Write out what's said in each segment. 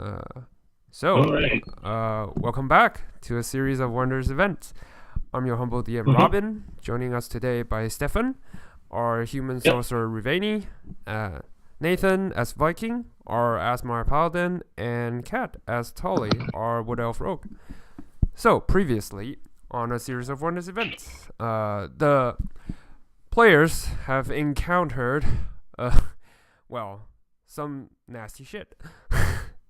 All right. Welcome back to a series of Wonders events. I'm your humble DM Mm-hmm. Robin, joining us today by Stefan, our human Yep. sorcerer Rivani, Nathan as Viking, our Asmar Paladin, and Kat as Tully, our Wood Elf Rogue. So, previously, on a series of Wonders events, the players have encountered, uh, well, some nasty shit,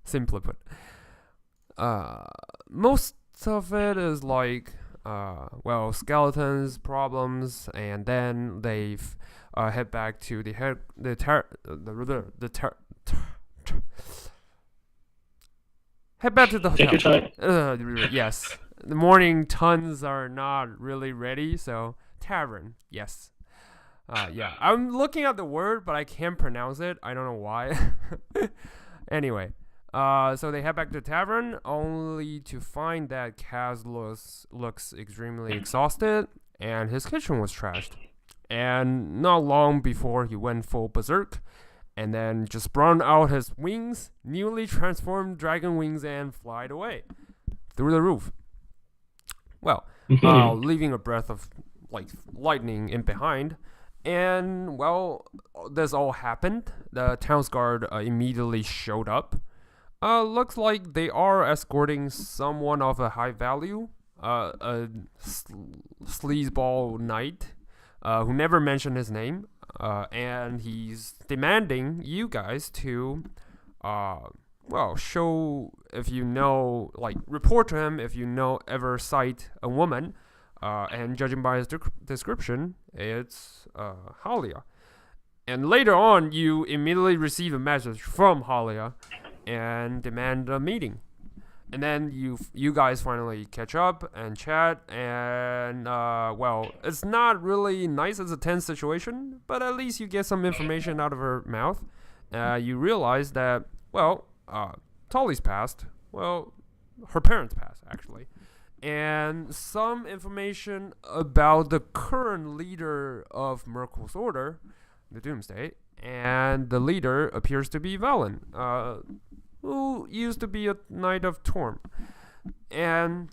simply put. Uh, Most of it is like, skeletons, problems, and then they've head back to head back to the Take your hotel. time. Yes, the morning tons are not really ready, so tavern, yes. Yeah, I'm looking at the word, but I can't pronounce it. I don't know why. Anyway, so they head back to the tavern, only to find that Kaz looks extremely exhausted, and his kitchen was trashed. And not long before he went full berserk, and then just sprung out his wings, newly transformed dragon wings, and flied away through the roof. Well, Mm-hmm. leaving a breath of like lightning in behind. And well, this all happened. The town's guard immediately showed up. Looks like they are escorting someone of a high value, a sleazeball knight, who never mentioned his name, and he's demanding you guys to, uh, show if you know, like, report to him if you know ever sight a woman, and judging by his description, it's Halia. And later on, you immediately receive a message from Halia and demand a meeting. And then you guys finally catch up and chat, and it's not really nice. It's a tense situation, but at least you get some information out of her mouth. You realize that Tully's passed. Well, her parents passed actually, and some information about the current leader of Merkel's order, the Doomsday, and the leader appears to be Valen, who used to be a Knight of Torm. And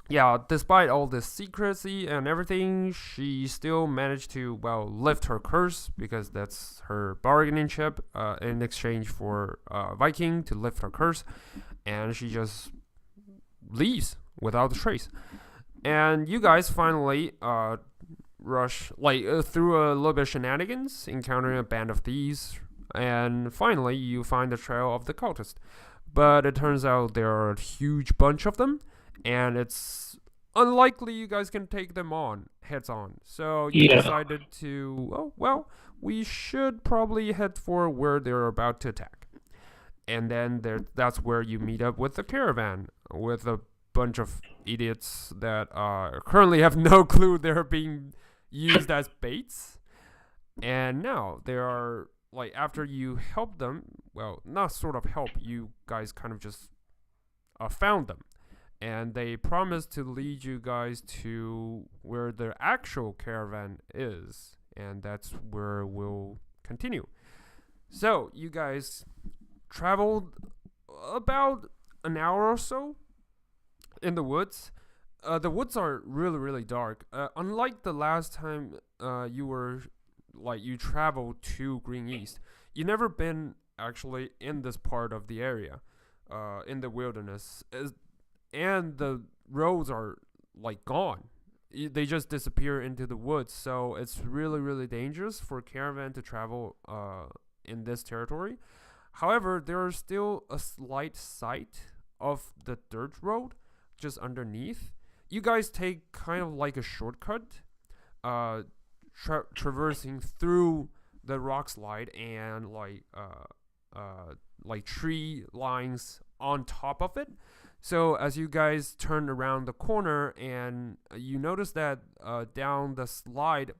yeah, despite all this secrecy and everything, she still managed to, lift her curse because that's her bargaining chip in exchange for Viking to lift her curse. And she just leaves without a trace. And you guys finally rush, through a little bit of shenanigans, encountering a band of thieves, and finally you find the trail of the cultists. But it turns out there are a huge bunch of them, and it's unlikely you guys can take them on heads on. So you Yeah. decided to, we should probably head for where they're about to attack. And then that's where you meet up with the caravan with a bunch of idiots that currently have no clue they're being used as baits. And now there are, like, after you help them, well, not sort of help, you guys kind of just found them. And they promised to lead you guys to where the actual caravan is. And that's where we'll continue. So, you guys traveled about an hour or so in the woods. The woods are really, really dark. Unlike the last time you traveled to Green East, you never been actually in this part of the area, in the wilderness, and the roads are like gone. They just disappear into the woods, so it's really, really dangerous for caravan to travel in this territory. However, there is still a slight sight of the dirt road just underneath. You guys take kind of like a shortcut, uh, traversing through the rock slide and like tree lines on top of it. So as you guys turn around the corner, and you notice that down the slide,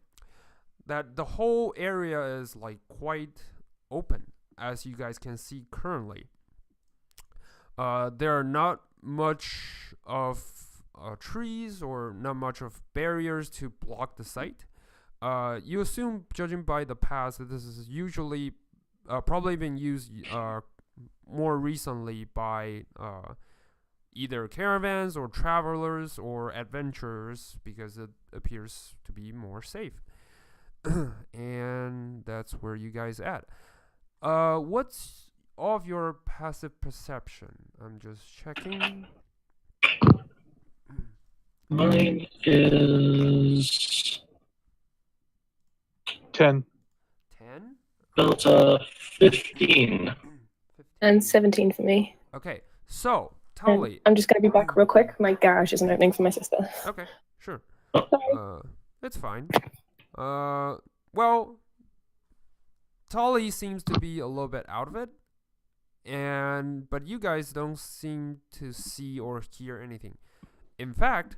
that the whole area is like quite open, as you guys can see currently. There are not much of trees or not much of barriers to block the site. You assume, judging by the past, that this is usually probably been used more recently by either caravans or travelers or adventurers because it appears to be more safe. And that's where you guys at. What's of your passive perception? I'm just checking. Mine is 10. 10? about 15. 15. And 17 for me. Okay, so, And Tully. I'm just going to be back real quick. My garage isn't opening for my sister. Okay, sure. Sorry. It's fine. Well, Tully seems to be a little bit out of it, but you guys don't seem to see or hear anything. In fact,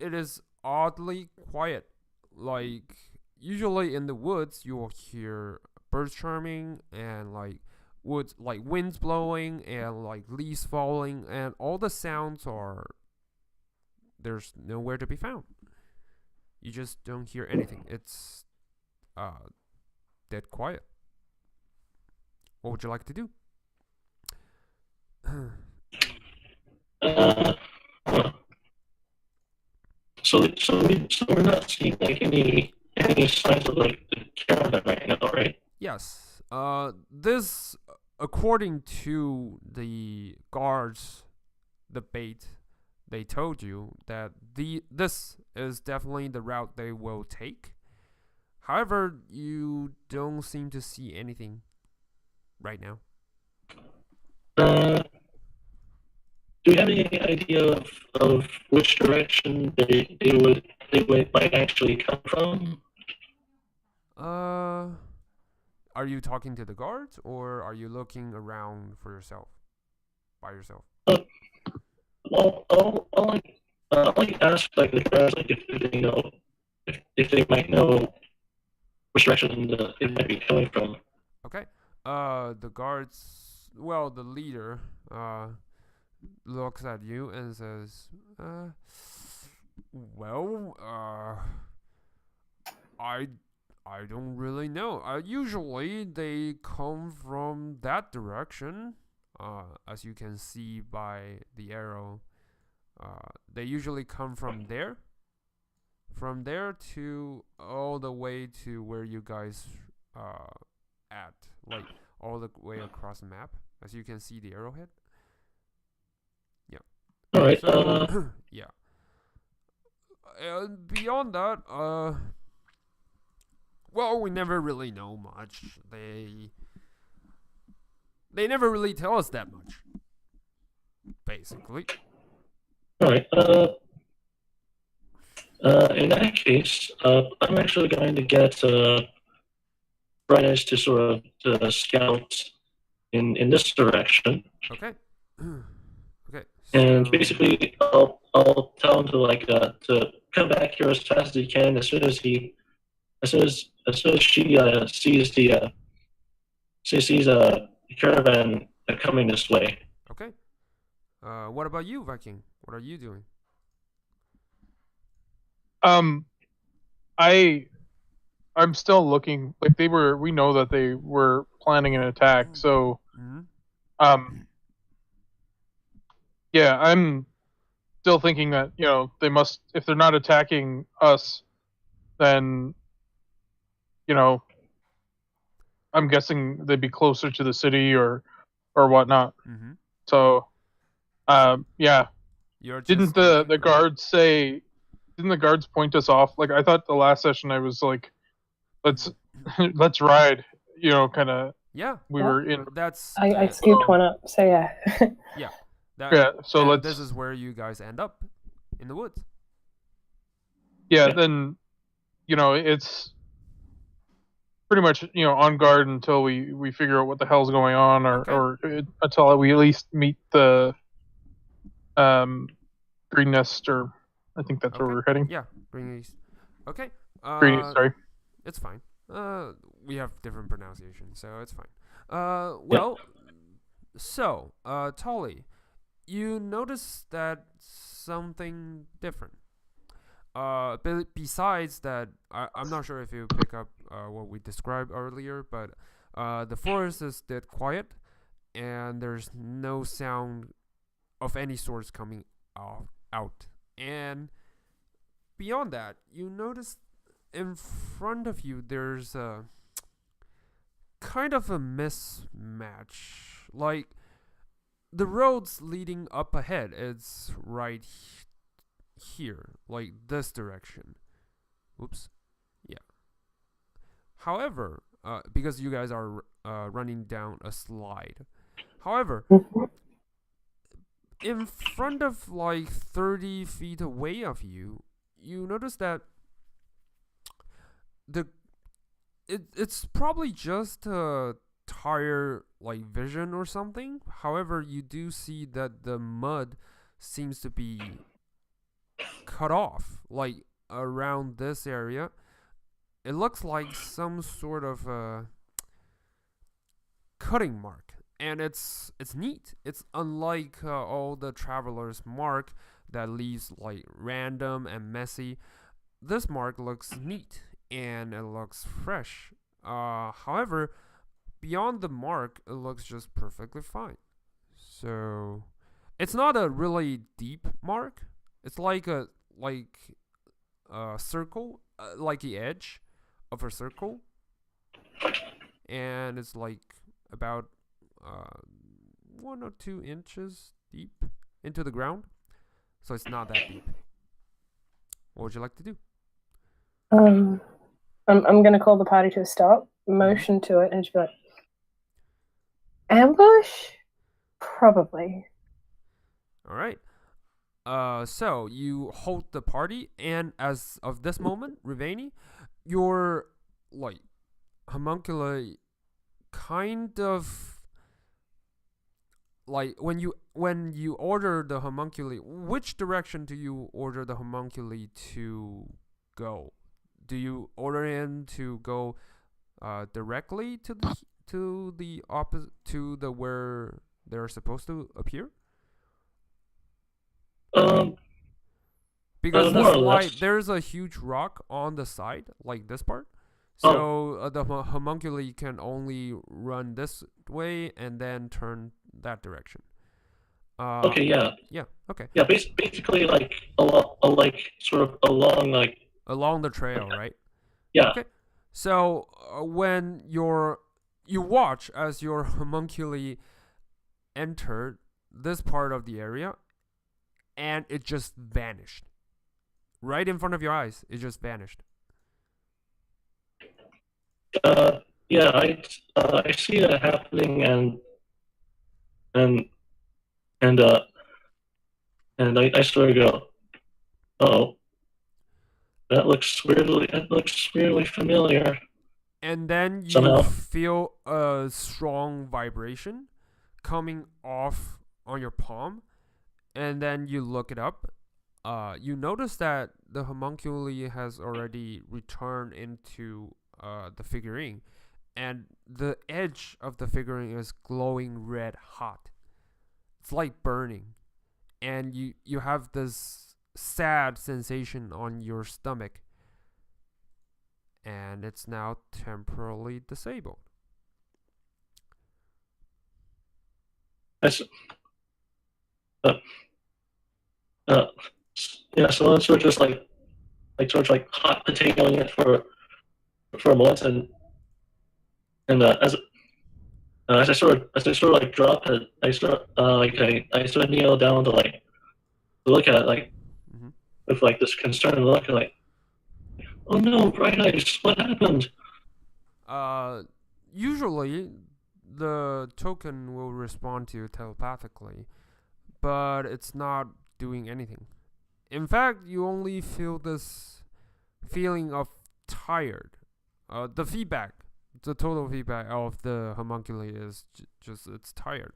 it is oddly quiet. Like, usually in the woods, you will hear birds chirping and winds blowing and like leaves falling, and all the sounds there's nowhere to be found. You just don't hear anything. It's dead quiet. What would you like to do? Uh, huh. So we're not seeing like any signs of like the caravan right now, right? Yes. This, according to the guards, the bait, they told you that this is definitely the route they will take. However, you don't seem to see anything right now. Uh, do you have any idea of which direction they might actually come from? Are you talking to the guards or are you looking around for yourself, by yourself? I'll like ask like the guys like if they know if they might know which direction it might be coming from. Okay. The guards. Well, the leader looks at you and says, well, I don't really know. Usually they come from that direction. As you can see by the arrow, they usually come from there. From there to all the way to where you guys at, like all the way across the map. As you can see the arrowhead. Yeah. All right. So yeah. Beyond that, well, we never really know much. They never really tell us that much. Basically. All right. In that case, I'm actually going to get Brightness to sort of scout in this direction, Okay. Okay. and So basically I'll tell him to come back here as fast as he can as soon as she sees the caravan coming this way. okay. What about you, Viking? What are you doing? I'm still looking. Like we know that they were planning an attack. So, Mm-hmm. yeah, I'm still thinking that they must. If they're not attacking us, then I'm guessing they'd be closer to the city or whatnot. Mm-hmm. So, yeah. You're just Didn't the guards say? Didn't the guards point us off? Like I thought the last session I was like, let's ride. Kind of. Yeah. We were in. That's I scooped one up, so yeah. yeah. Yeah. So and let's. This is where you guys end up, in the woods. Yeah. Then, it's pretty much on guard until we figure out what the hell's going on, or until we at least meet the Green Nest, or I think that's where we're heading. Yeah, Green East. Okay. Green East, sorry. It's fine. We have different pronunciations, so it's fine. Well, so, Tolly, you notice that something different. Besides that, I'm not sure if you pick up what we described earlier, but the forest is dead quiet, and there's no sound of any sorts coming out. And beyond that, you notice in front of you there's a kind of a mismatch. Like the roads leading up ahead, it's right here, like this direction. Whoops. Yeah. However, because you guys are running down a slide. However, in front of like 30 feet away of you, you notice that it's probably just a tire like vision or something. However, you do see that the mud seems to be cut off, like around this area. It looks like some sort of a cutting mark, and it's neat. It's unlike all the traveler's mark that leaves like random and messy. This mark looks neat and it looks fresh. However, beyond the mark, it looks just perfectly fine. So it's not a really deep mark. It's like a circle, like the edge of a circle, and it's like about 1 or 2 inches deep into the ground. So it's not that deep. What would you like to do? I'm gonna call the party to a stop, motion to it, and just be like, ambush? Probably. All right. So you hold the party, and as of this moment, Rivani, your like homunculi kind of like when you order the homunculi, which direction do you order the homunculi to go? Do you order him to go directly to the opposite to the where they're supposed to appear? Because the more or slide, less. there's a huge rock on the side, like this part. Oh. So the homunculi can only run this way and then turn that direction. Okay, yeah. Yeah. Okay. Yeah, basically like sort of along like Along the trail, right? yeah. Okay. So when you watch as your homunculi entered this part of the area, and it just vanished. Right in front of your eyes, it just vanished. Yeah, I see that happening and I sort of go, oh, that looks weirdly familiar. And then you Somehow. feel a strong vibration coming off on your palm, and then you look it up. You notice that the homunculi has already returned into the figurine, and the edge of the figurine is glowing red hot. It's like burning, and you have this sad sensation on your stomach, and it's now temporarily disabled. I uh, uh, yeah, so I'm sort of just like hot potatoing it for a moment, and as I sort of like drop it, I sort of kneel down to look at it Mm-hmm. with like this concerned look, like, oh no, Bright Eyes, what happened? Usually the token will respond to you telepathically, but it's not doing anything. In fact, you only feel this feeling of tired. The feedback, the total feedback of the homunculi is just it's tired.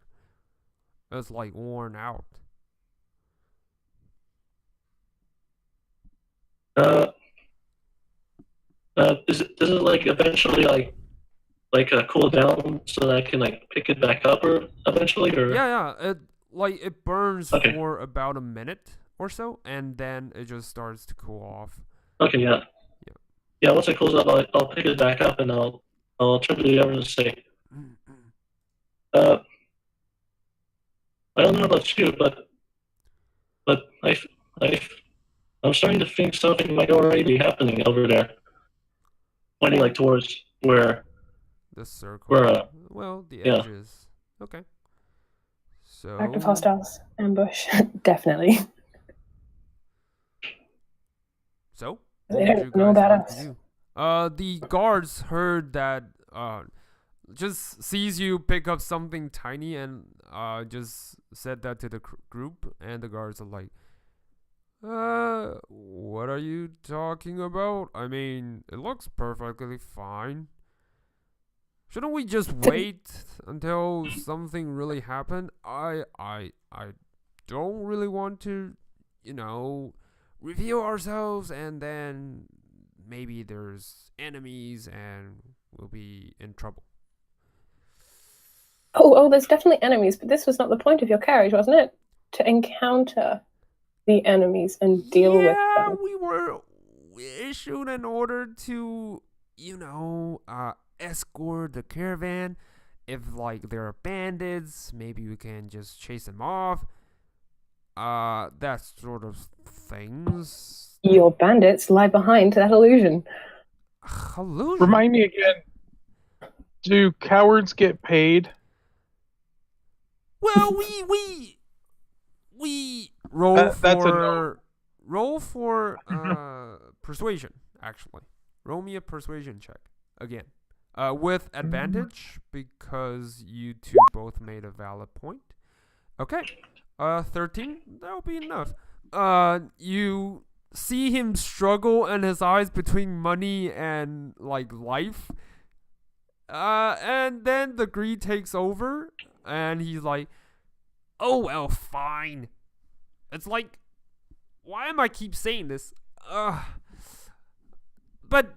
It's like worn out. Does it like eventually cool down so that I can like pick it back up or eventually or Yeah. It burns Okay. for about a minute or so, and then it just starts to cool off. Okay, yeah. Yeah. Yeah, once it cools up, I'll pick it back up and I'll turn to the other and say, I don't know about you, but I I'm starting to think something might already be happening over there, pointing like towards The circle. where Well, the yeah. edges. Okay. Active So hostiles. Ambush. Definitely. So, They what would you don't know guys about like to us. do? The guards heard that. Just sees you pick up something tiny and just said that to the group, and the guards are like, what are you talking about? I mean, it looks perfectly fine. Shouldn't we just wait until something really happened? I don't really want to, reveal ourselves and then maybe there's enemies and we'll be in trouble. Oh, there's definitely enemies, but this was not the point of your carriage, wasn't it? To encounter the enemies and deal with them. We were issued an order to, escort the caravan. If like there are bandits, maybe we can just chase them off. That sort of things. Your bandits lie behind that illusion. Illusion. Remind me again. Do cowards get paid? Well, we roll that's a no. roll for persuasion. Actually, roll me a persuasion check again, with advantage because you two both made a valid point. Okay, 13. That'll be enough. You see him struggle and his eyes between money and like life. And then the greed takes over, and he's like, "Oh well, fine." It's like, why am I keep saying this? But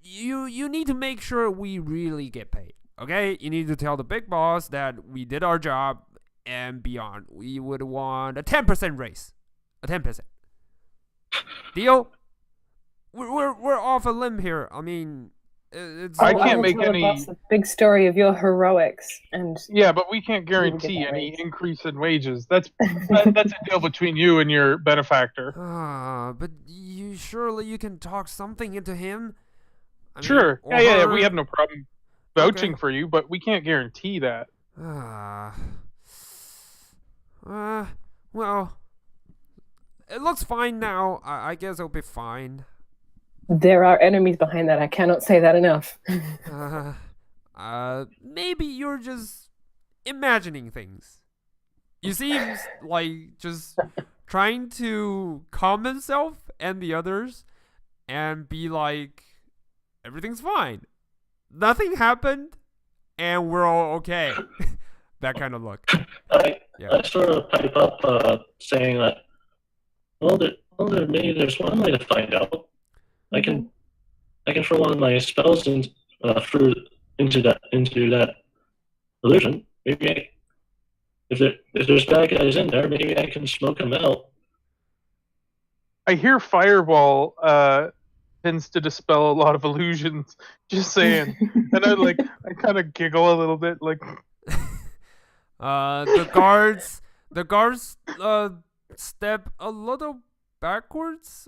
you need to make sure we really get paid. Okay, you need to tell the big boss that we did our job and beyond. We would want a 10% raise, a 10%. Deal? We're off a limb here. I mean. I can't make tell any. the boss the big story of your heroics, and Yeah, but we can't guarantee any increase in wages. That's a deal between you and your benefactor. But surely you can talk something into him. Sure. Yeah. We have no problem vouching for you, but we can't guarantee that. Well, it looks fine now. I guess it'll be fine. There are enemies behind that. I cannot say that enough. Maybe you're just imagining things. You seem like just trying to calm himself and the others and be like, everything's fine. Nothing happened and we're all okay. That kind of look. I sort of pipe up saying that, maybe there's one way to find out. I can throw one of my spells into that illusion. Maybe if there's bad guys in there, maybe I can smoke them out. I hear Fireball tends to dispel a lot of illusions. Just saying, and I kind of giggle a little bit, like. The guards step a little backwards.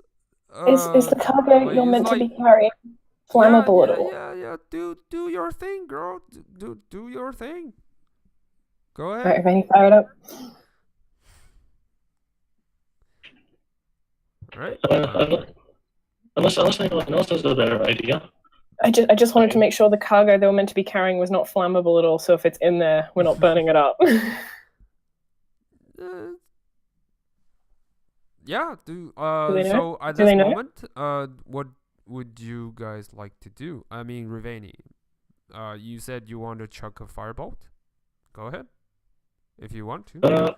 Is the cargo you're meant to be carrying flammable at all? Yeah. Do your thing, girl. Do your thing. Go ahead. Right, Rainy, fire it up. Right. Unless anyone else has a better idea. I just wanted to make sure the cargo they were meant to be carrying was not flammable at all. So if it's in there, we're not burning it up. Yeah. So at this moment, what would you guys like to do? I mean, Rivani, you said you want to chuck a firebolt. Go ahead, if you want to.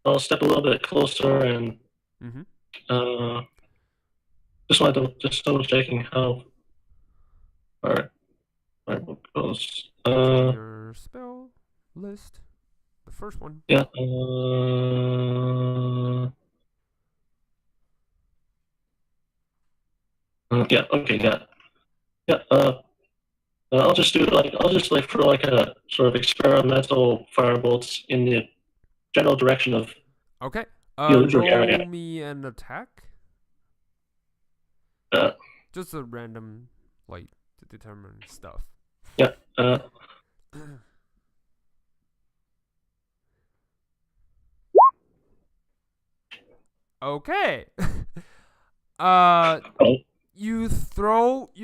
I'll step a little bit closer and just double checking how our book goes. Your spell list, the first one. Yeah. Yeah. Okay. Yeah. Yeah. I'll just throw like a sort of experimental firebolts in the general direction of Okay. the illusory Roll area. me an attack. Uh, Just a random, like, to determine stuff. yeah. Okay. Oh, You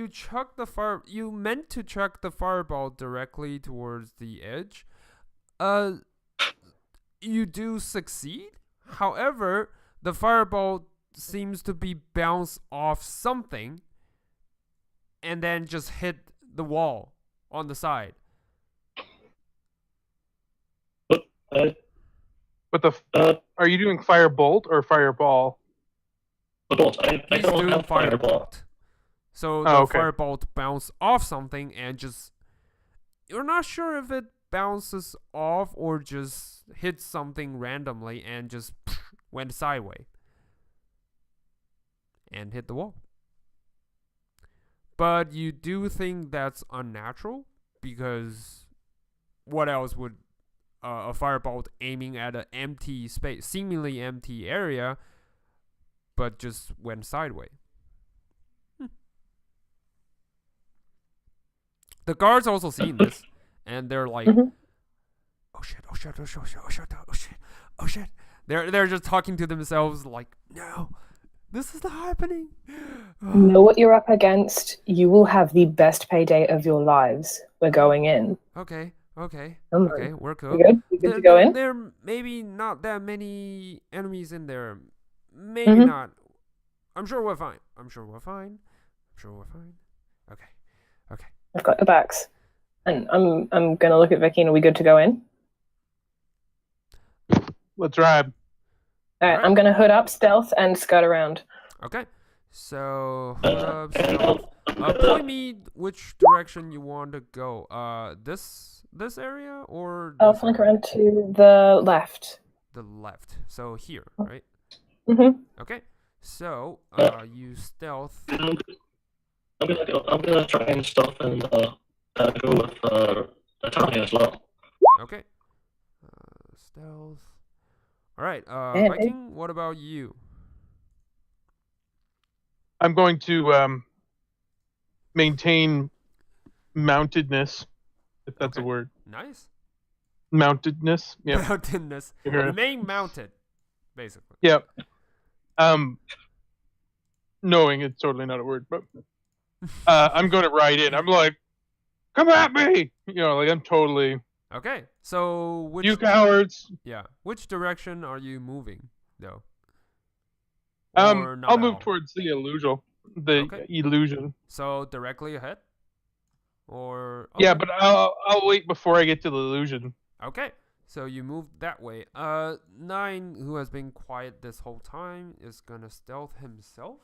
chuck the fire. You meant to chuck the fireball directly towards the edge. Uh, you do succeed. However, the fireball seems to be bounced off something, and then just hit the wall on the side. uh, But are you doing firebolt or fireball? the bolts. I He's don't doing have fireball. firebolt. So Oh, the okay. firebolt bounced off something and just. You're not sure if it bounces off or just hits something randomly and just went sideways and hit the wall. But you do think that's unnatural because what else would a firebolt aiming at an empty space, seemingly empty area, but just went sideways? The guards also seen this, and they're like, Mhm. "Oh shit! Oh shit! Oh shit! Oh shit! Oh shit! Oh shit! Oh shit!" They're just talking to themselves like, "No, this is not happening." Know what you're up against. You will have the best payday of your lives. We're going in. Okay, okay, Come on. okay. We're You cool. good? You good to go in? There maybe not that many enemies in there. Maybe Mhm. not. I'm sure we're fine. I'm sure we're fine. I'm sure we're fine. Okay, okay. I've got your backs. And I'm gonna look at Vicky and are we good to go in? Let's ride. Alright, Alright. I'm gonna hood up, stealth, and skirt around. Okay. So hood up, and stealth. Point me which direction you want to go. This area or I'll this flank area? around to the left. The left. So here, right? Mm-hmm. Okay. So you stealth. I'm gonna try and stuff and go with Italian as well. Okay. Stealth. All right. And Viking. What about you? I'm going to maintain mountedness, if that's Okay. a word. Nice. Mountedness. Yeah. Mountainous. Sure. Remain mounted, basically. Yep. Knowing it's totally not a word, but I'm going to ride in. I'm like, come at me! You know, like I'm totally. Okay. So which? You cowards! Yeah. Which direction are you moving, though? Or not I'll at move all? towards the illusion. The Okay. illusion. So directly ahead, or Yeah, okay. but I'll wait before I get to the illusion. Okay. So you move that way. 9, who has been quiet this whole time, is gonna stealth himself,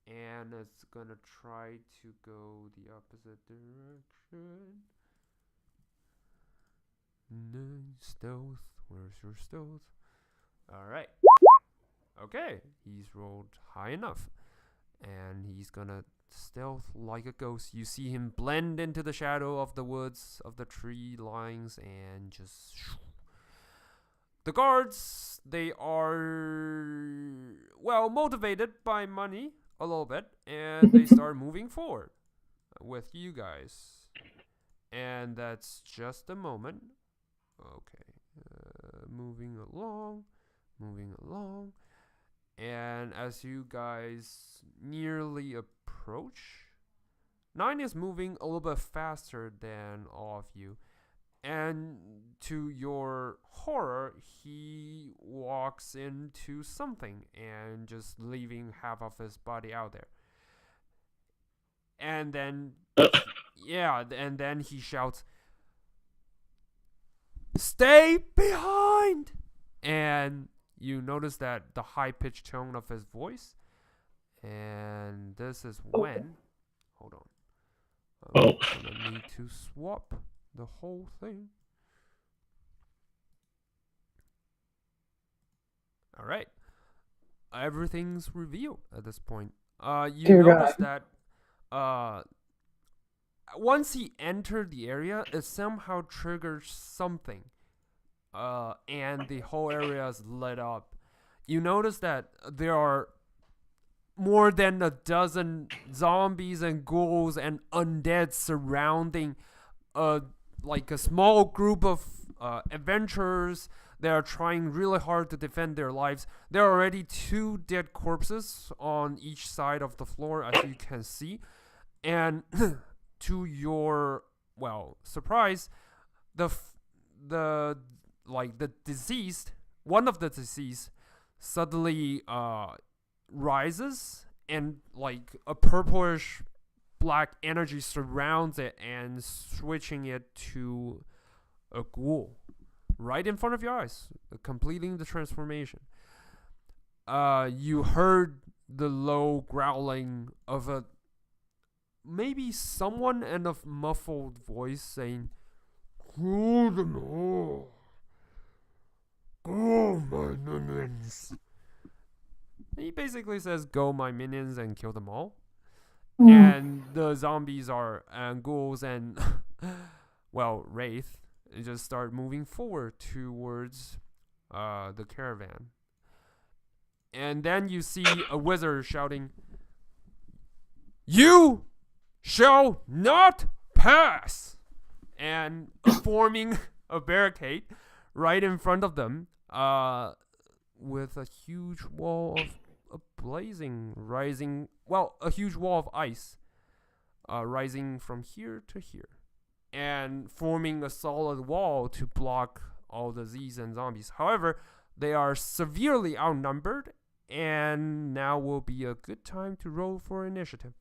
and it's gonna try to go the opposite direction. 9 stealth. Where's your stealth? All right. Okay, he's rolled high enough, and he's gonna stealth like a ghost. You see him blend into the shadow of the woods, of the tree lines, and just. The guards, they are, well, motivated by money a little bit, and they start moving forward with you guys. And that's just a moment. Okay, moving along. And as you guys nearly approach, 9 is moving a little bit faster than all of you. And to your horror, he walks into something and just leaving half of his body out there. And then, yeah, and then he shouts, "Stay behind!" And you notice that the high-pitched tone of his voice. And this is when, hold on, I'm gonna need to swap the whole thing. All right, everything's revealed at this point. You Dear notice God. that once he entered the area, it somehow triggers something, and the whole area is lit up. You notice that there are more than a dozen zombies and ghouls and undead surrounding like a small group of adventurers that are trying really hard to defend their lives. There are already 2 dead corpses on each side of the floor, as you can see. And to your, surprise, the deceased, one of the deceased, suddenly rises, and like a purplish black energy surrounds it and switching it to a ghoul right in front of your eyes, completing the transformation. You heard the low growling of a maybe someone in a muffled voice saying, "Kill them all. Go, my minions." He basically says, "Go, my minions, and kill them all." And the zombies are and ghouls and wraith just start moving forward towards the caravan. And then you see a wizard shouting, "You shall not pass!" And forming a barricade right in front of them, with a huge wall of a huge wall of ice, rising from here to here, and forming a solid wall to block all the Z's and zombies. However, they are severely outnumbered, and now will be a good time to roll for initiative.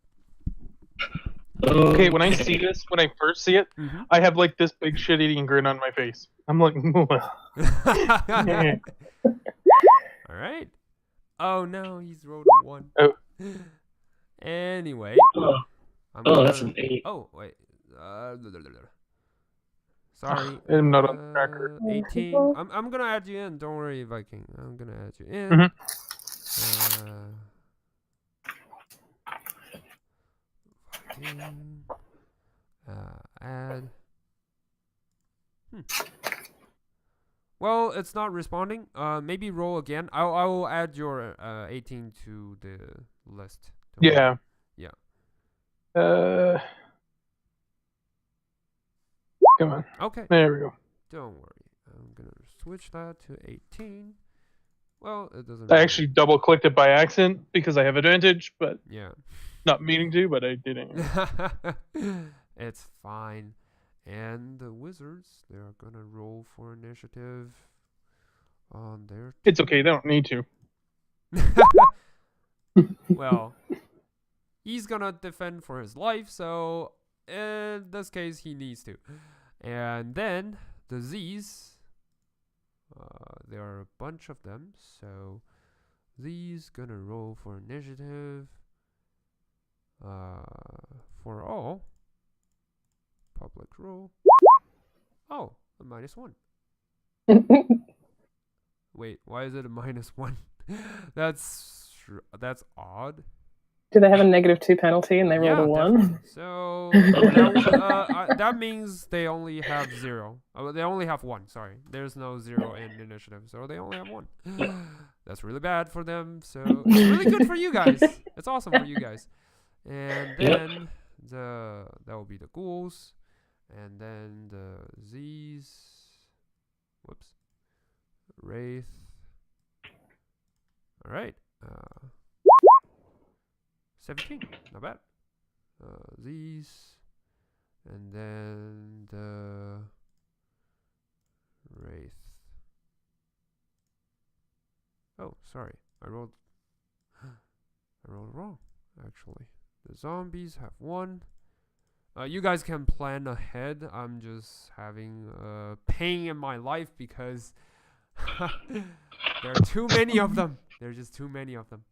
Okay, when I see this, when I first see it, I have like this big shit-eating grin on my face. I'm like, All right. Oh no, he's rolled a 1. Oh. Anyway. That's an 8. Oh wait. Sorry. I'm not on tracker. 18. I'm gonna add you in. Don't worry, Viking. I'm gonna add you in. Viking. Add. Well, it's not responding. Maybe roll again. I will add your 18 to the list. Yeah. Yeah. Come on. Okay. There we go. Don't worry. I'm gonna switch that to 18. Well, it doesn't. I actually double clicked it by accident because I have advantage, but yeah. Not meaning to, but I didn't. It's fine. And the wizards, they're gonna roll for initiative on their. It's okay. They don't need to. Well, he's gonna defend for his life, so in this case, he needs to. And then the Z's, there are a bunch of them, so Z's gonna roll for initiative. For all, public roll. Oh, a -1. Wait, why is it a -1? That's odd. Do they have a -2 penalty and they rolled a 1? Definitely. So that means they only have 0. They only have 1. Sorry, there's no 0 in initiative, so they only have 1. That's really bad for them. So it's really good for you guys. It's awesome for you guys. And then that will be the ghouls, and then the Z's. Whoops. Wraith. All right. 17. Not bad. These. And then the Wraith. Oh, sorry. I rolled wrong, actually. The zombies have 1. You guys can plan ahead. I'm just having pain in my life because there are too many of them. There's just too many of them.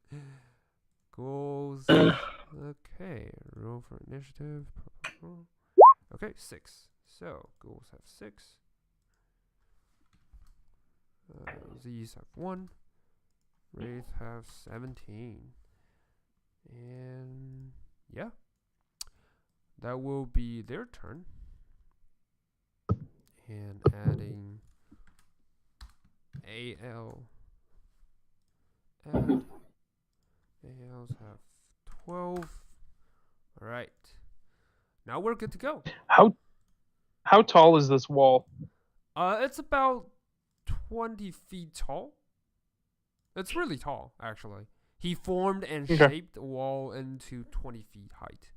Ghouls. Okay, roll for initiative. Okay, 6. So ghouls have 6. These have 1. Wraith have 17. And yeah, that will be their turn. And adding AL. Add. ALs have 12. All right. Now we're good to go. How tall is this wall? It's about 20 feet tall. It's really tall, actually. He formed and shaped the wall into 20 feet height.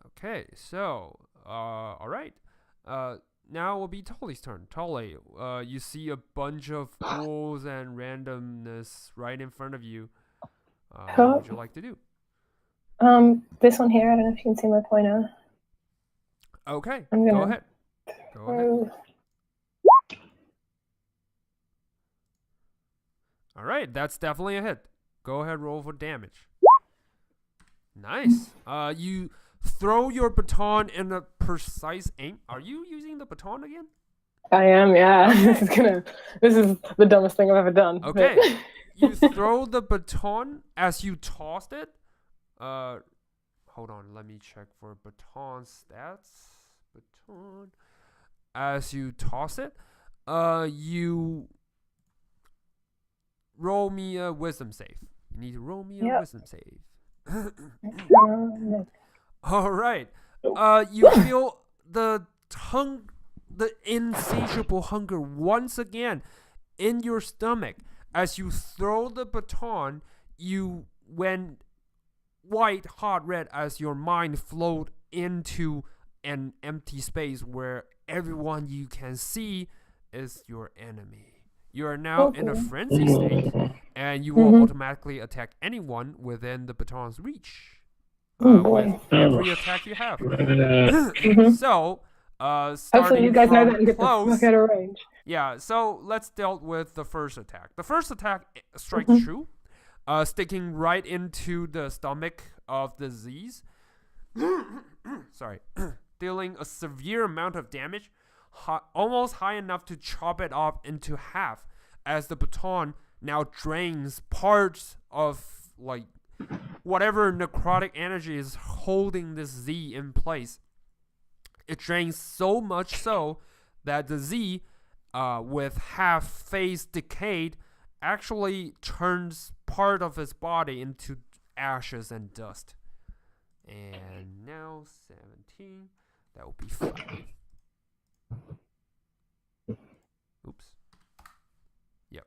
Okay, so, all right. Now will be Tully's turn. Tully, you see a bunch of ghouls and randomness right in front of you. What would you like to do? This one here. I don't know if you can see my pointer. Okay, I'm gonna go ahead. Go ahead. All right, that's definitely a hit. Go ahead, roll for damage. Nice. You throw your baton in a precise aim. Are you using the baton again? I am, yeah. Okay. This is the dumbest thing I've ever done. Okay. You throw the baton as you tossed it. Hold on, let me check for baton stats. Baton. As you toss it, you roll me a wisdom save. You need to roll me a wisdom save. All right. You feel the insatiable hunger once again in your stomach. As you throw the baton, you went white hot red as your mind flowed into an empty space where everyone you can see is your enemy. You are now in a frenzy state, and you will automatically attack anyone within the baton's reach. With every attack you have. So, hopefully you guys know that and get the fuck out of range. Yeah, so let's deal with the first attack. The first attack strikes true, sticking right into the stomach of the Z's. Sorry. Dealing a severe amount of damage, almost high enough to chop it off into half, as the baton now drains parts of, like, whatever necrotic energy is holding this Z in place. It drains so much so that the Z, with half face decayed, actually turns part of his body into ashes and dust. And now 17. That will be 5. Oops. Yep.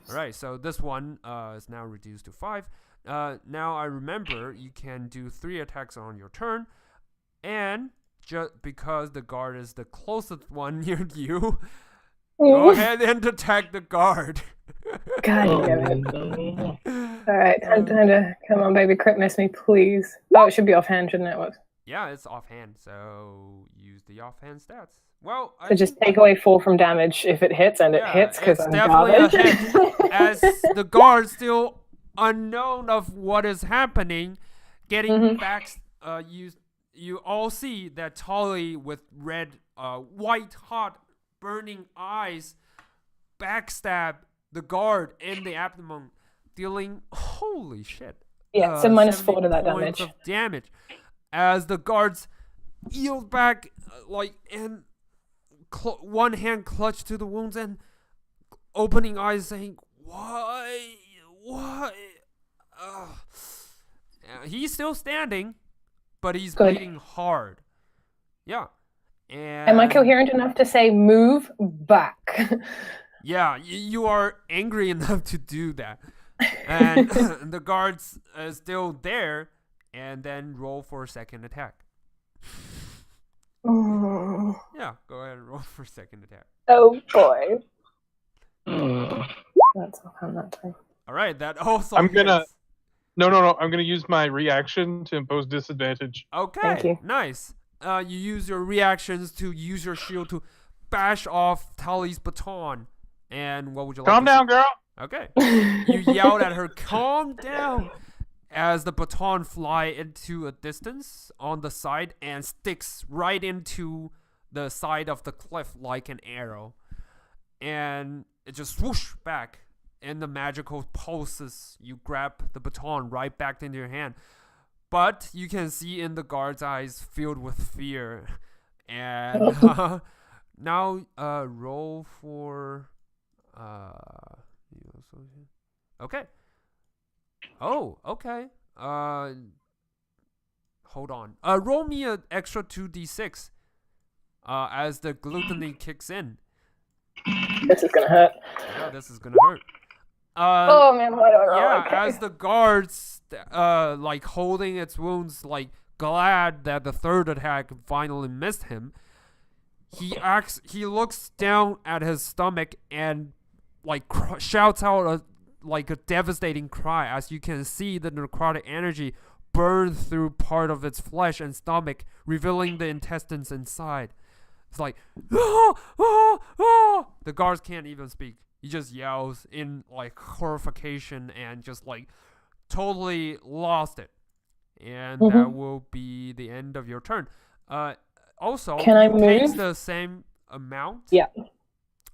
Alright, so this one is now reduced to 5. Now I remember you can do 3 attacks on your turn. And just because the guard is the closest one near you, go ahead and attack the guard. God damn it. Alright, time to come on, baby, crit miss me, please. Oh, it should be offhand, shouldn't it? What? Yeah, it's offhand, so use the offhand stats. Well, so just take away 4 from damage if it hits, and it hits because I'm garbage. A hit, as the guard's still unknown of what is happening, getting back. You all see that Tully with red, white hot, burning eyes backstab the guard in the abdomen, dealing holy shit. Yeah, so -4 to that damage. Of damage. As the guards yield back, and one hand clutched to the wounds and opening eyes saying, why? He's still standing, but he's bleeding hard. Yeah. And am I coherent enough to say move back? Yeah, you are angry enough to do that. And the guards are still there. And then roll for a second attack. Yeah, go ahead and roll for a second attack. Oh boy. That's on that time. All right, that also. I'm gonna. No. I'm gonna use my reaction to impose disadvantage. Okay, thank you. Nice. You use your reactions to use your shield to bash off Tully's baton. And what would you like? Calm down, girl. Okay. You yelled at her, "Calm down." As the baton fly into a distance on the side and sticks right into the side of the cliff like an arrow. And it just swoosh back. In the magical pulses, you grab the baton right back into your hand. but you can see in the guard's eyes filled with fear. And now roll for okay. Oh, okay. Hold on. Roll me an extra 2d6 as the gluttony kicks in. This is gonna hurt. Yeah, this is gonna hurt. Oh man, why do I roll? Yeah, Okay. as the guards, like holding its wounds, like glad that the third attack finally missed him. He looks down at his stomach and like shouts out a devastating cry as you can see the necrotic energy burn through part of its flesh and stomach, revealing the intestines inside. It's like, ah, ah, ah. The guards can't even speak. He just yells in like horrification and just like totally lost it. And that will be the end of your turn. Also, Can I it takes move? the same amount. Yeah.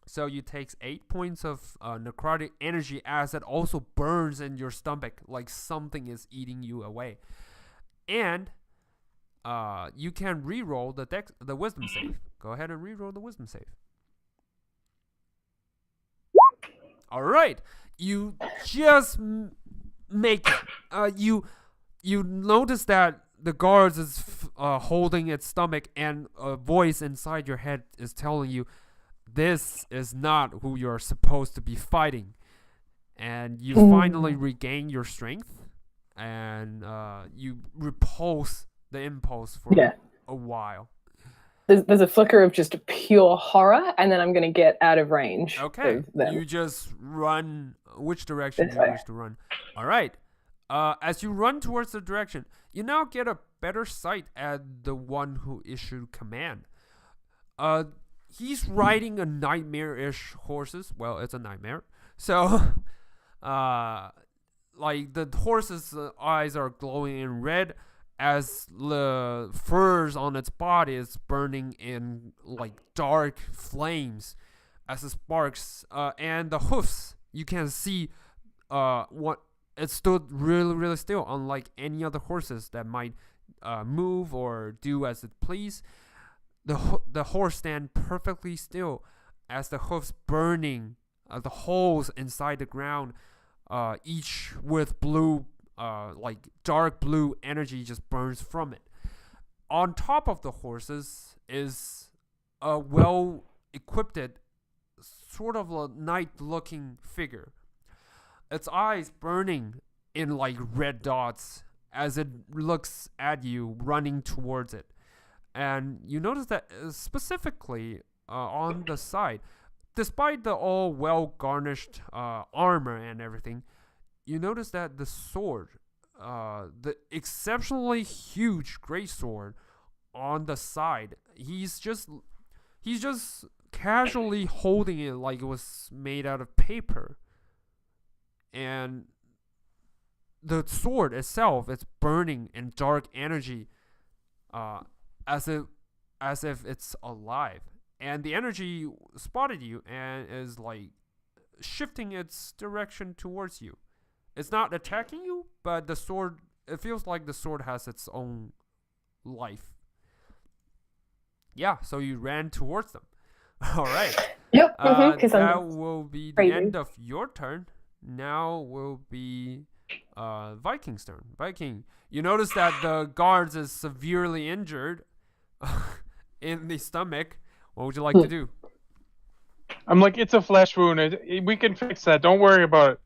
So you takes 8 points of necrotic energy as it also burns in your stomach like something is eating you away. And you can re-roll the wisdom save. Go ahead and re-roll the wisdom save. All right, you just make it. You notice that the guards is holding its stomach, and a voice inside your head is telling you, "This is not who you're supposed to be fighting." And you finally regain your strength, and you repulse the impulse for a while. There's a flicker of just pure horror, and then I'm going to get out of range. Okay, of them. you just run. Which direction This do you way. wish to run? All right. As you run towards the direction, you now get a better sight at the one who issued command. He's riding a nightmare-ish horses. Well, it's a nightmare. So, like the horse's eyes are glowing in red, as the furs on its body is burning in like dark flames as it sparks, and the hoofs, you can see what it stood really still, unlike any other horses that might move or do as it please. The horse stand perfectly still as the hoofs burning the holes inside the ground, each with blue, like dark blue energy just burns from it. On top of the horses is a well-equipped, sort of a night-looking figure. Its eyes burning in like red dots as it looks at you, running towards it. And you notice that specifically on the side, despite the all well-garnished armor and everything, you notice that the sword, the exceptionally huge great sword on the side, he's just casually holding it like it was made out of paper. And the sword itself is burning in dark energy, as if it's alive. And the energy spotted you and is like shifting its direction towards you. It's not attacking you, but the sword, it feels like the sword has its own life. Yeah, so you ran towards them. All right. Yep. That will be the crazy. end of your turn. Now will be Viking's turn. Viking, you notice that the guards is severely injured in the stomach. What would you like to do? I'm like, it's a flesh wound. We can fix that. Don't worry about it.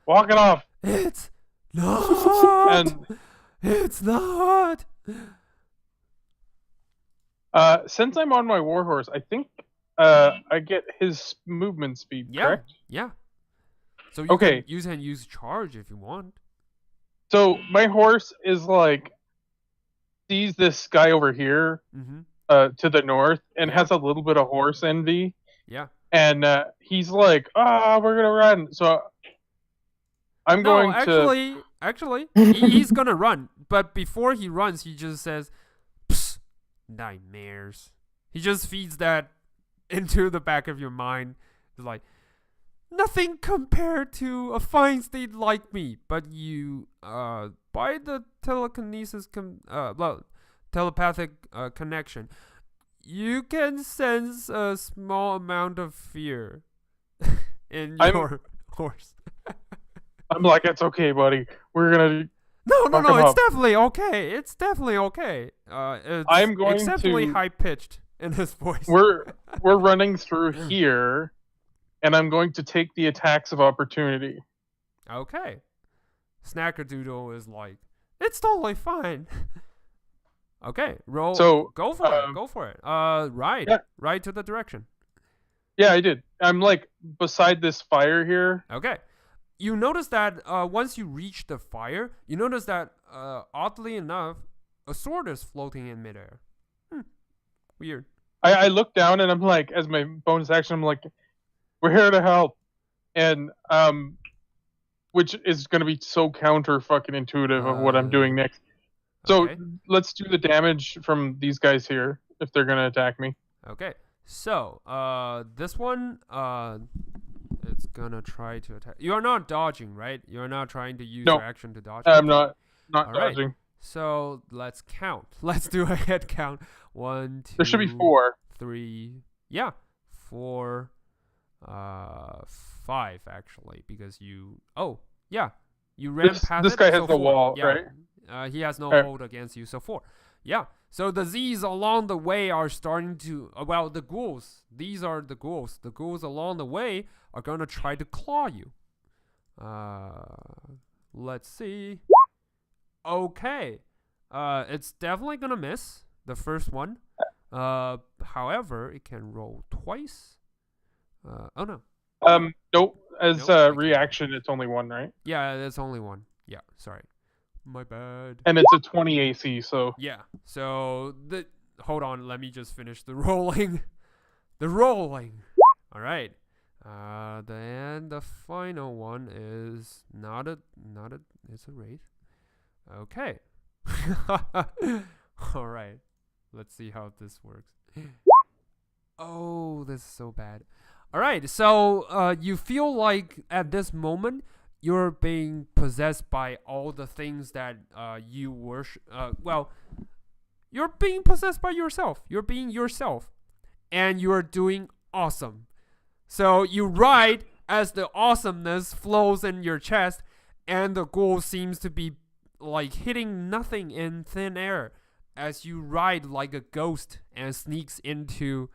Walk it off. It's not. And It's not. since I'm on my warhorse, I think I get his movement speed, Yeah. correct? Yeah. So you Okay. can use charge if you want. So my horse is like, sees this guy over here Mm-hmm. to the north and Yeah. has a little bit of horse envy. Yeah. And he's like, we're going to run. So I'm going to... Actually, he's gonna run. But before he runs, he just says, "Psst, nightmares." He just feeds that into the back of your mind. It's like, nothing compared to a fine steed like me. But you, by the telepathic connection, you can sense a small amount of fear in your horse. I'm like, it's okay, buddy. We're gonna. No, fuck no, him it's up. definitely okay. It's definitely okay. It's I'm going exceptionally to- high pitched in his voice. We're running through here, and I'm going to take the attacks of opportunity. Okay. Snackerdoodle is like, it's totally fine. Okay, roll. So, go for it. Go for it. Right. Yeah. Right to the direction. Yeah, I did. I'm like beside this fire here. Okay. You notice that once you reach the fire, you notice that oddly enough, a sword is floating in midair. Weird. I look down and I'm like, as my bonus action, I'm like, we're here to help, and which is going to be so counter fucking intuitive of what I'm doing next. So Okay. let's do the damage from these guys here if they're going to attack me. Okay. So, this one, it's gonna try to attack. You are not dodging, right? You're not trying to use No. your action to dodge. I'm Okay. not All right. dodging. So let's count. Let's do a head count. 1, 2. There should be 4. 3. Yeah, 4. 5 actually, because you. Oh, yeah, you ran past This it, guy so has the 4. wall, yeah. right? He has no Alright. hold against you, so 4. Yeah. So the Z's along the way are starting to. Well, the ghouls. These are the ghouls. The ghouls along the way are gonna try to claw you. Let's see. Okay. It's definitely gonna miss the first one. However, it can roll twice. Oh no. Nope. As Nope, I can't. reaction, it's only 1, right? Yeah, there's only one. Yeah, sorry. My bad. And it's a 20 AC, so Yeah. So hold on, let me just finish the rolling. The rolling. All right. Then the final one is not a it's a wraith. Okay. All right. Let's see how this works. Oh, this is so bad. All right. So, you feel like at this moment you're being possessed by all the things that you worship. Well, you're being possessed by yourself. You're being yourself, and you're doing awesome. So you ride as the awesomeness flows in your chest, and the ghoul seems to be like hitting nothing in thin air as you ride like a ghost and sneaks into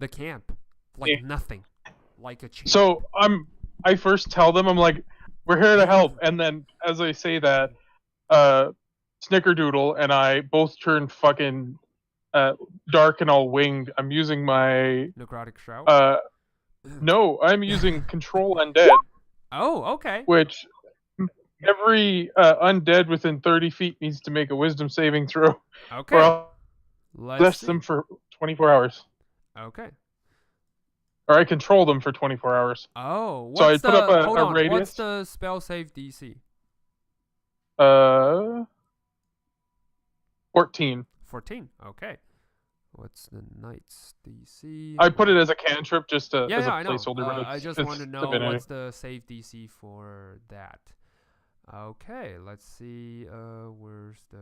the camp like Yeah. nothing, like a champ. So I first tell them, I'm like, we're here to help, and then as I say that, Snickerdoodle and I both turn fucking dark and all winged. I'm using my Necrotic Shroud. no, I'm using Control Undead, Oh, okay. which every undead within 30 feet needs to make a Wisdom saving throw, Okay. or I'll Let's possess see. them for 24 hours, Okay. or I control them for 24 hours. Oh, what's So I put up a hold on. radius. What's the spell save DC? 14. 14. Okay. What's the knight's DC? I put it as a cantrip just to, Yeah, as a I know. placeholder, but I just it's want to know divinity. what's the save DC for that. Okay, let's see. Where's the?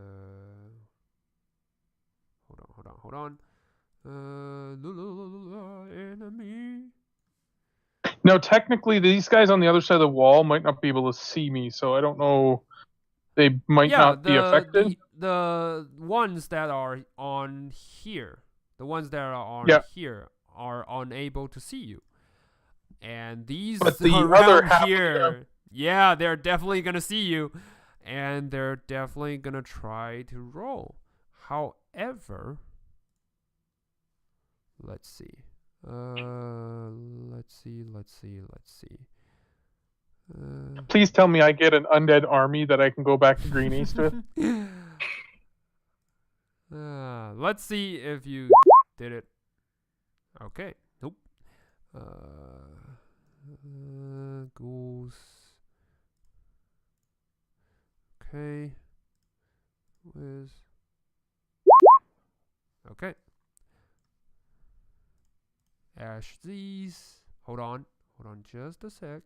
Hold on. Enemy. Now, technically, these guys on the other side of the wall might not be able to see me, so I don't know. They might Yeah, not be affected. the ones that are on here, the ones that are on Yeah. here are unable to see you, and these But the around other half of here, yeah, they're definitely gonna see you, and they're definitely gonna try to roll. However, let's see. Let's see. Please tell me I get an undead army that I can go back to Green East with. Let's see if you did it. Okay. Nope. Ghouls. Okay. With. Okay. Ash these. Hold on. Hold on just a sec.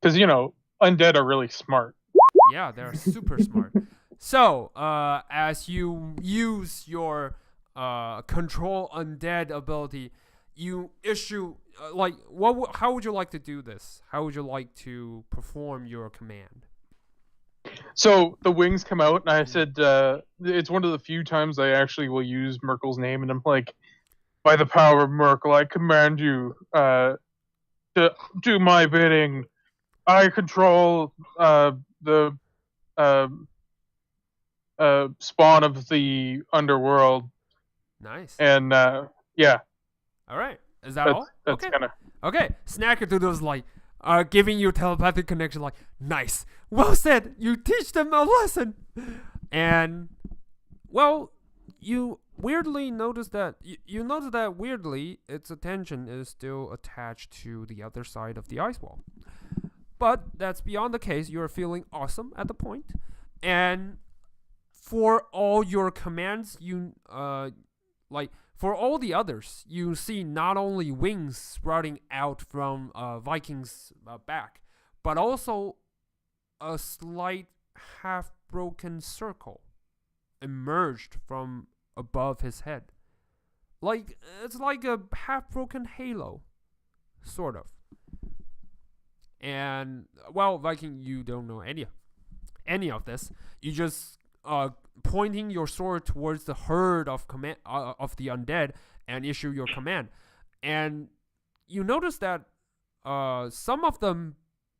Because undead are really smart. Yeah, they're super smart. So, as you use your control undead ability, you issue how would you like to do this? How would you like to perform your command? So the wings come out, and I said it's one of the few times I actually will use Merkel's name, and I'm like, by the power of Merkel, I command you to do my bidding. I control the spawn of the underworld, Nice. and yeah, All right. Is that all? that's Okay. kind of Okay. Snackerdoodle's like, giving you telepathic connection. Like, nice. Well said. You teach them a lesson. And, well, you weirdly notice that you notice that weirdly its attention is still attached to the other side of the ice wall. But that's beyond the case. You're feeling awesome at the point, and for all your commands, for all the others, you see not only wings sprouting out from Viking's back, but also a slight half-broken circle emerged from above his head. It's like a half-broken halo, sort of. And, well, Viking, you don't know any of this. You just pointing your sword towards the herd of the undead and issue your command. And you notice that some of them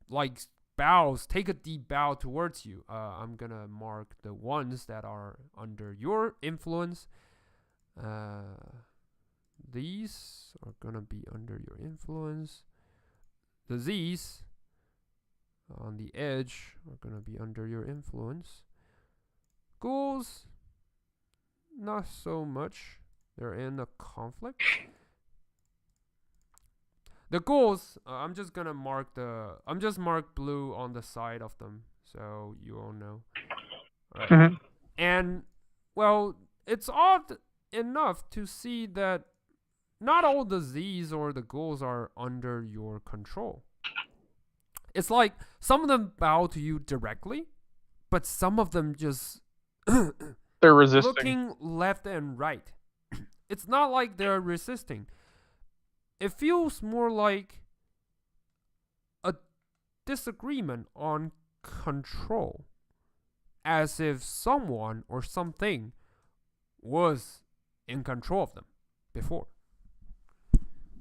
take a deep bow towards you. I'm gonna mark the ones that are under your influence. These are gonna be under your influence. The Z's on the edge are gonna be under your influence. Ghouls, not so much. They're in a conflict. The ghouls, I'm just mark blue on the side of them, so you all know. All right. Mhm. And, well, it's odd enough to see that not all the Z's or the ghouls are under your control. It's like some of them bow to you directly, but some of them just they're resisting. looking left and right. It's not like they're resisting. It feels more like a disagreement on control, as if someone or something was in control of them before.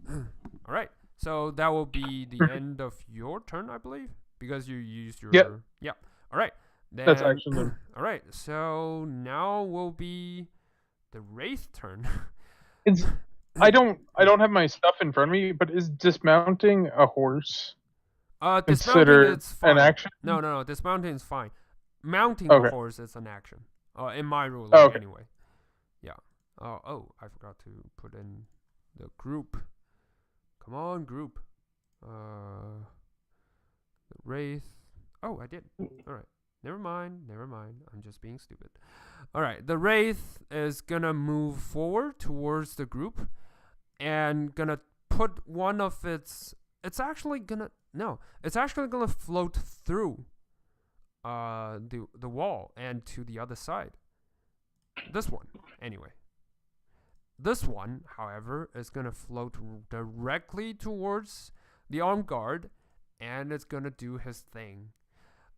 All right. So that will be the end of your turn, I believe, because you used your... Yep. Yeah. All right. Then, That's action then. All right. So now will be the Wraith turn. I don't have my stuff in front of me, but is dismounting a horse Dismounting considered it's fine. an action? No. Dismounting is fine. Mounting Okay. a horse is an action. In my ruling, Okay. anyway. Yeah. Oh, I forgot to put in the group. Come on, group. The Wraith. Oh, I did. All right. Never mind. I'm just being stupid. All right. The Wraith is gonna move forward towards the group and gonna put one of its. It's actually gonna float through the wall and to the other side. This one, anyway. This one, however, is going to float directly towards the armed guard, and it's going to do his thing.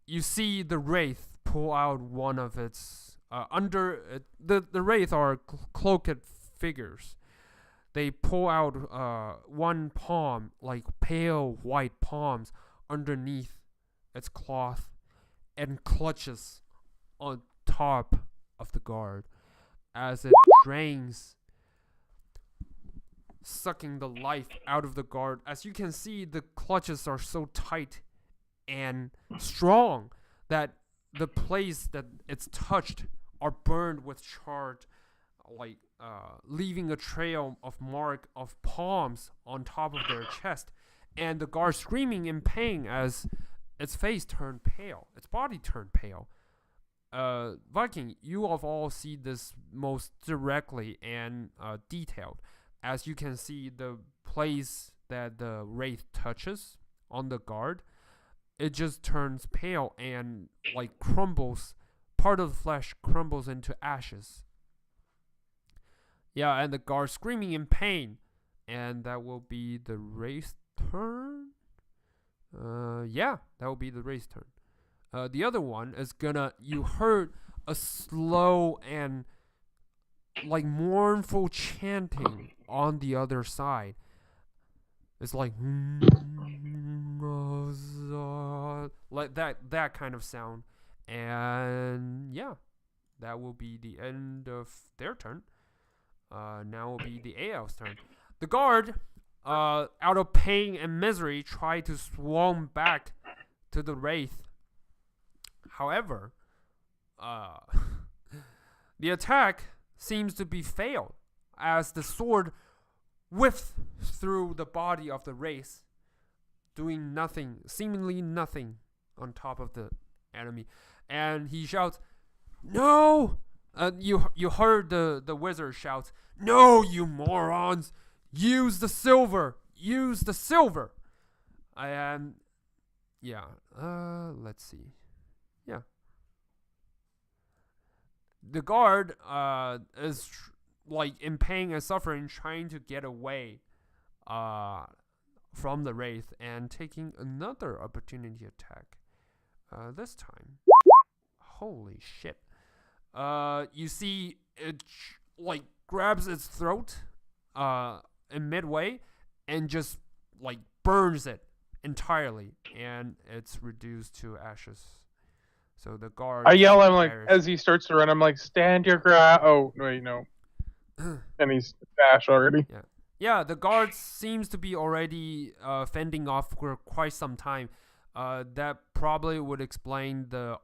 You see the Wraith pull out one of its... the Wraith are cloaked figures. They pull out one palm, like pale white palms, underneath its cloth, and clutches on top of the guard as it drains, sucking the life out of the guard. As you can see, the clutches are so tight and strong that the place that it's touched are burned with charred, leaving a trail of mark of palms on top of their chest, and the guard screaming in pain as its face turned pale, its body turned pale. Viking, you of all see this most directly and detailed, as you can see the place that the wraith touches on the guard, it just turns pale and like crumbles. Part of the flesh crumbles into ashes. Yeah, and the guard screaming in pain, and that will be the wraith's turn. Yeah, that will be the wraith's turn. The other one is gonna. You heard a slow and like mournful chanting on the other side. It's like like that kind of sound, and yeah, that will be the end of their turn. Now will be the AL's turn. The guard, out of pain and misery, try to swarm back to the wraith. However, the attack seems to be failed as the sword whiffs through the body of the wraith, doing nothing, seemingly nothing, on top of the enemy, and he shouts, "No!" You heard the wizard shout, "No, you morons! Use the silver! Use the silver!" And yeah, let's see. Yeah, the guard is like in pain and suffering, trying to get away from the wraith and taking another opportunity attack. This time, holy shit! You see it like grabs its throat in midway and just like burns it entirely, and it's reduced to ashes. So the guard, I yell at him like perished. as he starts to run. I'm like, "Stand your ground!" Oh wait, no. And he's dashed already. Yeah, the guard seems to be already fending off for quite some time. That probably would explain the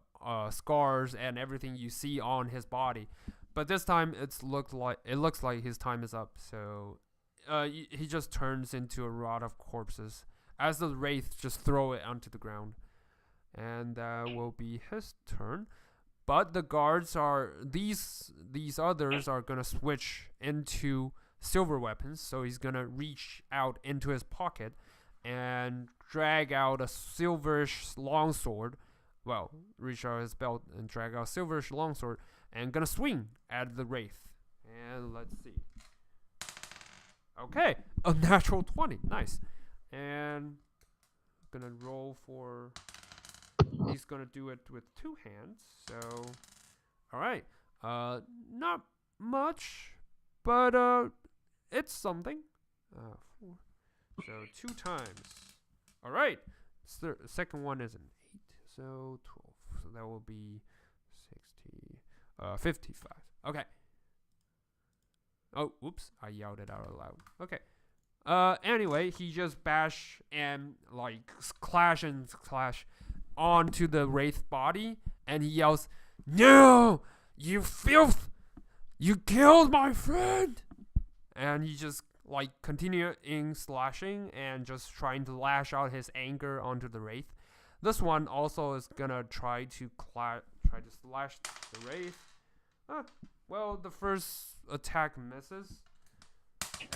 scars and everything you see on his body. But this time it looks like his time is up. So he just turns into a rod of corpses as the wraith just throw it onto the ground. And that will be his turn. But the guards are these others are gonna switch into silver weapons. So he's gonna reach out into his pocket and drag out a silverish longsword. Well, reach out his belt and drag out a silverish longsword and gonna swing at the wraith. And let's see. Okay, a natural 20, nice. And gonna roll for. He's gonna do it with two hands. So, all right. Not much, but it's something. 4. So 2 times. All right. So the second one is an 8. So 12. So that will be 60. 55. Okay. Oh, oops! I yelled it out loud. Okay. Anyway, he just bash and like clash onto the wraith body, and he yells, "No, you filth! You killed my friend!" And he just like continuing slashing and just trying to lash out his anger onto the wraith. This one also is gonna try to slash the wraith. Well, the first attack misses,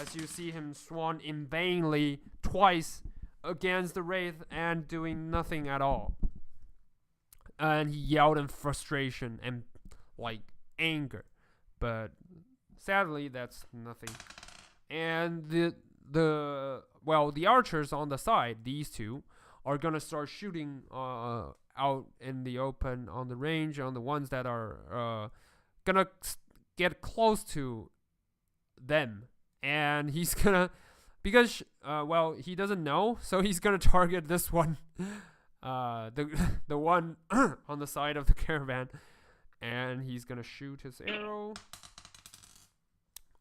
as you see him swan in vainly twice against the wraith and doing nothing at all. And he yelled in frustration and like anger, but sadly that's nothing. And the archers on the side, these two, are gonna start shooting out in the open on the range on the ones that are gonna get close to them. And he's gonna, because he doesn't know, so he's gonna target this one, the one on the side of the caravan, and he's gonna shoot his arrow.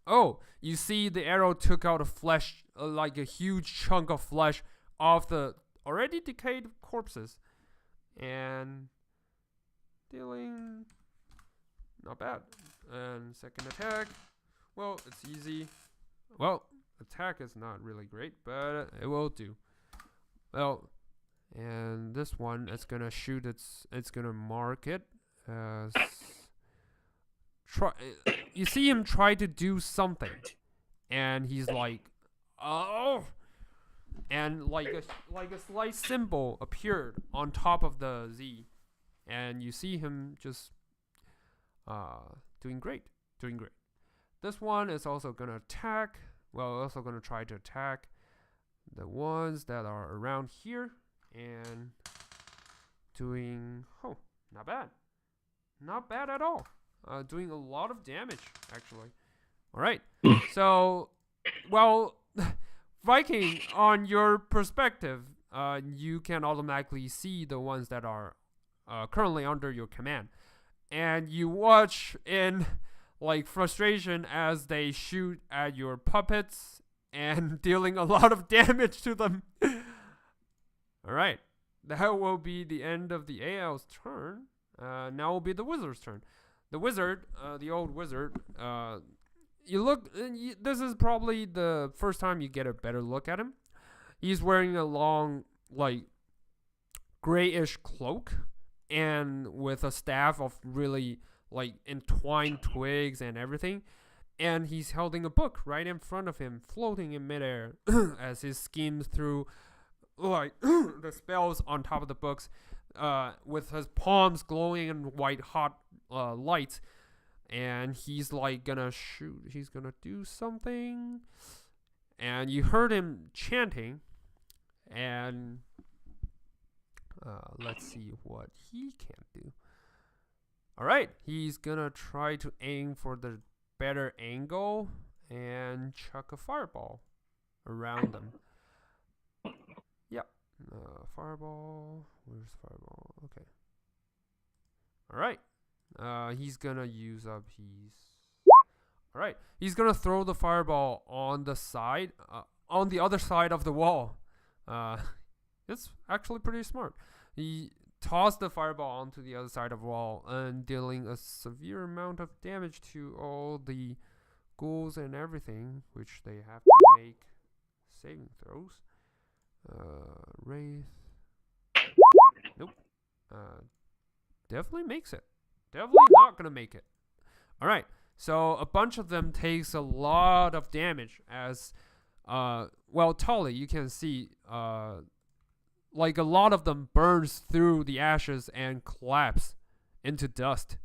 Oh, you see the arrow took out a flesh, like a huge chunk of flesh off the already decayed corpses, and dealing not bad. And second attack, well, it's easy. Well, attack is not really great, but it will do. Well, and this one, it's gonna shoot. It's gonna mark it. as try. You see him try to do something, and he's like, "Oh!" And like a slight symbol appeared on top of the Z, and you see him just doing great, doing great. This one is also gonna attack. Well, also gonna try to attack the ones that are around here, and doing not bad, not bad at all. Doing a lot of damage actually. All right, so well, Viking, on your perspective, you can automatically see the ones that are currently under your command, and you watch in like frustration as they shoot at your puppets and dealing a lot of damage to them. All right, that will be the end of the AL's turn. Now will be the wizard's turn. The wizard, the old wizard, you look. This is probably the first time you get a better look at him. He's wearing a long, like, grayish cloak, and with a staff of really like entwined twigs and everything. And he's holding a book right in front of him, floating in midair as he schemes through like the spells on top of the books, with his palms glowing in white hot light. And he's like gonna shoot. He's gonna do something. And you heard him chanting. And let's see what he can do. All right, he's gonna try to aim for the better angle and chuck a fireball around them. Yep, fireball. Where's fireball? Okay. All right. He's gonna use up his. All right, he's gonna throw the fireball on the side, on the other side of the wall. It's actually pretty smart. He tossed the fireball onto the other side of the wall and dealing a severe amount of damage to all the ghouls and everything, which they have to make saving throws. Wraith. Nope. Definitely makes it. Definitely not gonna make it. Alright, so a bunch of them takes a lot of damage as well, Tully, you can see like a lot of them burns through the ashes and collapse into dust.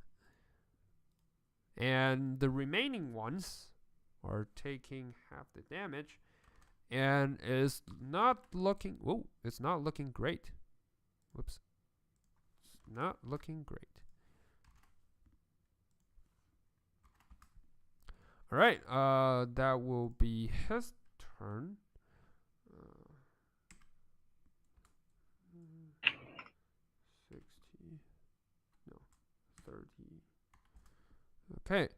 And the remaining ones are taking half the damage and is not looking it's not looking great. Whoops. It's not looking great. Alright, that will be his turn. 60. No, 30. Okay.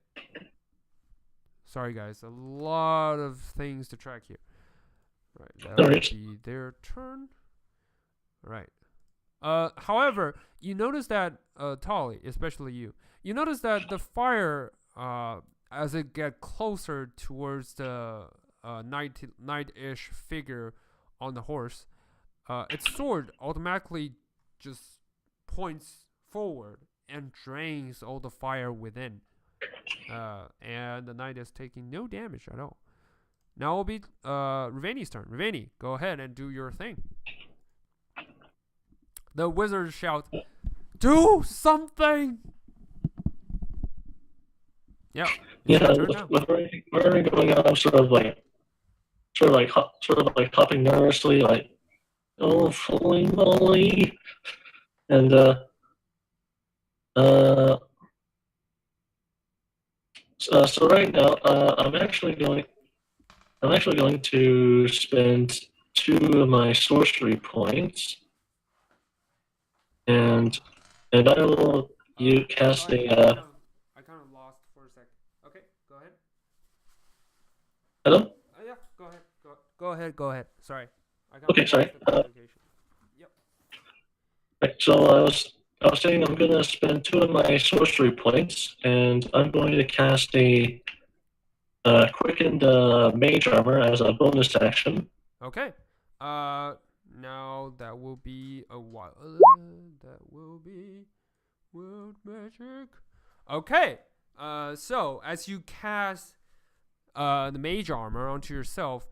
Sorry, guys. A lot of things to track here. Right, that will be their turn. Right. However, you notice that, Tolly, especially you notice that the fire, as it gets closer towards the knight-ish figure on the horse, its sword automatically just points forward and drains all the fire within. And the knight is taking no damage at all. Now it will be Rivani's turn. Rivani, go ahead and do your thing. The wizard shouts, "Do something!" Yep. Yeah, we're going on sort of like hopping nervously, like, oh, holy moly, and so right now, I'm actually going to spend 2 of my sorcery points, and I will cast a. I kind of lost for a sec. Okay, go ahead. Hello? Yeah, go ahead. Sorry. Okay, sorry. Yep. Right, so I was saying I'm going to spend 2 of my sorcery points, and I'm going to cast a quickened mage armor as a bonus action. Okay. Now that will be a while. That will be World magic. Okay. So as you cast the mage armor onto yourself,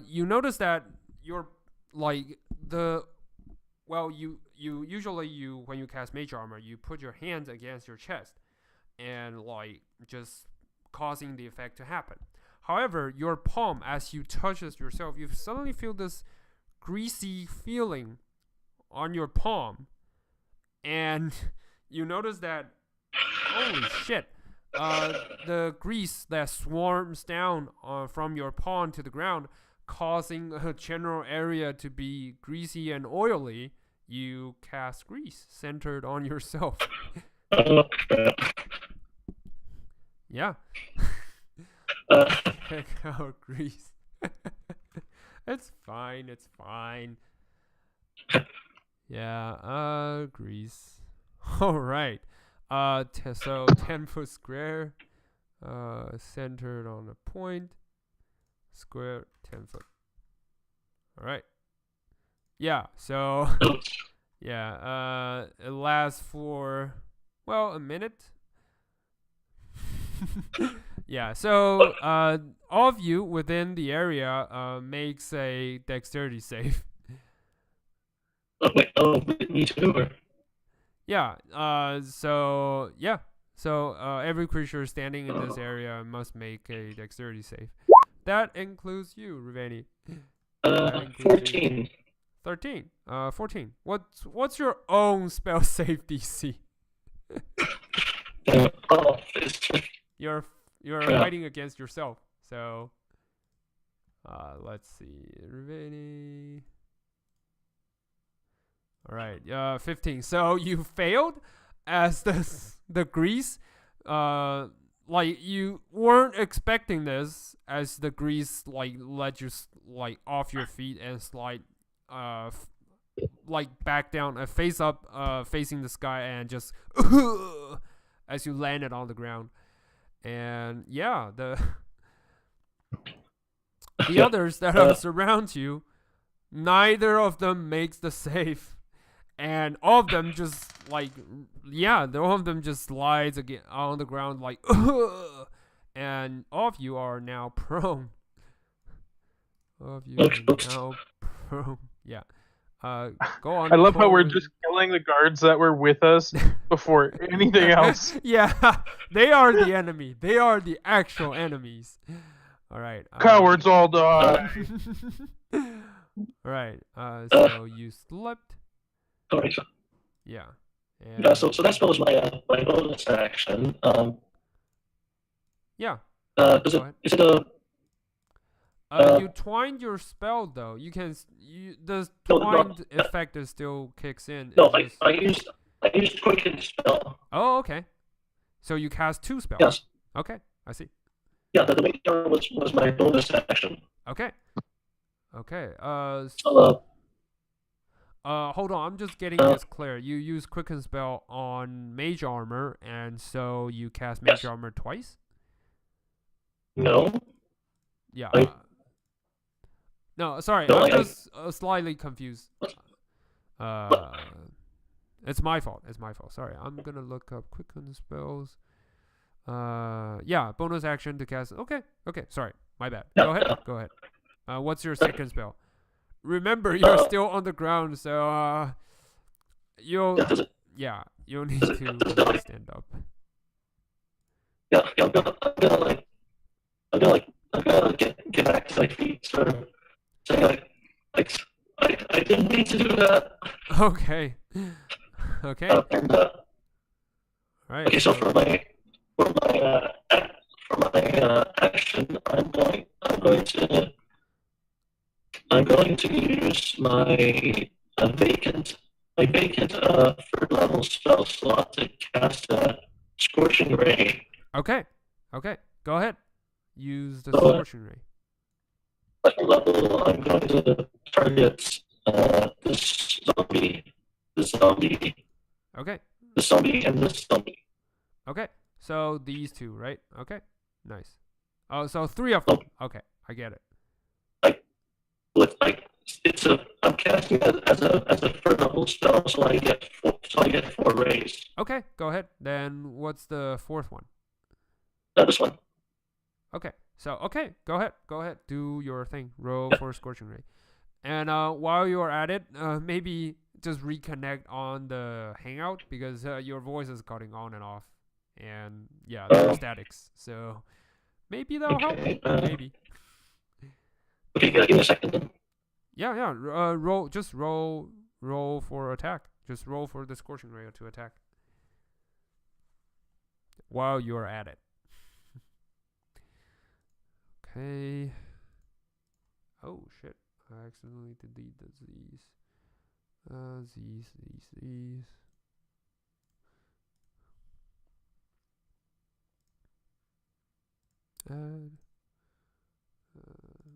you notice that you're like you usually when you cast mage armor, you put your hands against your chest and like just causing the effect to happen. However, your palm, as you touch it yourself, you suddenly feel this greasy feeling on your palm, and you notice that holy shit, the grease that swarms down from your palm to the ground, causing a general area to be greasy and oily. You cast grease centered on yourself. Yeah. Check out grease. It's fine. It's fine. Yeah. Grease. All right. So 10-foot square. Centered on a point. Square 10 foot. All right. Yeah. So. Yeah. It lasts for a minute. Yeah, so all of you within the area makes a dexterity save. Oh, wait, me too? Or? Yeah, so every creature standing in this area must make a dexterity save. That includes you, Riveni. 14. 13. 14. What's your own spell save DC? You're fighting against yourself. So let's see. Riveni. All right. 15. So you failed as the grease. Like you weren't expecting this, as the grease like let you like off your feet and slide like back down, face up, facing the sky, and just as you landed on the ground. And yeah, the others that surround you, neither of them makes the save, and all of them just all of them just slides again on the ground like, and all of you are now prone. All of you are now prone. Yeah. Go on. I love how we're just killing the guards that were with us before anything else. Yeah, they are the enemy. They are the actual enemies. All right. Cowards all die. All right. So you slept. Sorry. Yeah. Yeah. So that spell is my bonus action. Yeah. Is it a? You twined your spell though. The twined effect is still kicks in. No, I used quicken spell. Oh, okay. So you cast 2 spells. Yes. Okay, I see. Yeah, the major was my bonus action. Okay. Okay. So, hold on. I'm just getting this clear. You use quicken spell on mage armor, and so you cast mage armor twice. No. Yeah. No, sorry. No, I'm just slightly confused. It's my fault. It's my fault. Sorry. I'm gonna look up quicken spells. Yeah, bonus action to cast. Okay. Sorry, my bad. Go ahead. What's your second spell? Remember, you're still on the ground, so you'll need to stand up. Yeah, I'm gonna get back to my feet. So I didn't mean to do that. Okay. Okay. Right. Okay, so for my action, I'm going to use my vacant third level spell slot to cast a Scorching Ray. Okay. Go ahead. Use the Scorching Ray. Second level, I'm going to target this zombie. Okay. The zombie and this zombie. Okay. So these two, right? Okay. Nice. Oh, so 3 of them. Okay, I get it. I'm casting it as a third level spell, so I get 4 rays. Okay, go ahead. Then what's the fourth one? This one. Okay, so go ahead. Do your thing. Roll Yep. for Scorching Ray. And while you're at it, maybe just reconnect on the Hangout because your voice is cutting on and off, and yeah, there's statics. So maybe that'll help. Okay. Maybe. Okay, give me a second then. Yeah. Roll for attack. Just roll for the Scorching Ray to attack. While you're at it. Okay. Oh shit! I accidentally deleted these. These. And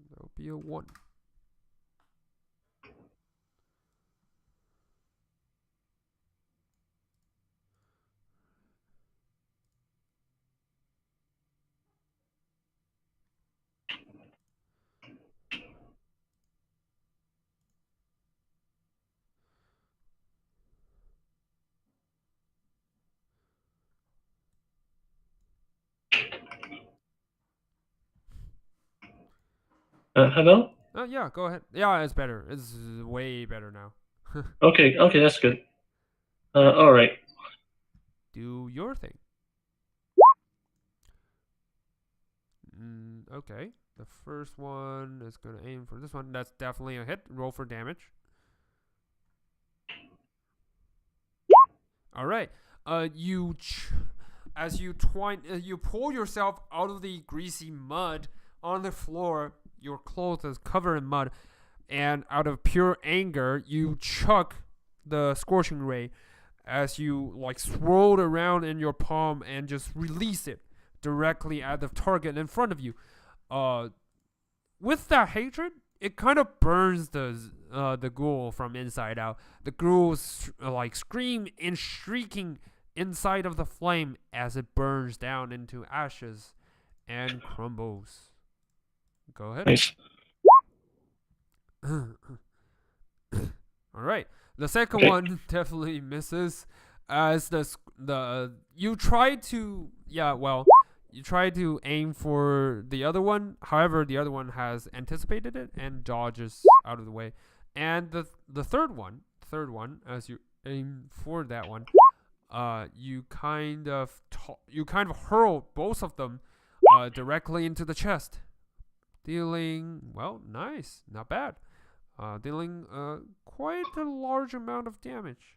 that'll be a 1. Hello? Yeah, go ahead. Yeah, it's better. It's way better now. Okay, that's good. Alright. Do your thing. Okay. The first one is going to aim for this one. That's definitely a hit. Roll for damage. All right. As you you pull yourself out of the greasy mud on the floor. Your clothes is covered in mud, and out of pure anger, you chuck the Scorching Ray as you like swirl it around in your palm and just release it directly at the target in front of you. With that hatred, it kind of burns the ghoul from inside out. The ghouls like scream and shrieking inside of the flame as it burns down into ashes and crumbles. Go ahead. Nice. All right. The second one definitely misses as you try to aim for the other one. However, the other one has anticipated it and dodges out of the way. And the third one, as you aim for that one, you kind of hurl both of them directly into the chest, dealing nice, not bad, dealing quite a large amount of damage.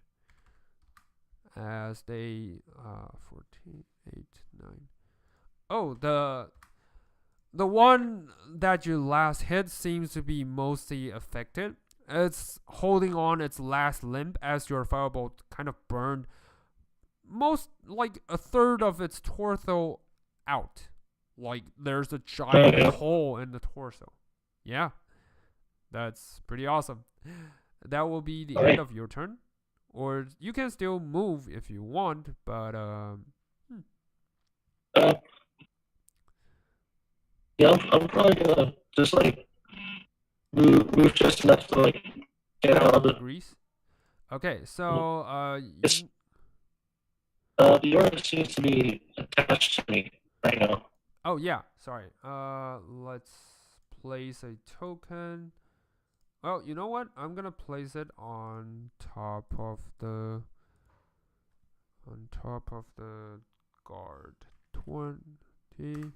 As they 14, 8, 9. Oh, the one that you last hit seems to be mostly affected. It's holding on its last limb as your firebolt kind of burned most like a third of its torso out. Like there's a giant hole in the torso. Yeah, that's pretty awesome. That will be the end of your turn. Or you can still move if you want, but Yeah, I'm probably gonna just like move just enough to like get out of the grease. Okay, so the aura seems to be attached to me right now. Oh yeah, sorry. Let's place a token. Well, you know what? I'm gonna place it on top of the guard. 20.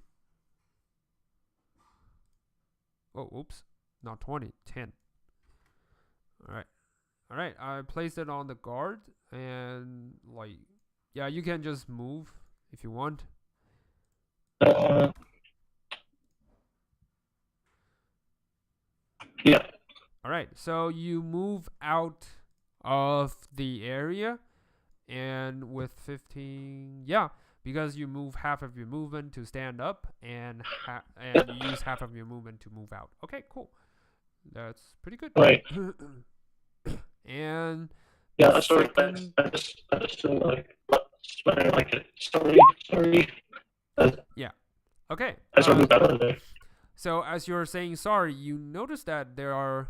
Oh, oops. Not 20. 10. All right. I placed it on the guard, and yeah, you can just move if you want. Yeah. All right, so you move out of the area, and with 15, because you move half of your movement to stand up, and you use half of your movement to move out. Okay, cool. That's pretty good. Right. And yeah, sorry. I just feel like it. Sorry. Yeah. Okay. I sort of moved out of there. So as you're saying sorry, you notice that there are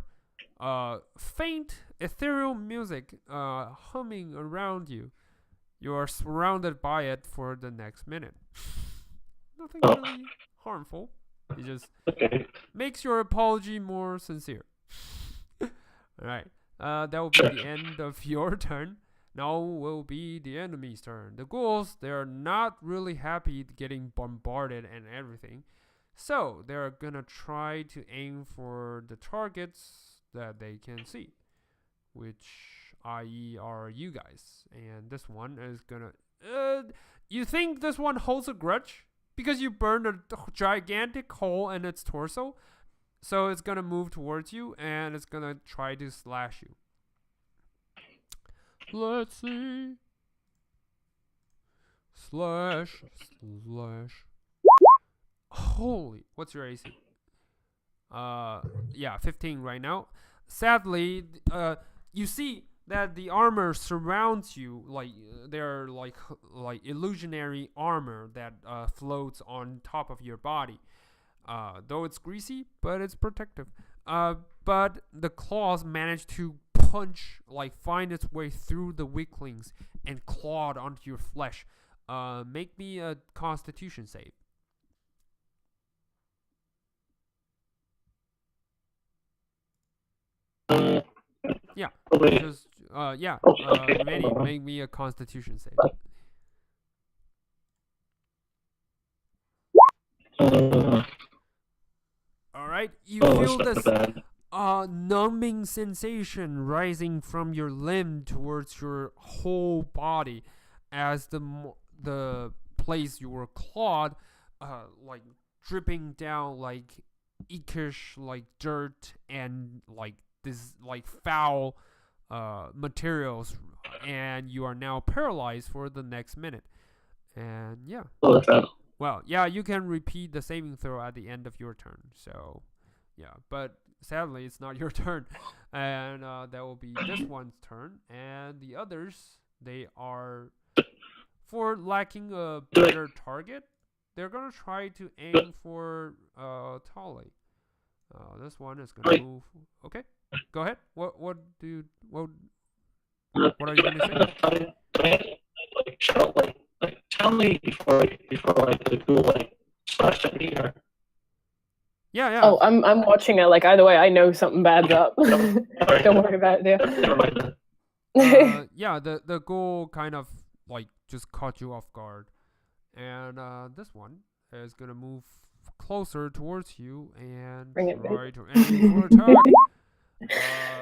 faint ethereal music humming around you. You are surrounded by it for the next minute. Nothing really harmful. It just makes your apology more sincere. Alright. That will be the end of your turn. Now will be the enemy's turn. The ghouls, they're not really happy getting bombarded and everything. So they're gonna try to aim for the targets that they can see, which i.e. are you guys. And this one is gonna... you think this one holds a grudge? Because you burned a gigantic hole in its torso? So it's gonna move towards you and it's gonna try to slash you. Let's see. Slash. Holy, what's your AC? Yeah, 15 right now. Sadly, you see that the armor surrounds you, like they're like illusionary armor that floats on top of your body. Though it's greasy, but it's protective. But the claws manage to find its way through the weaklings and clawed onto your flesh. Make me a Constitution save. Yeah, just Manny, make me a Constitution save. All right, you feel this numbing sensation rising from your limb towards your whole body, as the place you were clawed, like dripping down like ikish like dirt and like this like foul materials, and you are now paralyzed for the next minute. And yeah. Well, yeah, you can repeat the saving throw at the end of your turn. So, yeah, but sadly, it's not your turn, and that will be this one's turn. And the others, they are, for lacking a better target, they're gonna try to aim for Tolly. This one is gonna move. Okay, go ahead. What are you gonna say? Tell me before like the ghoul like slash at me or... Yeah. Oh, I'm watching it. Like either way, I know something bad's up. Don't worry about it. Never mind. Yeah, the ghoul kind of like just caught you off guard, and this one is gonna move closer towards you and try to aim for attack.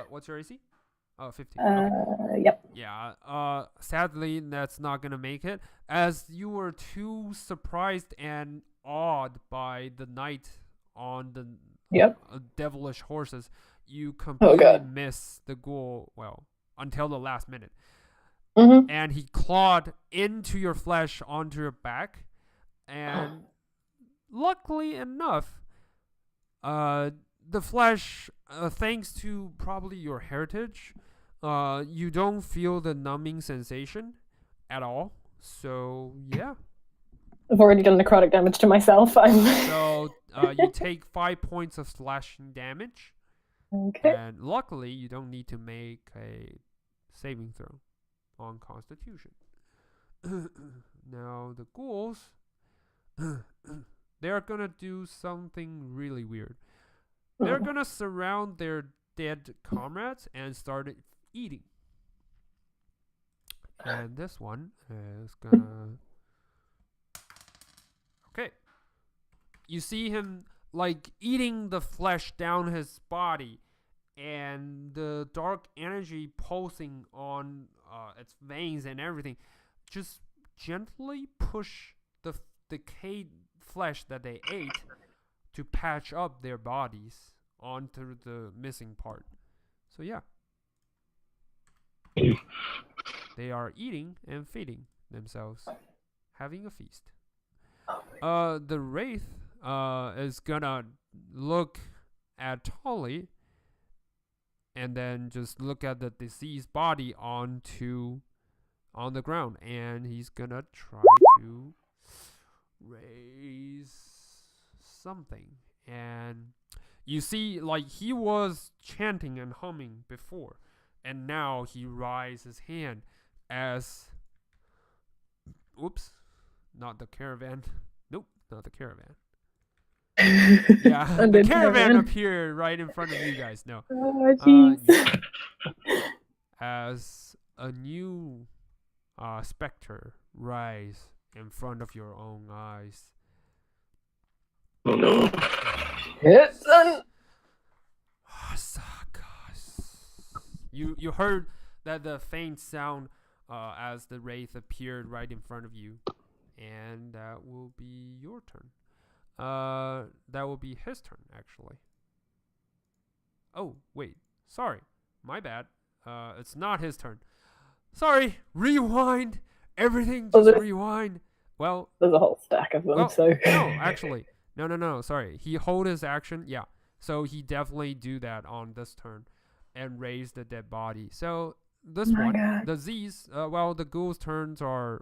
What's your AC? Oh, 15. Okay. Yep. Yeah. Sadly, that's not gonna make it, as you were too surprised and awed by the knight on the devilish horses. You completely miss the ghoul. Well, until the last minute. Mm-hmm. And he clawed into your flesh onto your back, and luckily enough, the flesh, thanks to probably your heritage, you don't feel the numbing sensation at all. So yeah, I've already done necrotic damage to myself. So you take 5 points of slashing damage. Okay. And luckily, you don't need to make a saving throw on Constitution. Now, the ghouls, they're gonna do something really weird. They're gonna surround their dead comrades and start eating. And this one is gonna... Okay. You see him like eating the flesh down his body, and the dark energy pulsing on its veins and everything just gently push the decayed flesh that they ate to patch up their bodies onto the missing part. So yeah, they are eating and feeding themselves, having a feast. The wraith is gonna look at Tolly and then just look at the deceased body on the ground, and he's gonna try to raise something. And you see, like, he was chanting and humming before, and now he raises his hand as, oops, not the caravan. Nope, not the caravan. Yeah, the caravan appeared right in front of you guys. No. Oh, jeez. Yeah. As a new specter rise in front of your own eyes. Oh no. Yes, son. You heard that the faint sound as the wraith appeared right in front of you, and that will be your turn. That will be his turn actually. Oh wait, sorry, my bad. It's not his turn. Sorry, rewind. Everything just rewind. Well, there's a whole stack of them. So no, actually, no. Sorry, he hold his action. Yeah, so he definitely do that on this turn, and raise the dead body. So this one, God. the Z's. Well, the ghouls' turns are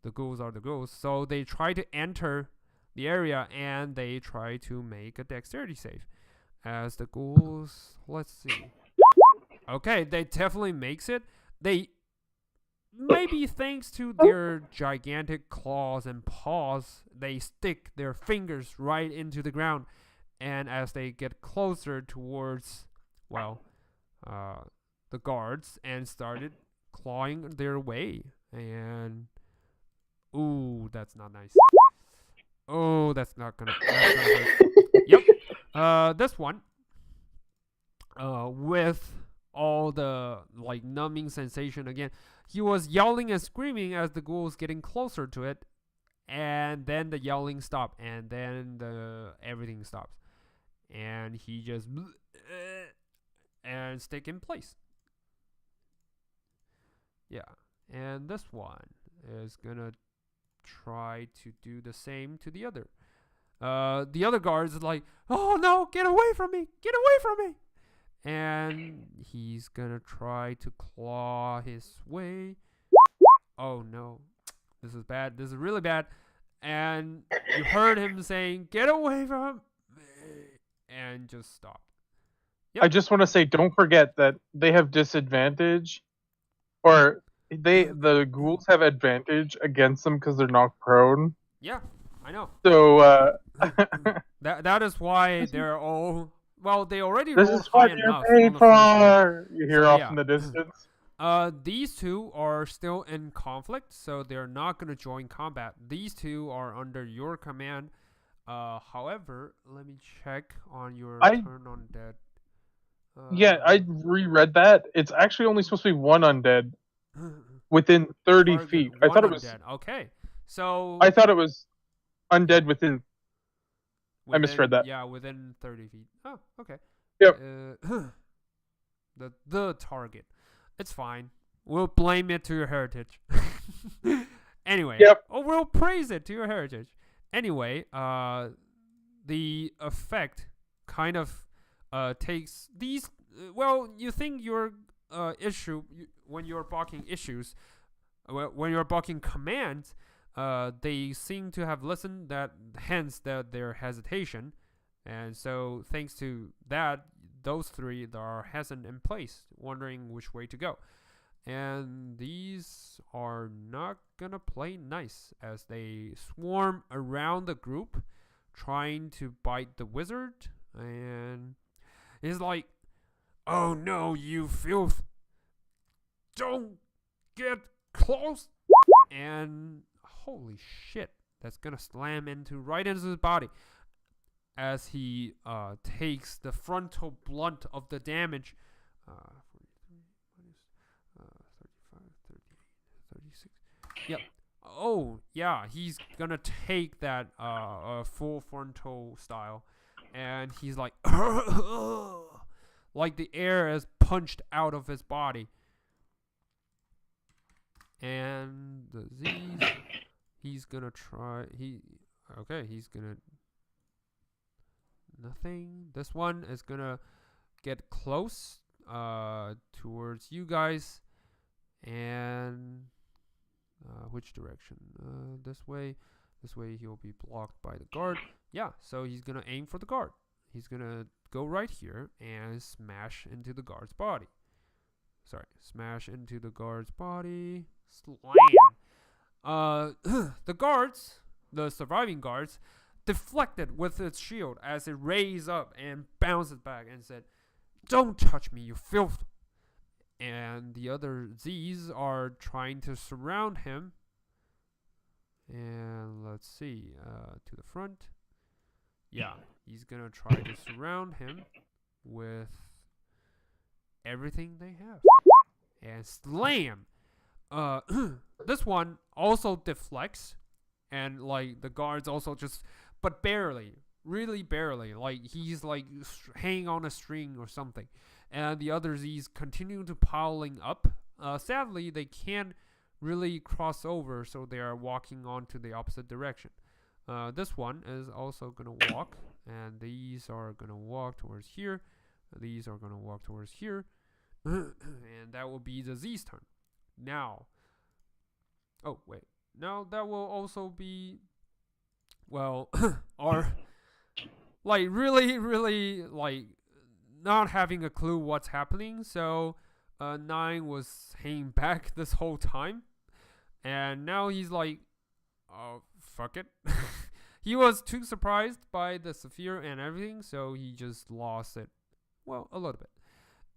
the ghouls are the ghouls. So they try to enter the area and they try to make a dexterity save. As the ghouls, let's see. Okay, they definitely makes it. They maybe thanks to their gigantic claws and paws, they stick their fingers right into the ground, and as they get closer towards, the guards and started clawing their way, and ooh, that's not nice. Oh, that's not gonna hurt. Yep. This one, with all the like numbing sensation again, he was yelling and screaming as the ghoul was getting closer to it, and then the yelling stopped, and then everything stops, and he just and stick in place. Yeah, and this one is gonna try to do the same to the other. The other guards is like, oh no, get away from me, get away from me. And he's gonna try to claw his way. Oh no, this is bad, this is really bad. And you heard him saying, get away from me, and just stop. Yep. I just want to say, don't forget that they have disadvantage, or the ghouls have advantage against them because they're knocked prone. Yeah, I know. So that is why they're all, well, they already this rolled is high what you're enough paid on the first roll. for. You hear So, off yeah. in the distance. These two are still in conflict, so they're not gonna join combat. These two are under your command. However, let me check on your turn undead. Yeah, I reread that. It's actually only supposed to be one undead within 30 feet. I thought it was undead. Okay, so I thought it was undead within. I misread that. Yeah, within 30 feet. Oh, okay. Yep. The target. It's fine. We'll blame it to your heritage. Anyway. Yep. Oh, we'll praise it to your heritage. Anyway, the effect kind of takes these. Well, you think your issue when you're blocking issues, when you're blocking commands, they seem to have listened. Hence their hesitation, and so thanks to that, those three are hesitant in place, wondering which way to go. And these are not gonna play nice as they swarm around the group, trying to bite the wizard. And he's like, oh no, you filth, don't get close. And holy shit, that's gonna slam right into his body as he takes the frontal blunt of the damage. 36. Yep. Oh, yeah, he's gonna take that full frontal style, and he's like, like the air is punched out of his body. And the Z's, he's gonna try. He's gonna. Nothing. This one is gonna get close towards you guys. And which direction? This way. This way he'll be blocked by the guard. Yeah, so he's gonna aim for the guard. he's gonna go right here and smash into the guard's body. Sorry, smash into the guard's body. Slam. The guards, the surviving guards, deflected with its shield as it raised up and bounces back and said, "Don't touch me, you filth." And the other Z's are trying to surround him. And let's see, to the front. Yeah, he's gonna try to surround him with everything they have. And slam! This one also deflects. And, like, the guards also just, but barely. Really barely. Like, he's, like, hanging on a string or something. And the other Z's continue to piling up. Sadly, they can't really cross over, so they are walking on to the opposite direction. This one is also going to walk. And these are going to walk towards here. These are going to walk towards here. And that will be the Z's turn. Now. Oh, wait. Now that will also be, well, our, like, really, like, not having a clue what's happening. So, 9 was hanging back this whole time. And now he's like, oh, fuck it. He was too surprised by the Saphir and everything, so he just lost it, well, a little bit.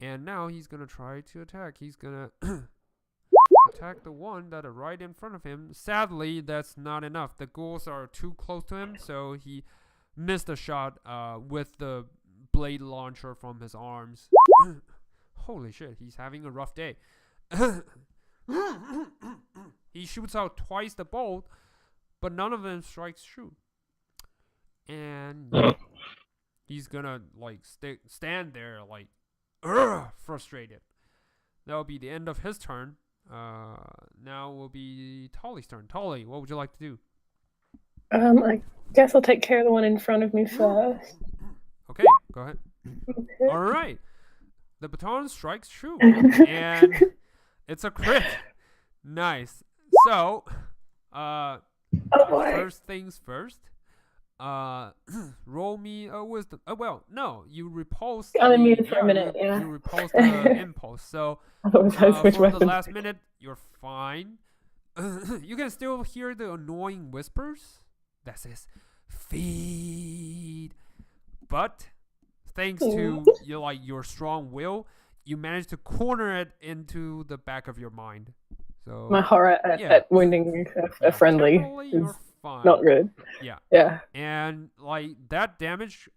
And now he's going to try to attack. He's going to attack the one that are right in front of him. Sadly, that's not enough. The ghouls are too close to him, so he missed a shot with the blade launcher from his arms. Holy shit, he's having a rough day. He shoots out twice the bolt, but none of them strikes true. And he's gonna, like, stand there, like, frustrated. That'll be the end of his turn. Now will be Tolly's turn. Tolly, what would you like to do? I guess I'll take care of the one in front of me first. Okay, go ahead. All right. The baton strikes true, and it's a crit. Nice. So, first things first. Roll me a wisdom. Well, no, you repulsed. Only muted for a minute. You repulsed the impulse. So, for the last minute, you're fine. You can still hear the annoying whispers. That says, "Feed," but thanks to your strong will, you managed to corner it into the back of your mind. So my horror at wounding a friendly is fine. Not good. Yeah. And, like, that damage,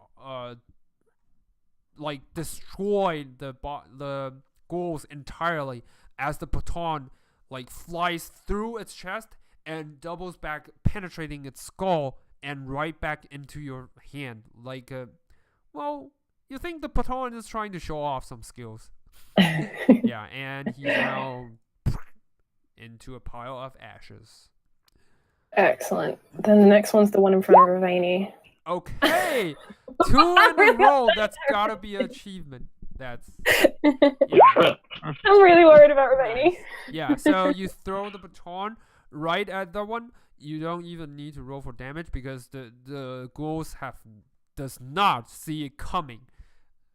like, destroyed the ghouls entirely as the baton, like, flies through its chest and doubles back, penetrating its skull and right back into your hand. Like, well, you think the baton is trying to show off some skills. Yeah, and he's now into a pile of ashes. Excellent. Then the next one's the one in front of Ravani. Okay, 2 in a row. That's gotta be an achievement. That's yeah. I'm really worried about Ravani. Nice. Yeah. So you throw the baton right at the one. You don't even need to roll for damage because the ghouls does not see it coming,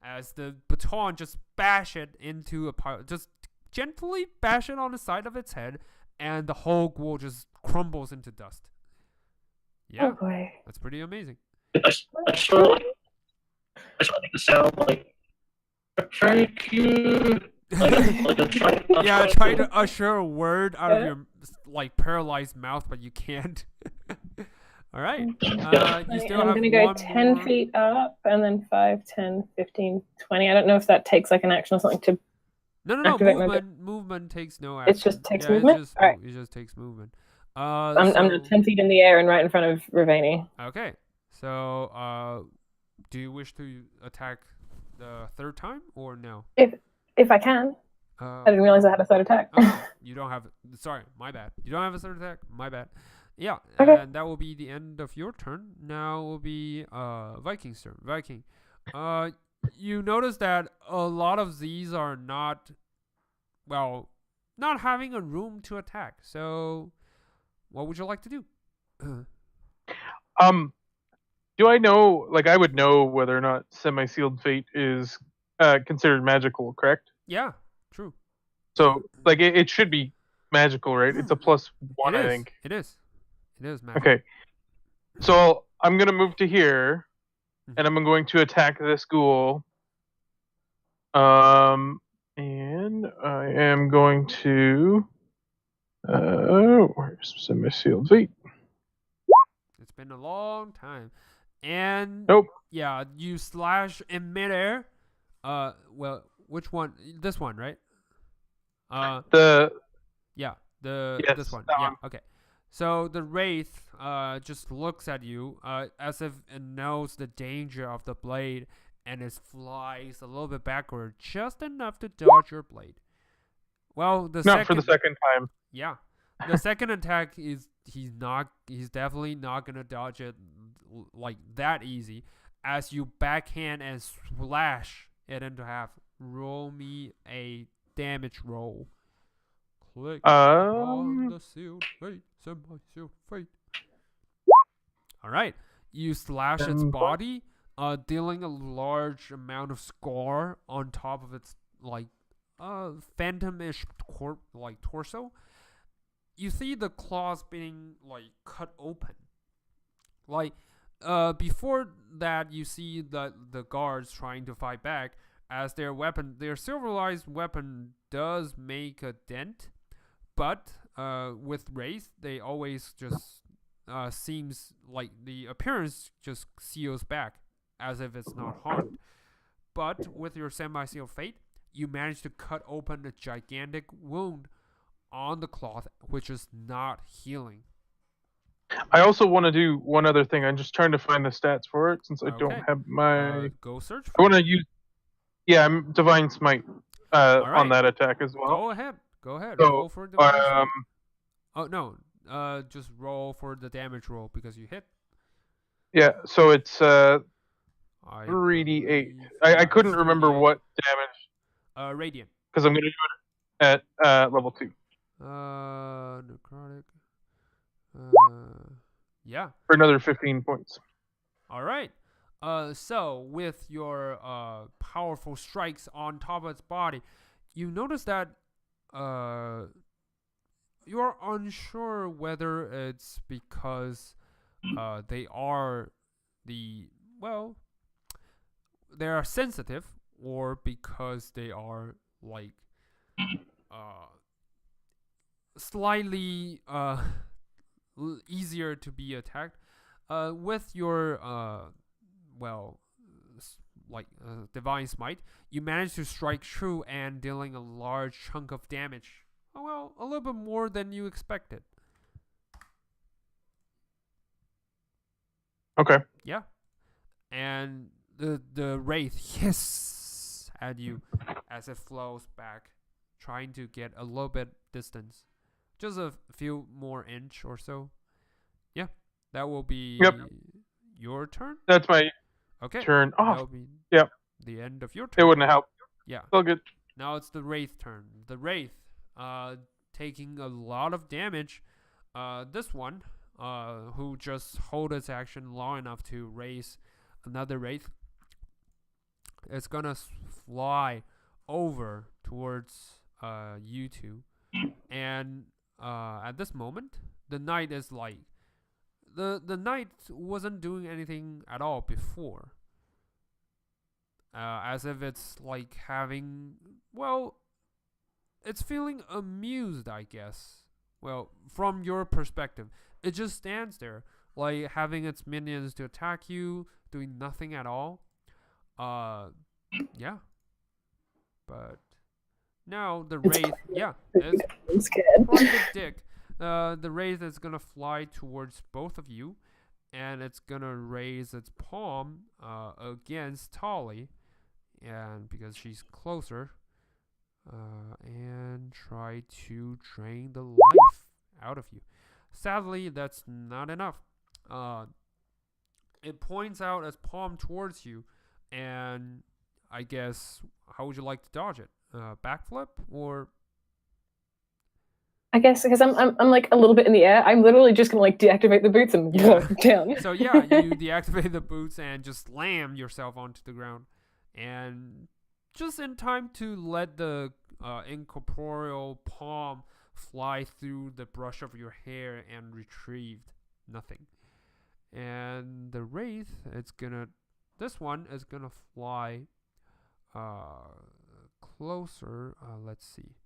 as the baton just bash it into a pile, just gently bash it on the side of its head, and the whole ghoul just crumbles into dust. Yeah, oh boy. That's pretty amazing. I sort of like the sound like thank you. Try to usher a word out of your, like, paralyzed mouth, but you can't. All right. You still I'm have going to go 1 10 more. feet up and then 5, 10, 15, 20. I don't know if that takes like an action or something to. No. Movement takes no action. It just takes movement? Alright. It just takes movement. I'm 10 feet in the air and right in front of Ravani. Okay. So, do you wish to attack the third time or no? If I can. I didn't realize I had a third attack. You don't have. Sorry, my bad. You don't have a third attack. My bad. Yeah, okay. And that will be the end of your turn. Now will be Viking's turn. Viking. You notice that a lot of these are not having a room to attack. So, what would you like to do? Do I know? Like, I would know whether or not semi-sealed fate is considered magical, correct? Yeah, true. So, like, it should be magical, right? It's a +1, It I is. think. It is. It is magic. Okay. So I'm gonna move to here, and Mhm. I'm going to attack this ghoul. And I am going to. Where's semi-sealed fate? It's been a long time. And Nope. yeah, you slash in midair. Well, which one? This one, right? The Yeah, yes, this one. that Yeah, one. okay. So the wraith just looks at you as if it knows the danger of the blade, and it flies a little bit backward, just enough to dodge your blade. Well, the Not for the second, second time. yeah, the second attack is he's definitely not gonna dodge it like that easy, as you backhand and slash it into half. Roll me a damage roll. Click on the sealed fate, semi-sealed fate. All right, you slash its body, dealing a large amount of scar on top of its like phantomish torso. You see the claws being like cut open. Like before that, you see the guards trying to fight back as their silverized weapon does make a dent. But with Wraith, they always just seems like the appearance just seals back as if it's not harmed. But with your semi-sealed fate, you manage to cut open a gigantic wound on the cloth, which is not healing. I also want to do one other thing. I'm just trying to find the stats for it since I don't Okay. have my. Go search I for want to it. use. Yeah, I'm divine smite All right. on that attack as well. Go ahead. Go ahead. So, roll for divine smite. um, Oh no. Just roll for the damage roll because you hit. yeah. So it's I 3d8. believe- I yeah, couldn't it's remember 3d8. what damage Radiant. because I'm gonna do it at level 2 Necrotic. Yeah. for another 15 points. All right. So with your powerful strikes on top of its body, you notice that you're unsure whether it's because they are they are sensitive, or because they are like uh slightly easier to be attacked. With your divine smite, you manage to strike true and dealing a large chunk of damage. Oh, well, a little bit more than you expected. Okay. Yeah, and the wraith hiss at you as it flows back, trying to get a little bit distance, just a few more inch or so. Yeah, that will be your turn. That's my Okay, turn. that Oh, will be the end of your it turn. wouldn't have helped. Yeah. Still good. Now it's the wraith turn. The wraith, taking a lot of damage. This one, who just hold its action long enough to raise another wraith, it's gonna fly over towards you two, and at this moment, the knight is like the knight wasn't doing anything at all before. As if it's like it's feeling amused, I guess. Well, from your perspective, it just stands there, like having its minions to attack you, doing nothing at all. Yeah. But now the wraith, it's I'm scared. quite a dick. The wraith is gonna fly towards both of you, and it's gonna raise its palm against Tolly, and because she's closer, and try to drain the life out of you. Sadly, that's not enough. It points out its palm towards you, and I guess how would you like to dodge it? Backflip or? I guess because I'm like a little bit in the air. I'm literally just gonna like deactivate the boots and walk down. So yeah, you deactivate the boots and just slam yourself onto the ground, and just in time to let the incorporeal palm fly through the brush of your hair and retrieved nothing. And the wraith, this one is gonna fly closer. Let's see.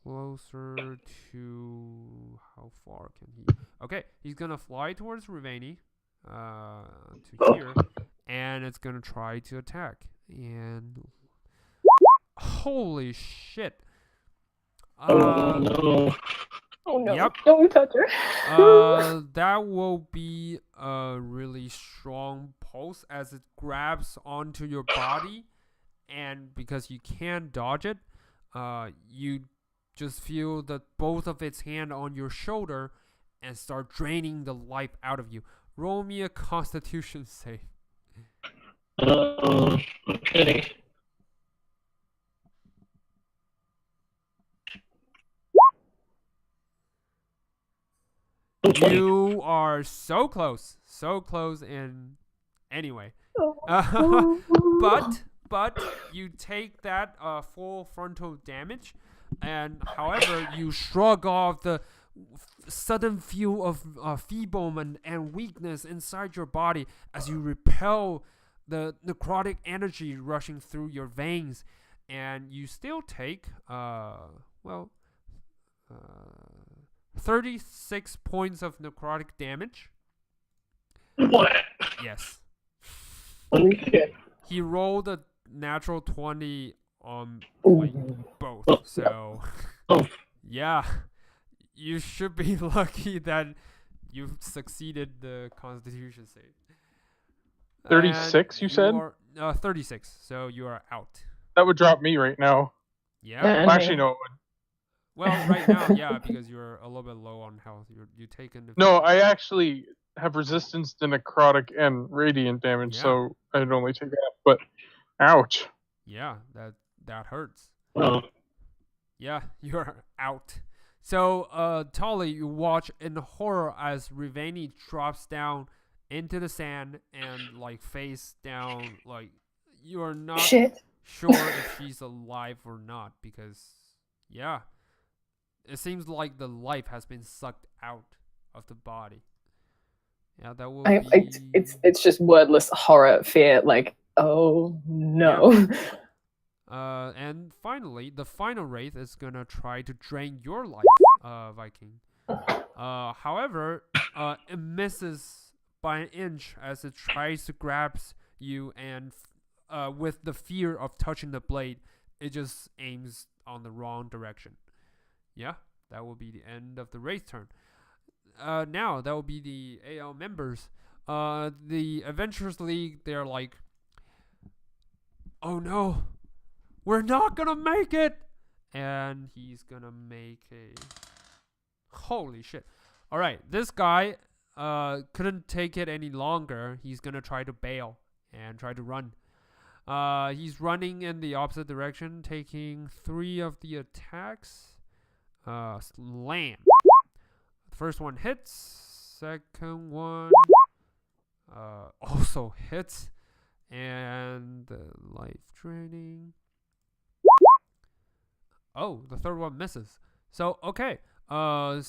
Closer to how far can he? Okay, he's gonna fly towards Rivani, to here, and it's gonna try to attack. And holy shit! Oh no. Oh no! Yep. Don't touch her. That will be a really strong pulse as it grabs onto your body, and because you can't dodge it, you just feel that both of its hand on your shoulder and start draining the life out of you. Roll me a Constitution save. Okay. You are so close, and anyway, but you take that full frontal damage, and however you shrug off the sudden feel of feeblement and weakness inside your body as you repel the necrotic energy rushing through your veins, and you still take 36 points of necrotic damage. What? Yes. Holy shit. He rolled a natural 20 on Ooh. both. Oh. So, Oh. yeah. You should be lucky that you succeeded the Constitution save. 36, you said? 36. So you are out. That would drop me right now. Yeah. Well, actually, no, it would. Well, right now, yeah, because you're a little bit low on health. You're taking. No, I actually have resistance to necrotic and radiant damage, Yeah. so I'd only take that. But, ouch. Yeah, that hurts. Well, Yeah, you're out. So, Tolly, you watch in horror as Rivani drops down into the sand and like face down. Like you are not Shit. sure if she's alive or not because, yeah, it seems like the life has been sucked out of the body. Yeah, that will be. It's just wordless horror, fear. Like, oh no. And finally, the final wraith is gonna try to drain your life, Viking. However, it misses by an inch as it tries to grab you, and with the fear of touching the blade, it just aims on the wrong direction. Yeah, that will be the end of the wraith turn. Now that will be the AL members. The Adventurers League, they're like, oh no, we're not gonna make it, and he's gonna make a holy shit. All right, this guy couldn't take it any longer. He's gonna try to bail and try to run. He's running in the opposite direction, taking 3 of the attacks. Slam. The first one hits. Second one also hits. And the life draining. Oh, the third one misses. So, okay.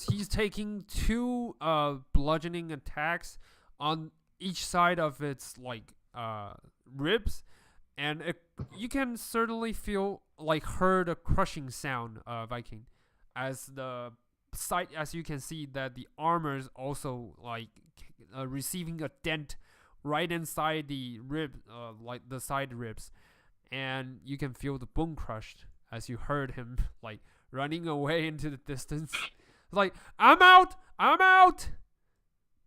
He's taking 2 bludgeoning attacks on each side of its ribs, and you can certainly heard a crushing sound, Viking, as you can see that the armor is also receiving a dent right inside the rib, the side ribs, and you can feel the bone crushed as you heard him running away into the distance. Like, I'm out,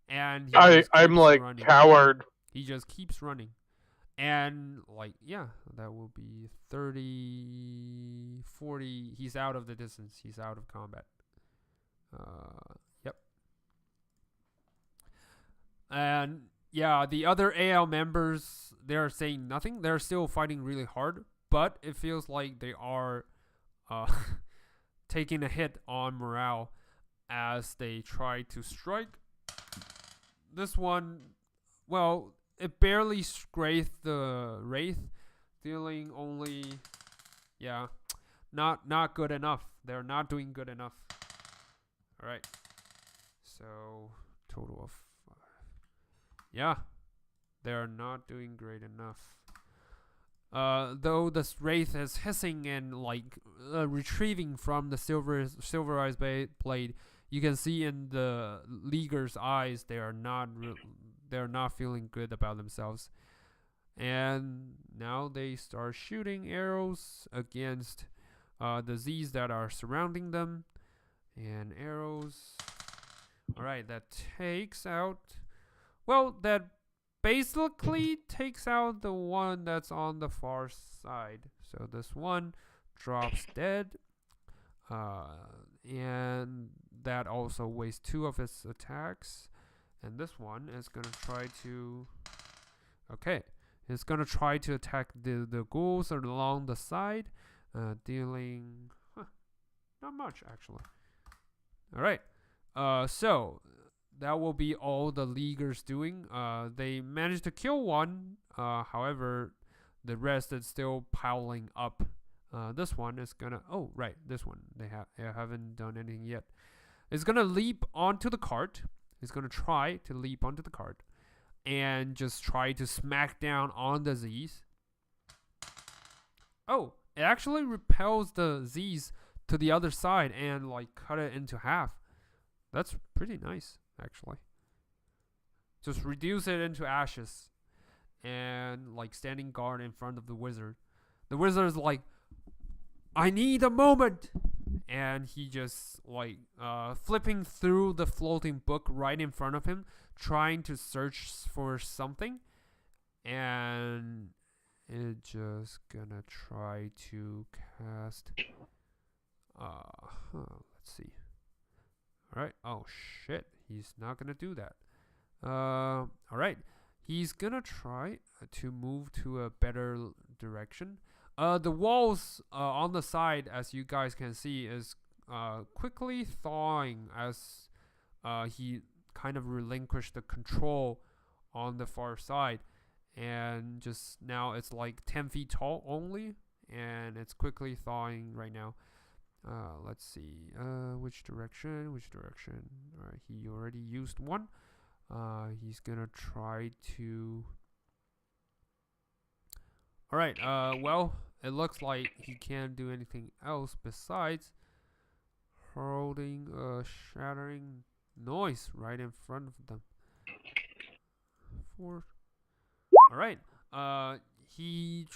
and I'm like running. coward. He just keeps running, and that will be 30, 40. He's out of the distance. He's out of combat. Yep. And yeah, the other AL members, they're saying nothing. They're still fighting really hard, but it feels like they are taking a hit on morale as they try to strike. This one, well, it barely scraped the wraith, dealing only, yeah, not good enough. They're not doing good enough. All right, so total of 5. Yeah, they're not doing great enough. Though this wraith is hissing and like retrieving from the silverized blade, you can see in the leaguer's eyes they're not feeling good about themselves. And now they start shooting arrows against the Z's that are surrounding them. And arrows. Alright, that takes out. Well, that basically takes out the one that's on the far side. So this one drops dead. And that also wastes 2 of its attacks. And this one is going to try to... Okay. It's going to try to attack the ghouls along the side. Dealing... not much, actually. Alright. So... that will be all the leaguers doing. They managed to kill one. However, the rest is still piling up. This one is gonna... Oh, right. This one. They haven't done anything yet. It's gonna leap onto the cart. It's gonna try to leap onto the cart. And just try to smack down on the Z's. Oh, it actually repels the Z's to the other side and like cut it into half. That's pretty nice, actually. Just reduce it into ashes and like standing guard in front of the wizard. The wizard is like, I need a moment, and he just like flipping through the floating book right in front of him, trying to search for something, and it just gonna try to cast. Let's see. Alright, oh shit, he's not gonna do that. Alright, he's gonna try to move to a better direction. The walls on the side, as you guys can see, is quickly thawing as he kind of relinquished the control on the far side. And just now it's like 10 feet tall only, and it's quickly thawing right now. Let's see, which direction? Alright, he already used one. He's gonna try to... Alright, well, it looks like he can't do anything else besides hurling a shattering noise right in front of them. Alright, he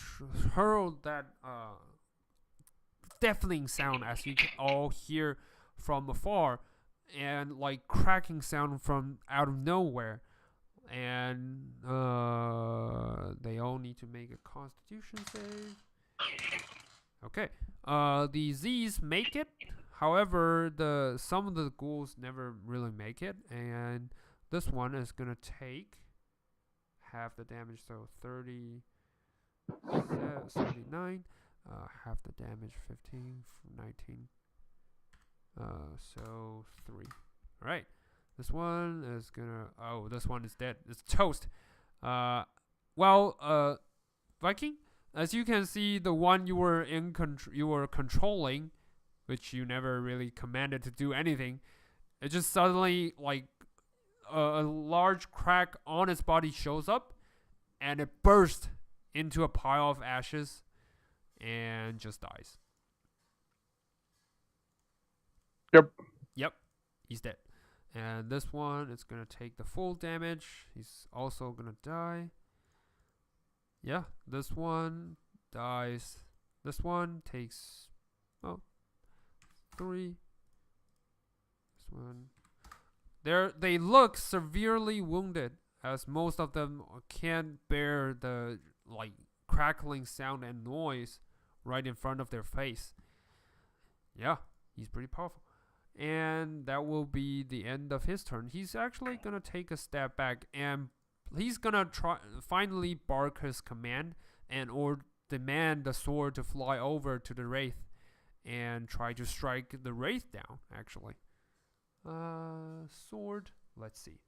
hurled that, deafening sound, as you can all hear from afar, and like cracking sound from out of nowhere, and they all need to make a constitution save. Okay, the Z's make it. However, some of the ghouls never really make it, and this one is gonna take half the damage, so 79. Half the damage, 15, 19. So 3. Alright. This one is gonna... Oh, this one is dead. It's toast. Well, Viking, as you can see, the one you were controlling, which you never really commanded to do anything, it just suddenly, like, a large crack on its body shows up, and it bursts into a pile of ashes and just dies. Yep, he's dead. And this one is gonna take the full damage. He's also gonna die. Yeah, this one dies. This one takes 3. This one. They look severely wounded, as most of them can't bear the like crackling sound and noise right in front of their face. Yeah, he's pretty powerful. And that will be the end of his turn. He's actually gonna take a step back, and he's gonna try finally bark his command or demand the sword to fly over to the wraith. and try to strike the wraith down. Actually, sword. Let's see.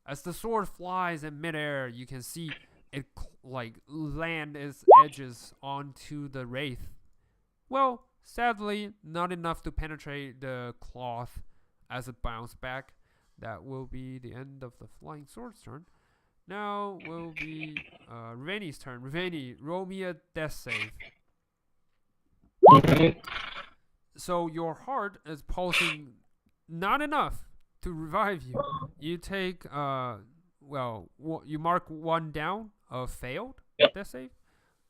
As the sword flies in midair, you can see it land its edges onto the wraith. Well, sadly, not enough to penetrate the cloth as it bounced back. That will be the end of the flying sword's turn. Now will be Reveni's turn. Reveni, roll me a death save. Okay. So your heart is pulsing not enough to revive you. You take you mark 1 down of failed death save.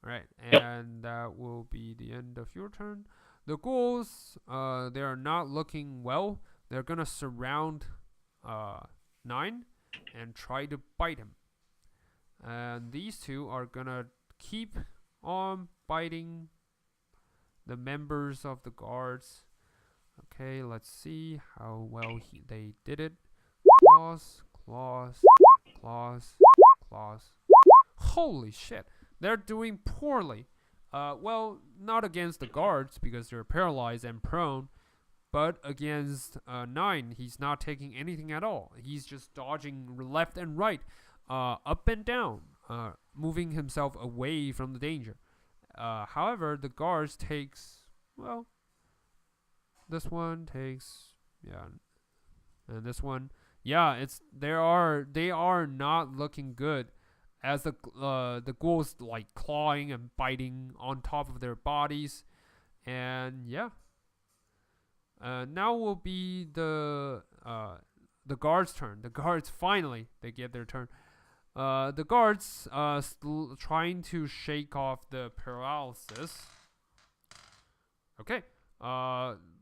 Right, and that will be the end of your turn. The ghouls, they are not looking well. They're gonna surround 9 and try to bite him. And these two are gonna keep on biting the members of the guards. Okay, let's see how well they did it. Claws, claws, claws, claws. Holy shit, they're doing poorly. Well, not against the guards because they're paralyzed and prone, but against 9, he's not taking anything at all. He's just dodging left and right, up and down, moving himself away from the danger. However, the guards takes, well, this one takes, and this one, they are not looking good, as the ghouls clawing and biting on top of their bodies, and now will be the guards' turn. The guards finally they get their turn. The guards trying to shake off the paralysis. Okay.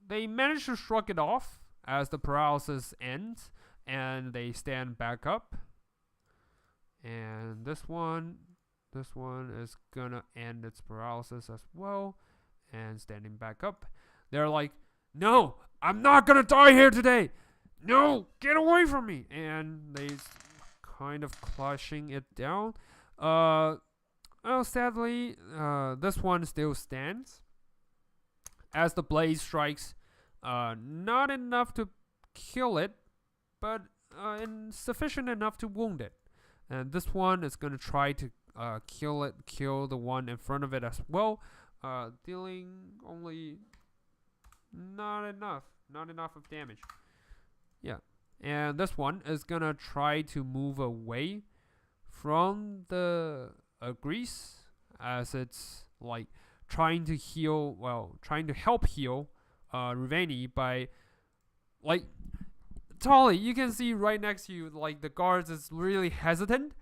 They manage to shrug it off as the paralysis ends, and they stand back up. And this one is gonna end its paralysis as well, and standing back up. They're like, "No, I'm not gonna die here today. No, get away from me!" And they kind of clutching it down. Well, sadly, this one still stands as the blade strikes. Not enough to kill it, but sufficient enough to wound it. And this one is going to try to kill the one in front of it as well, dealing only not enough of damage. Yeah, and this one is going to try to move away from the grease, as it's trying to help heal Ruveni by Tolly, you can see right next to you, the guards is really hesitant,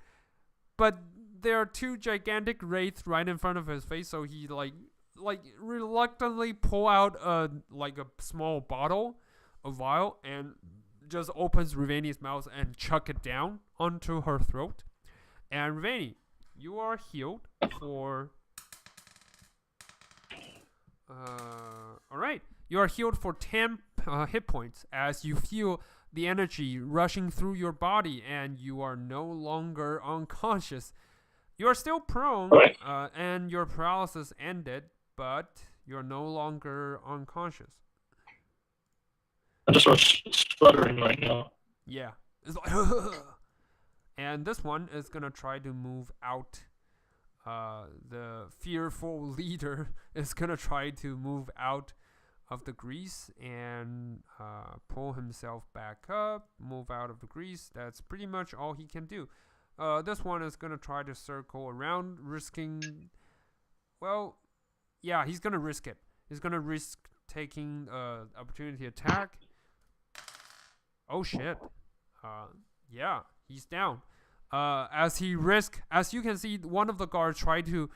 but there are 2 gigantic wraiths right in front of his face, so he reluctantly pull out a small bottle, a vial, and just opens Ruveni's mouth and chuck it down onto her throat. And Ruveni, you are healed for. Alright, you are healed for 10 hit points as you feel the energy rushing through your body, and you are no longer unconscious. You are still prone, and your paralysis ended, but you're no longer unconscious. I'm just sort of spluttering right now. Yeah, it's like, and this one is gonna try to move out. The fearful leader is gonna try to move out of the grease and pull himself back up, move out of the grease. That's pretty much all he can do. This one is gonna try to circle around, risking. Well, yeah, he's gonna risk it. He's gonna risk taking opportunity attack. Oh shit. Yeah, he's down. As you can see, one of the guards tried to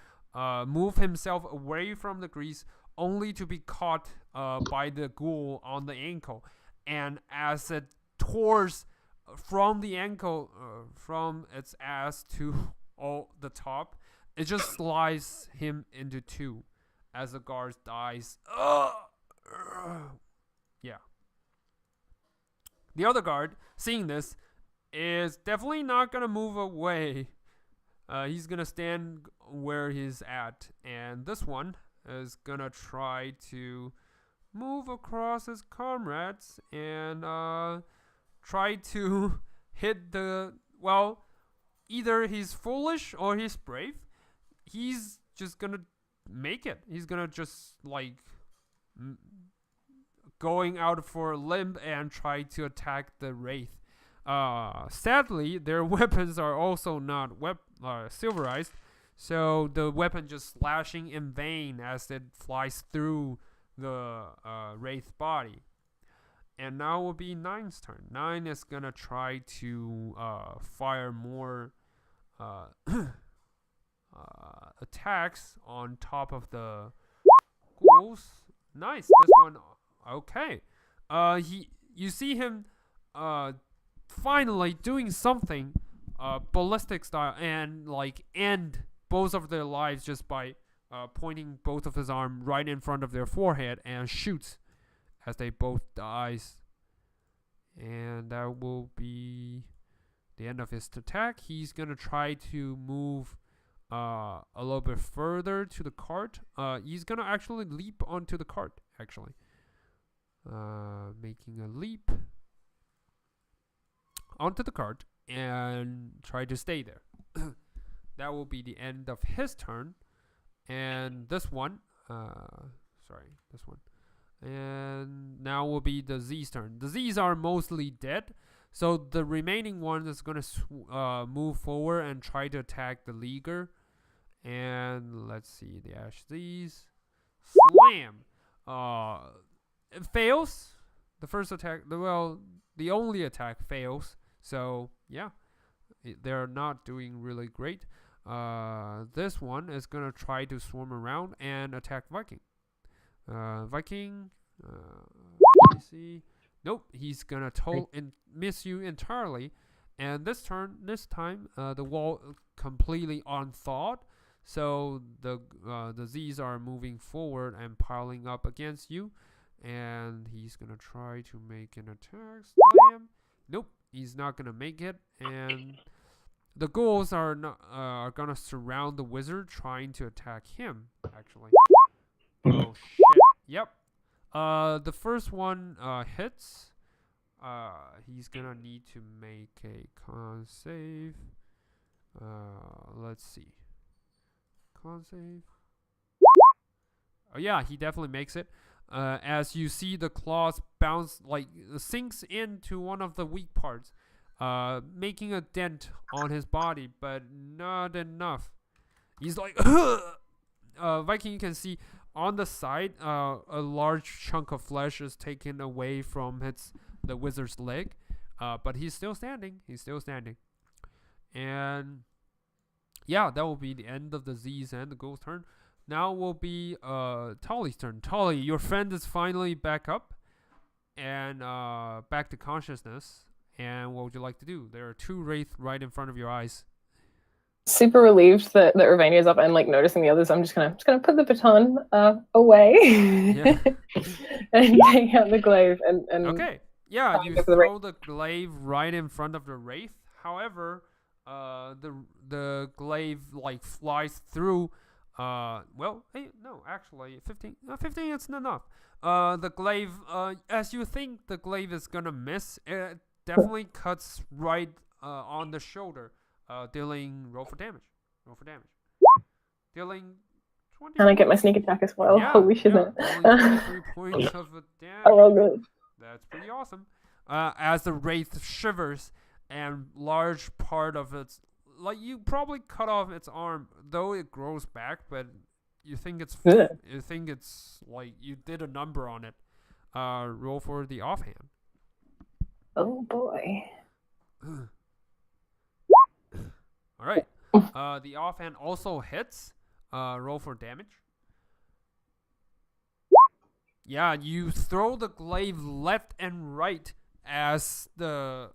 move himself away from the grease, only to be caught by the ghoul on the ankle. And as it tours from the ankle, from its ass to all the top, it just slices him into 2 as the guard dies. Yeah. The other guard, seeing this, is definitely not going to move away. He's going to stand where he's at. And this one, is gonna try to move across his comrades and try to hit the, well, either he's foolish or he's brave. He's just gonna make it. He's gonna just like going out for a limb and try to attack the wraith. Sadly, their weapons are also not silverized, so the weapon just slashing in vain as it flies through the wraith body. And now will be Nine's turn. Nine is gonna try to fire more attacks on top of the ghouls. Nice. This one, okay. You see him finally doing something ballistic style and like end both of their lives just by pointing both of his arm right in front of their forehead and shoots as they both dies. And that will be the end of his attack. He's gonna try to move a little bit further to the cart. He's gonna actually leap onto the cart, actually. Making a leap onto the cart and try to stay there. That will be the end of his turn. And this one, this one. And now will be the Z's turn. The Z's are mostly dead, so the remaining one is going to move forward and try to attack the Leaguer. And let's see, the Ash Z's. Slam! It fails. The first attack, the only attack fails. So, yeah, they're not doing really great. This one is going to try to swarm around and attack Viking. Viking, let me see. Nope, he's gonna miss you entirely. And this time, the wall completely unthawed. So the Z's are moving forward and piling up against you. And he's gonna try to make an attack. Slam. Nope, he's not gonna make it. And the ghouls are gonna surround the wizard, trying to attack him. Actually. Oh shit. Yep. The first one hits. He's gonna need to make a con save. Let's see. Con save. Oh yeah, he definitely makes it. As you see the claws bounce, like sinks into one of the weak parts, making a dent on his body, but not enough. He's like, Viking, you can see on the side, a large chunk of flesh is taken away from the wizard's leg, but he's still standing. And yeah, that will be the end of the Z's and the Ghoul's turn. Now will be Tolly's turn. Tolly, your friend is finally back up and back to consciousness. And what would you like to do? There are two wraith right in front of your eyes. Super relieved that Ravania's up and like noticing the others. I'm just gonna put the baton away and take out the glaive and okay. Yeah, you throw the glaive right in front of the wraith. However, the glaive like flies through. Actually, 15 is not enough. The glaive, as you think the glaive is gonna miss, it definitely cuts right on the shoulder. Dealing roll for damage. Dealing 20. Can I get my sneak attack as well? Yeah, Holy shit. only 23 points of damage. Oh, well, good. That's pretty awesome. As the wraith shivers and large part of its, like you probably cut off its arm, though it grows back, but you think it's like you did a number on it. Roll for the offhand. Oh boy. All right. The offhand also hits. Roll for damage. Yeah, you throw the glaive left and right as the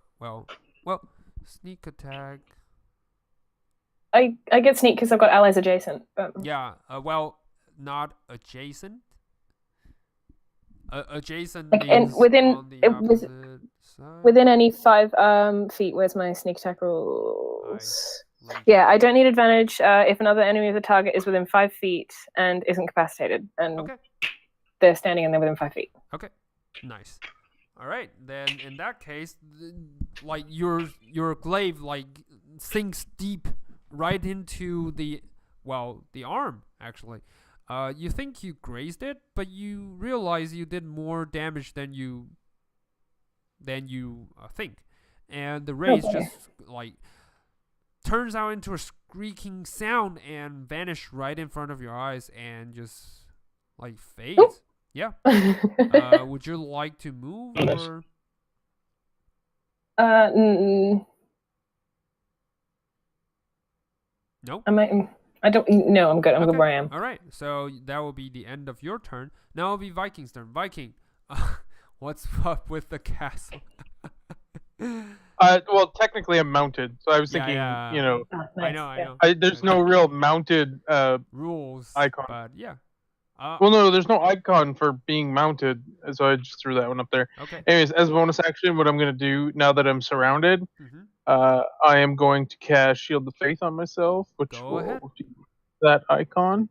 sneak attack. I get sneak because I've got allies adjacent. Yeah. Not adjacent. Adjacent and is on the opposite side. Within any 5 feet. Where's my sneak attack rules? Yeah, I don't need advantage if another enemy of the target is within 5 feet and isn't incapacitated, and Okay. they're standing and they're within 5 feet. Okay. Nice. All right. Then in that case, like your glaive like sinks deep right into the arm actually. You think you grazed it, but you realize you did more damage than you think, and the rays just like turns out into a squeaking sound and vanish right in front of your eyes and just like fades. Yeah. Would you like to move or? No. I don't. No, I'm good. I'm good where I am. All right. So that will be the end of your turn. Now it'll be Viking's turn. Viking, what's up with the castle? Well, technically I'm mounted, so I was thinking, yeah. you know, Nice. I know. there's no real mounted rules icon. but yeah. Well, no, there's no icon for being mounted, so I just threw that one up there. Okay. Anyways, as a bonus action, what I'm going to do now that I'm surrounded, Mm-hmm. I am going to cast Shield of Faith on myself, which Go ahead. be that icon.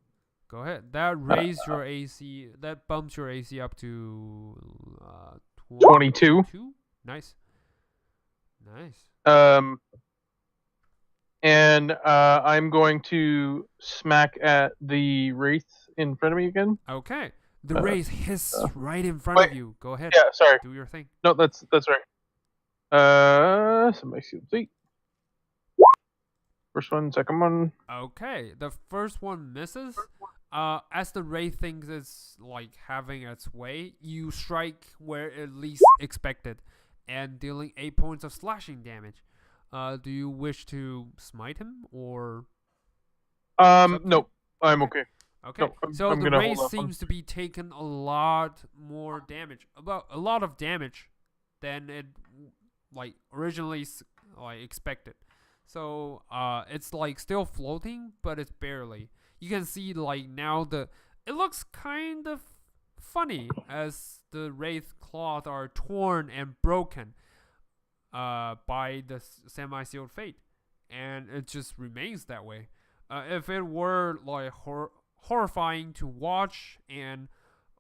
Go ahead. That raises your AC. That bumps your AC up to 22. Nice. And I'm going to smack at the wraith in front of me again. Okay. The rays hiss right in front of you. Go ahead. Yeah, sorry. Do your thing. No, that's right. Somebody see the feet. First one, second one. Okay. The first one misses. As the wraith thinks it's like having its way, you strike where it least expected, and dealing 8 points of slashing damage. Do you wish to smite him or? No, I'm okay. Okay, no, so I'm the gonna race hold off seems to be taking a lot more damage, about a lot of damage than it like originally like expected. So it's like still floating, but it's barely. You can see like now it looks kind of funny as the wraith claws are torn and broken by the semi-sealed fate, and it just remains that way. If it were like horrifying to watch and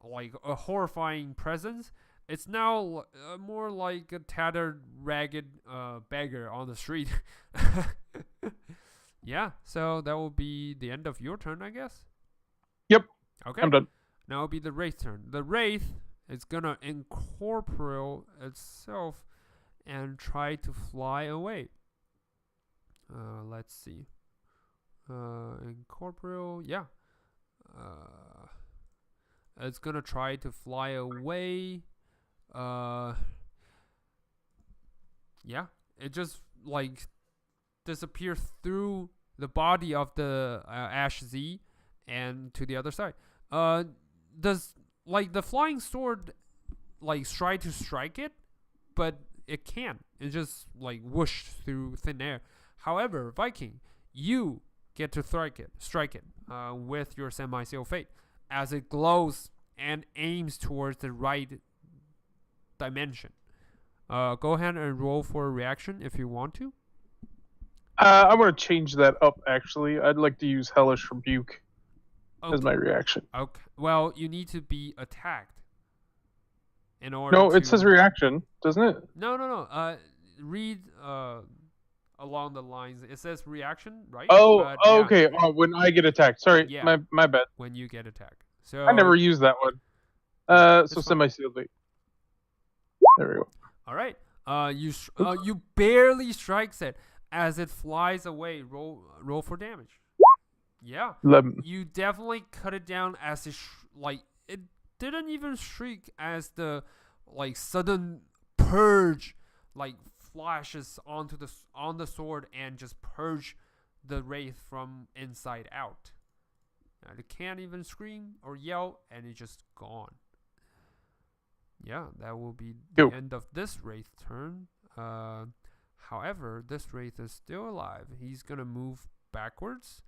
like a horrifying presence, it's now more like a tattered, ragged beggar on the street. Yeah, so that will be the end of your turn, I guess. Yep. Okay. I'm done. Now it'll be the wraith turn. The wraith is gonna incorporate itself and try to fly away. Let's see. Incorporeal, yeah. It's gonna try to fly away. Yeah, it just like disappears through the body of the Ash Z and to the other side. Does like the flying sword like try to strike it, but it can't. It just like whoosh through thin air. However, Viking, you get to strike it with your semi-seal fate as it glows and aims towards the right dimension. Go ahead and roll for a reaction if you want to. I want to change that up, actually. I'd like to use Hellish Rebuke as my reaction. Okay. Well, you need to be attacked in order No, to... it says reaction, doesn't it? No. Read along the lines. It says reaction, right? Okay. Oh, when I get attacked. Sorry, yeah, my bad. When you get attacked. So I never used that one. So semi-sealed fate. There we go. All right. You barely strikes it as it flies away. Roll for damage. Yeah. 11. You definitely cut it down as it didn't even shriek as the like sudden purge like flashes on the sword and just purge the wraith from inside out. And it can't even scream or yell, and it's just gone. Yeah, that will be the end of this wraith turn. However, this wraith is still alive. He's gonna move backwards.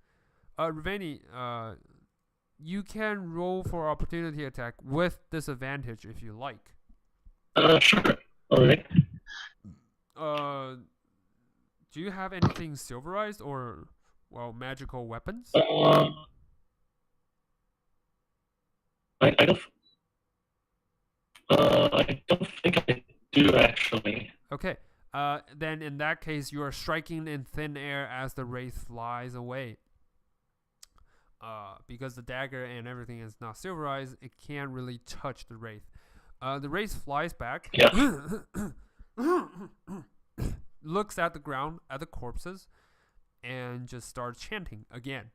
Reveni, you can roll for opportunity attack with disadvantage if you like. Sure. Alright. Do you have anything silverized or, well, magical weapons? I don't. I don't think I do actually. Okay. Then in that case, you are striking in thin air as the wraith flies away. Because the dagger and everything is not silverized, it can't really touch the wraith. The wraith flies back. Yeah. Looks at the ground, at the corpses, and just starts chanting again.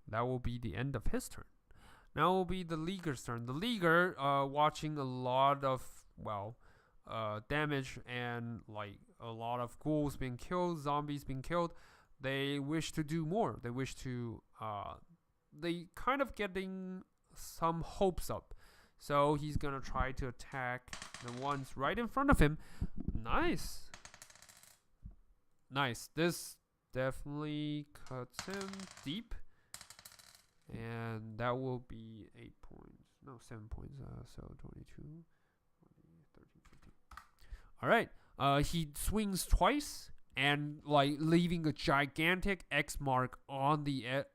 That will be the end of his turn. Now will be the Leaguer's turn. The Leaguer, watching a lot of, damage and like a lot of ghouls being killed, zombies being killed, they wish to do more. They wish to, they kind of getting some hopes up. So he's gonna try to attack the ones right in front of him. Nice. Nice. This definitely cuts him deep. And that will be 8 points. No, 7 points. So 22, 20, 13, 15. Alright. He swings twice and like leaving a gigantic X mark on the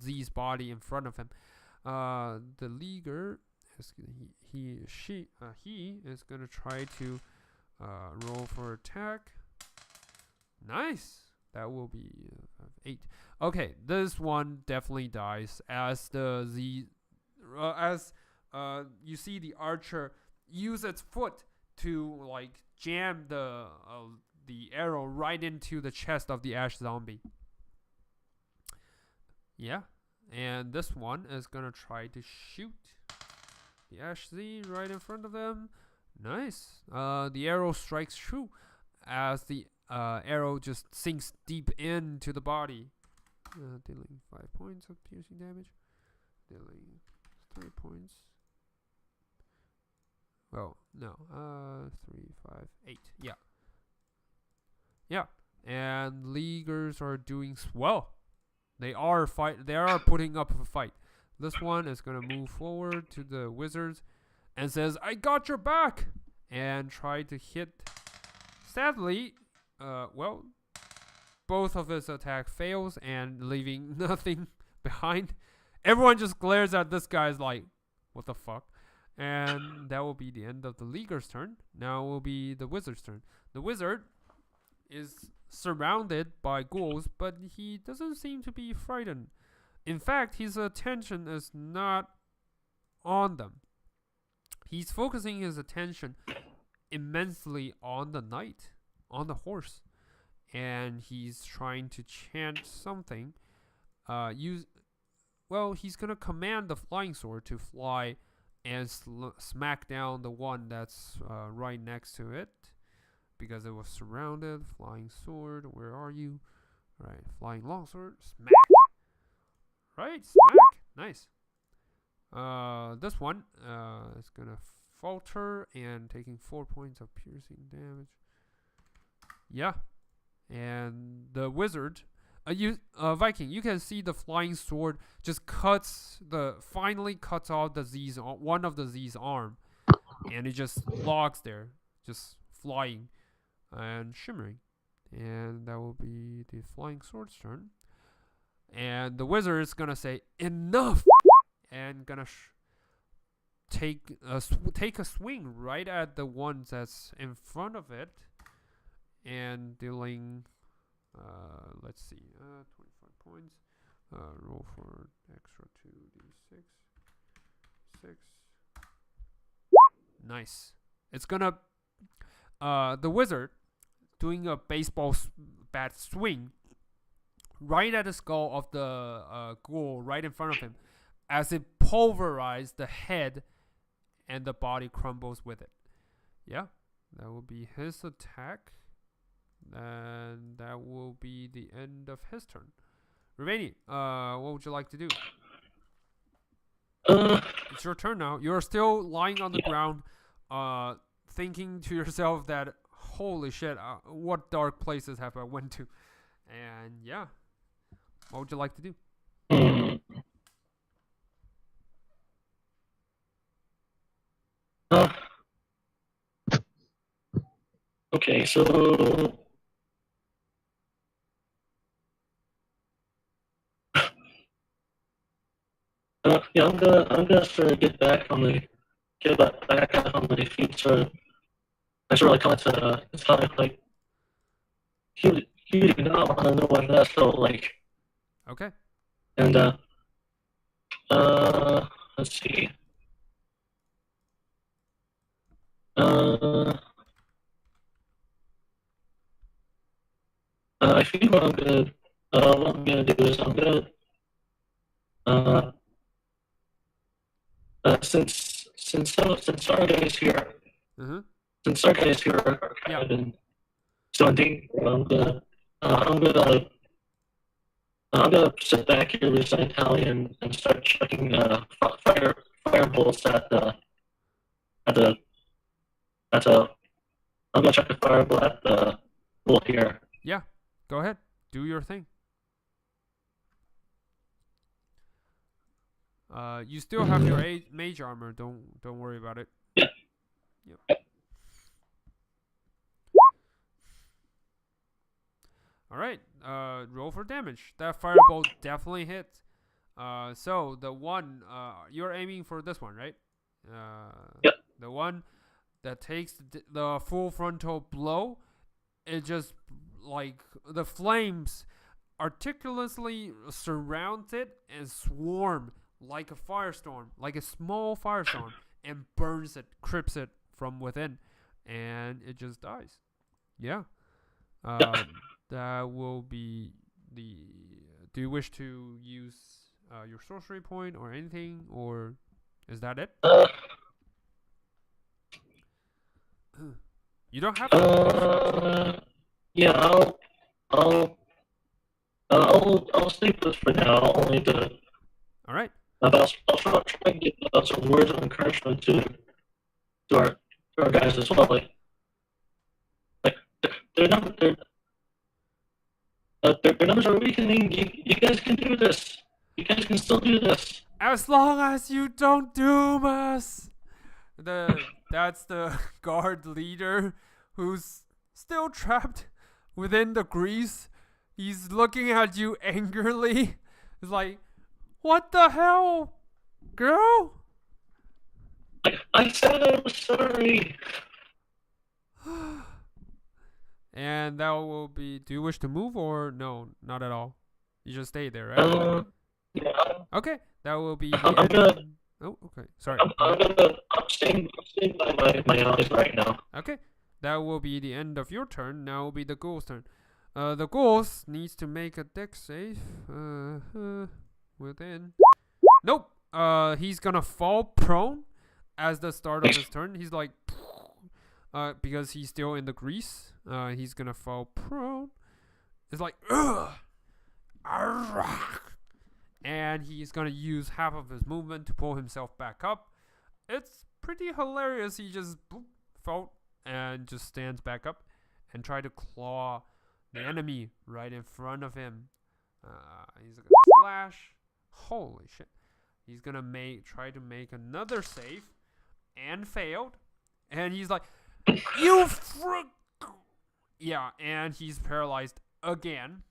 Z's body in front of him. The Leaguer is he is gonna try to roll for attack. Nice. That will be 8. Okay, this one definitely dies as you see the archer use its foot to like jam the arrow right into the chest of the ash zombie. Yeah, and this one is gonna try to shoot the ash Z right in front of them. Nice. The arrow strikes true as the arrow just sinks deep into the body, dealing 5 points of piercing damage, dealing 3 points. Oh no, 3, 5, 8. Yeah, and Leaguers are doing well. They are putting up a fight. This one is gonna move forward to the wizards and says, "I got your back," and try to hit. Sadly, both of his attack fails and leaving nothing behind. Everyone just glares at this guy's like, what the fuck? And that will be the end of the Leaguer's turn. Now will be the wizard's turn. The wizard is surrounded by ghouls, but he doesn't seem to be frightened. In fact, his attention is not on them. He's focusing his attention immensely on the knight, on the horse, and he's trying to chant something. He's gonna command the flying sword to fly and smack down the one that's right next to it, because it was surrounded. Flying sword, where are you? Right, flying longsword, smack. Right, smack. Nice. This one is gonna falter and taking 4 points of piercing damage. Yeah, and the wizard, Viking, you can see the flying sword just finally cuts off one of the Z's arm, and it just logs there, just flying and shimmering. And that will be the flying sword's turn. And the wizard is gonna say enough, and gonna take a swing right at the one that's in front of it, and dealing, let's see, 25 points. Roll for extra 2d6. 6. Nice. It's gonna, the wizard doing a baseball bat swing right at the skull of the ghoul right in front of him, as it pulverized the head and the body crumbles with it. Yeah, that will be his attack. And that will be the end of his turn. Ravani, what would you like to do? It's your turn now. You're still lying on the ground, thinking to yourself that, holy shit, what dark places have I went to? And yeah, what would you like to do? Okay, so Yeah, I'm gonna sort of get back on my feet. I sort of like kind of it's kind of like he would not want to know what that felt like. Okay. And uh, let's see. Uh, I think what I'm gonna do is I'm gonna uh, since our guys here Mm-hmm. since our guys here are Yeah. kind of in so in danger, uh, I'm gonna I'm gonna sit back here with my tally and start chucking fireballs at the at the I'm gonna chuck a fireball at the bull here. Yeah. Go ahead. Do your thing. You still have your mage armor. Don't worry about it. Yeah. Yep. All right. Roll for damage. That firebolt definitely hit. So the one you're aiming for this one, right? Yep. The one that takes the full frontal blow. It just like the flames articulately surround it and swarm like a firestorm, like a small firestorm, and burns it, crips it from within, and it just dies. Yeah. That will be the. Do you wish to use your sorcery point or anything, or is that it? You don't have to. Yeah, I'll I'll stay put for now. Only to All right. I'll try and give some words of encouragement to our to our guys as well. Like their numbers are weakening. You guys can do this. You guys can still do this. As long as you don't doom us. That's the guard leader who's still trapped within the grease. He's looking at you angrily. He's like, "What the hell, girl?" I said I was sorry. And that will be. Do you wish to move or no? Not at all. You just stay there, right? Yeah. Okay, that will be. I'm gonna. Oh, okay. Sorry. I'm staying by my eyes right now. Okay, that will be the end of your turn. Now will be the ghoul's turn. The ghost needs to make a dex save. Within. Nope. He's gonna fall prone as the start of his turn. He's like, because he's still in the grease. He's gonna fall prone. It's like, ugh. And he's gonna use half of his movement to pull himself back up. It's pretty hilarious. He just fell and just stands back up and try to claw the enemy right in front of him. He's gonna slash. Holy shit! He's gonna try to make another save and failed. And he's like, "You frick!" Yeah, and he's paralyzed again.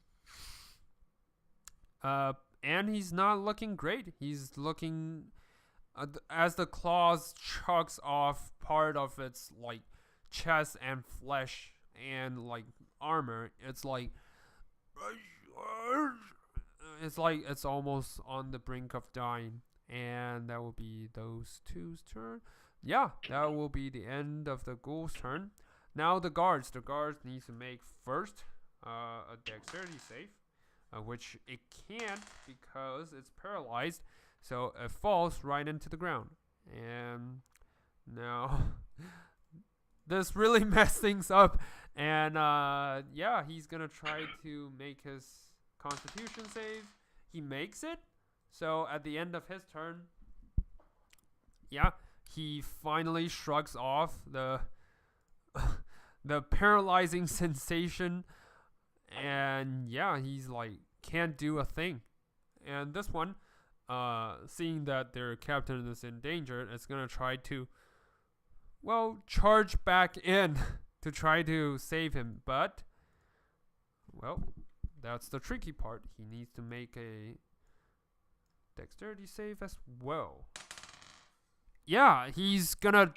And he's not looking great. He's looking as the claws chucks off part of its like chest and flesh and like armor. It's like it's almost on the brink of dying. And that will be those two's turn. Yeah, that will be the end of the ghoul's turn. Now the guards. The guards need to make first a dexterity save. Which it can't because it's paralyzed, so it falls right into the ground. And now this really messed things up. And yeah, he's gonna try to make his Constitution save. He makes it. So at the end of his turn, yeah, he finally shrugs off the the paralyzing sensation. And yeah, he's like, can't do a thing. And this one, seeing that their captain is in danger, is going to try to, well, charge back in to try to save him. But, well, that's the tricky part. He needs to make a dexterity save as well. Yeah, he's gonna.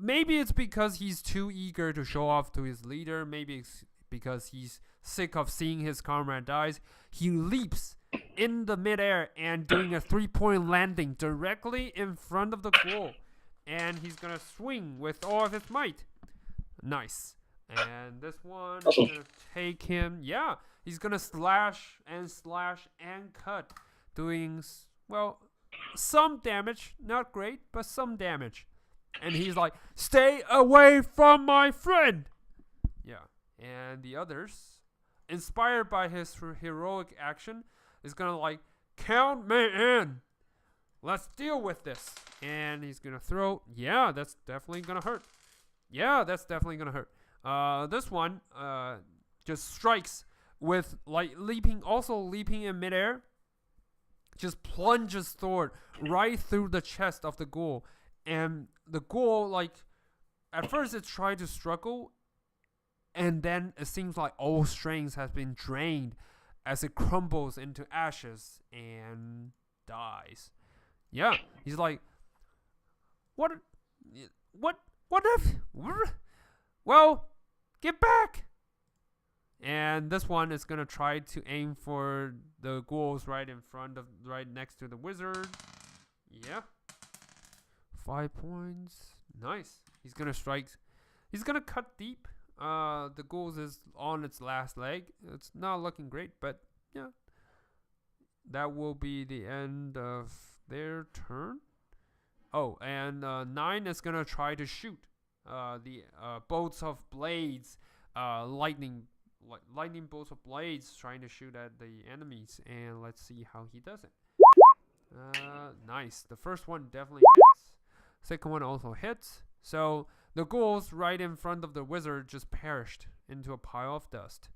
Maybe it's because he's too eager to show off to his leader. Maybe it's because he's sick of seeing his comrade dies. He leaps in the midair and doing a 3-point landing directly in front of the ghoul. And he's gonna swing with all of his might. Nice. And this one is gonna take him. Yeah, he's gonna slash and cut, doing some damage. Not great, but some damage. And he's like, "Stay away from my friend." Yeah. And the others, inspired by his heroic action, is gonna like, "Count me in. Let's deal with this." And he's gonna throw. Yeah, that's definitely gonna hurt. This one just strikes with like leaping in midair. Just plunges sword right through the chest of the ghoul. And the ghoul, like, at first it tried to struggle, and then it seems like all strength has been drained as it crumbles into ashes and dies. Yeah, he's like, what if, well, get back. And this one is gonna try to aim for the ghouls right next to the wizard. Yeah. 5 points. Nice. He's gonna strike. He's gonna cut deep. The ghouls is on its last leg. It's not looking great, but yeah. That will be the end of their turn. Oh, and 9 is gonna try to shoot the bolts of blades, lightning bolts of blades, trying to shoot at the enemies. And let's see how he does it. Nice. The first one definitely hits. Second one also hits. So the ghouls right in front of the wizard just perished into a pile of dust.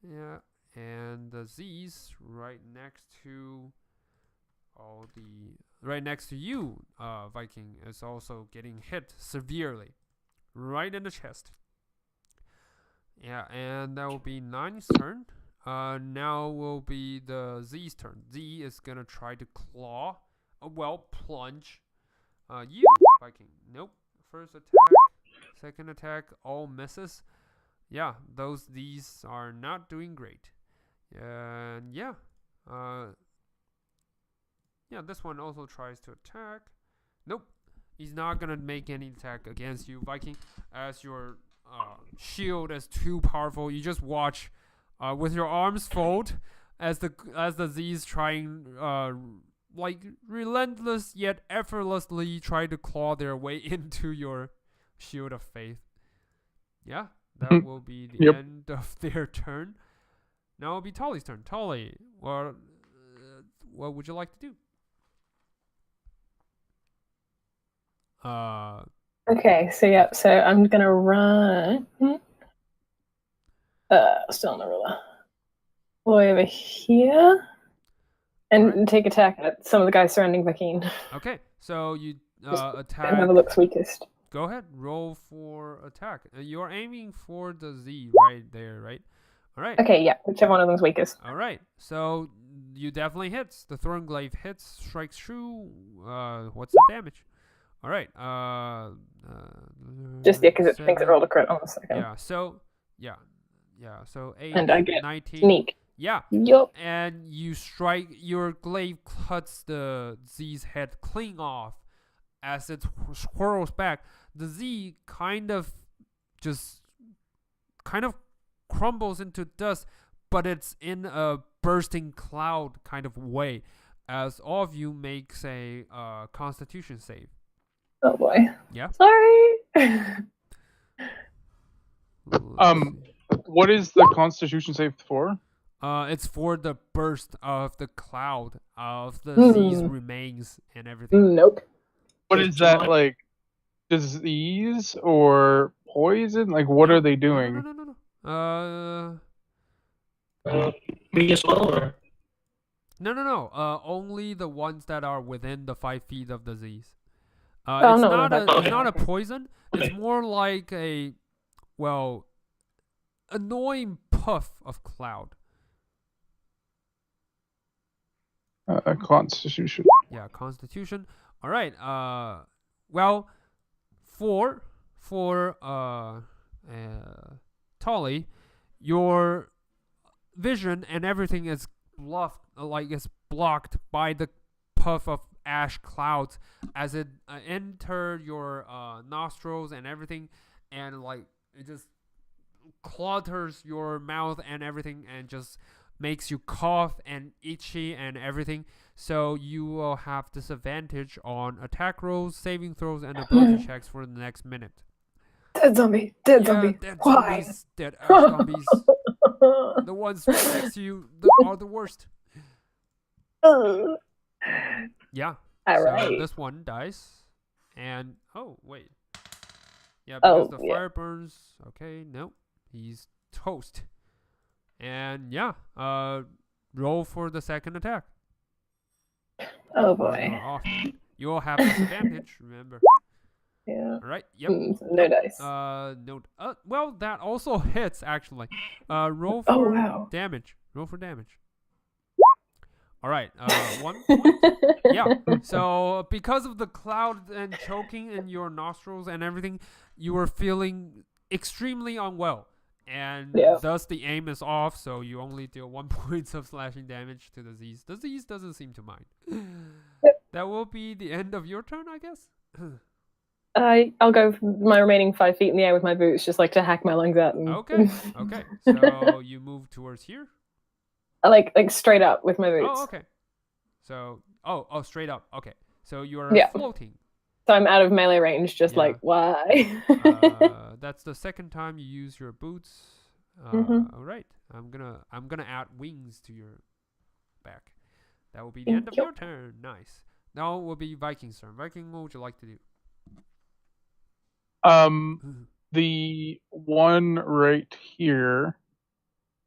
Yeah. And the Z's right next to you, Viking, is also getting hit severely. Right in the chest. Yeah, and that will be 9's turn. Now will be the Z's turn. Z is gonna try to claw. Plunge. You, Viking. Nope. First attack, second attack, all misses. Yeah, these are not doing great. And yeah. This one also tries to attack. Nope. He's not gonna make any attack against you, Viking, as your shield is too powerful. You just watch with your arms fold as the Z's trying relentless yet effortlessly try to claw their way into your shield of faith. Yeah, that will be the end of their turn. Now it'll be Tolly's turn. Tolly, what would you like to do? Okay, so I'm gonna run. Still on the ruler. All the way over here. And take attack at some of the guys surrounding Vakeen. Okay, so you attack. Whoever looks weakest. Go ahead, roll for attack. You're aiming for the Z right there, right? All right. Okay, yeah, whichever one of them's weakest. All right, so you definitely hits. The Thorn Glaive hits, strikes true. What's the damage? All right. Just because it thinks it rolled a crit on the second. Yeah. So 8. And I get 19. sneak. Yeah. Yup. And you strike. Your glaive cuts the Z's head clean off as it whirls back. The Z kind of crumbles into dust, but it's in a bursting cloud kind of way. As all of you makes a Constitution save. Oh boy. Yeah. Sorry. What is the Constitution save for? It's for the burst of the cloud of the Z's remains and everything. Nope. What is that, like, disease or poison? Like, what are they doing? No. Me as well, or? No. Only the ones that are within the 5 feet of the Z's. Oh, it's no, not a poison. Okay. It's more like a, annoying puff of cloud. Constitution. Yeah, Constitution. All right. Well, for Tolly, your vision and everything is is blocked by the puff of ash clouds as it enter your nostrils and everything, and like it just clutters your mouth and everything, and just makes you cough and itchy and everything. So you will have disadvantage on attack rolls, saving throws, and ability checks for the next minute. Dead zombie. Dead zombie. Dead Why? zombies, dead ash zombies. The ones right next to you are the worst. Yeah. All so right. this one dies, and oh wait, yeah, because the fire burns. Okay, nope, he's toast. And yeah, roll for the second attack. Oh boy. You will have disadvantage. Remember. Yeah. All right. Yep. No dice. No. Well, that also hits actually. Roll for damage. Roll for damage. All right. 1 point. Yeah. So because of the cloud and choking in your nostrils and everything, you are feeling extremely unwell, and thus the aim is off. So you only deal 1 point of slashing damage to the disease. The disease doesn't seem to mind. That will be the end of your turn, I guess. I'll go my remaining 5 feet in the air with my boots, just like to hack my lungs out. And... Okay. So you move towards here. Like straight up with my boots. Oh, okay. So straight up. Okay. So you are floating. So I'm out of melee range. Just like why? That's the second time you use your boots. All right. I'm gonna add wings to your back. That will be the end of your turn. Nice. Now will be Viking's turn. Viking, what would you like to do? The one right here,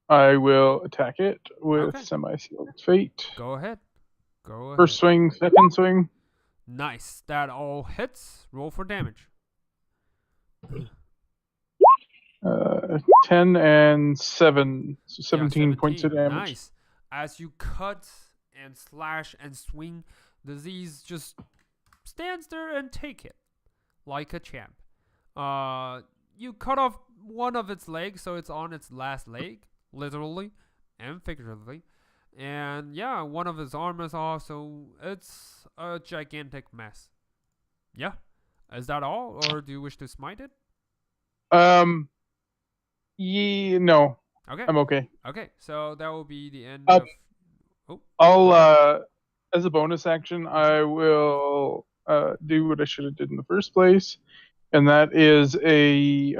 I will attack it with Semi-Sealed Fate. Go ahead. First swing, second swing. Nice. That all hits. Roll for damage. 10 and 7. So 17 points of damage. Nice. As you cut and slash and swing, the disease just stands there and take it like a champ. You cut off one of its legs, so it's on its last leg, literally and figuratively. And yeah, one of its arm is off, so it's a gigantic mess. Yeah. Is that all, or do you wish to smite it? No. Okay. I'm okay. Okay, so that will be the end of... I'll, as a bonus action, I will do what I should have did in the first place, and that is a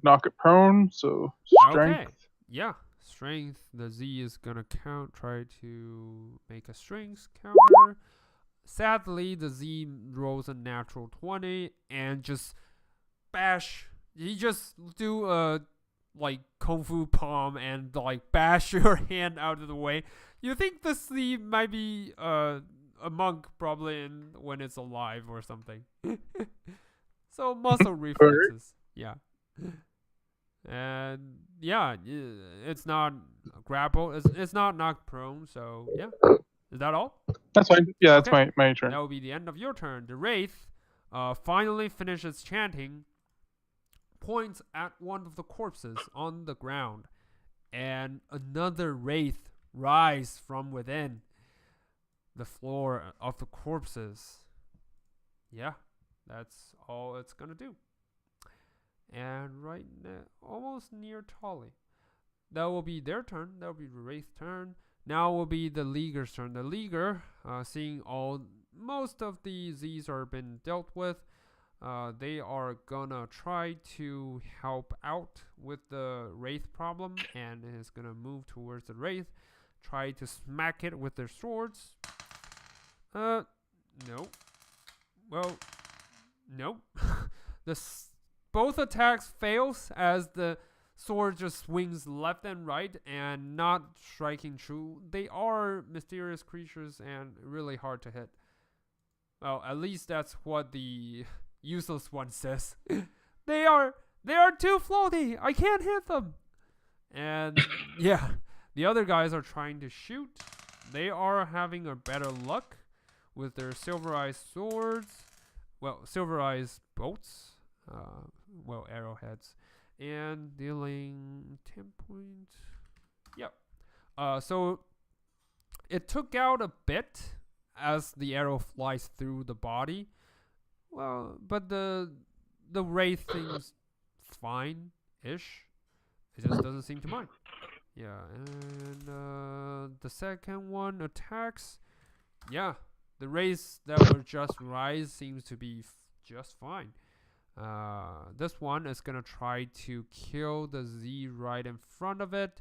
knock it prone, so strength. Okay. Yeah. Strength, the Z is gonna try to make a strength counter. Sadly, the Z rolls a natural 20 and just bash. You just do a like kung fu palm and like bash your hand out of the way. You think the Z might be a monk probably when it's alive or something. So muscle reflexes, yeah. And yeah, it's not grapple. It's not knocked prone. So yeah, is that all? That's fine. Yeah, that's my turn. That will be the end of your turn. The wraith finally finishes chanting, points at one of the corpses on the ground, and another wraith rise from within the floor of the corpses. Yeah, that's all it's gonna do. And right now, almost near Tolly. That will be their turn. That will be the Wraith's turn. Now will be the Leaguer's turn. The Leaguer, seeing most of the Z's are been dealt with, they are gonna try to help out with the Wraith problem, and is gonna move towards the Wraith, try to smack it with their swords. No. Well, nope. Both attacks fails as the sword just swings left and right and not striking true. They are mysterious creatures and really hard to hit. Well, at least that's what the useless one says. They are too floaty. I can't hit them. And yeah, the other guys are trying to shoot. they are having a better luck with their silverized swords. Well, silverized bolts. Arrowheads. And dealing 10 points. Yep. So it took out a bit as the arrow flies through the body. Well, but the wraith thing's fine-ish. It just doesn't seem to mind. Yeah, and the second one attacks. Yeah, the wraiths that were just rise seems to be just fine. This one is gonna try to kill the Z right in front of it.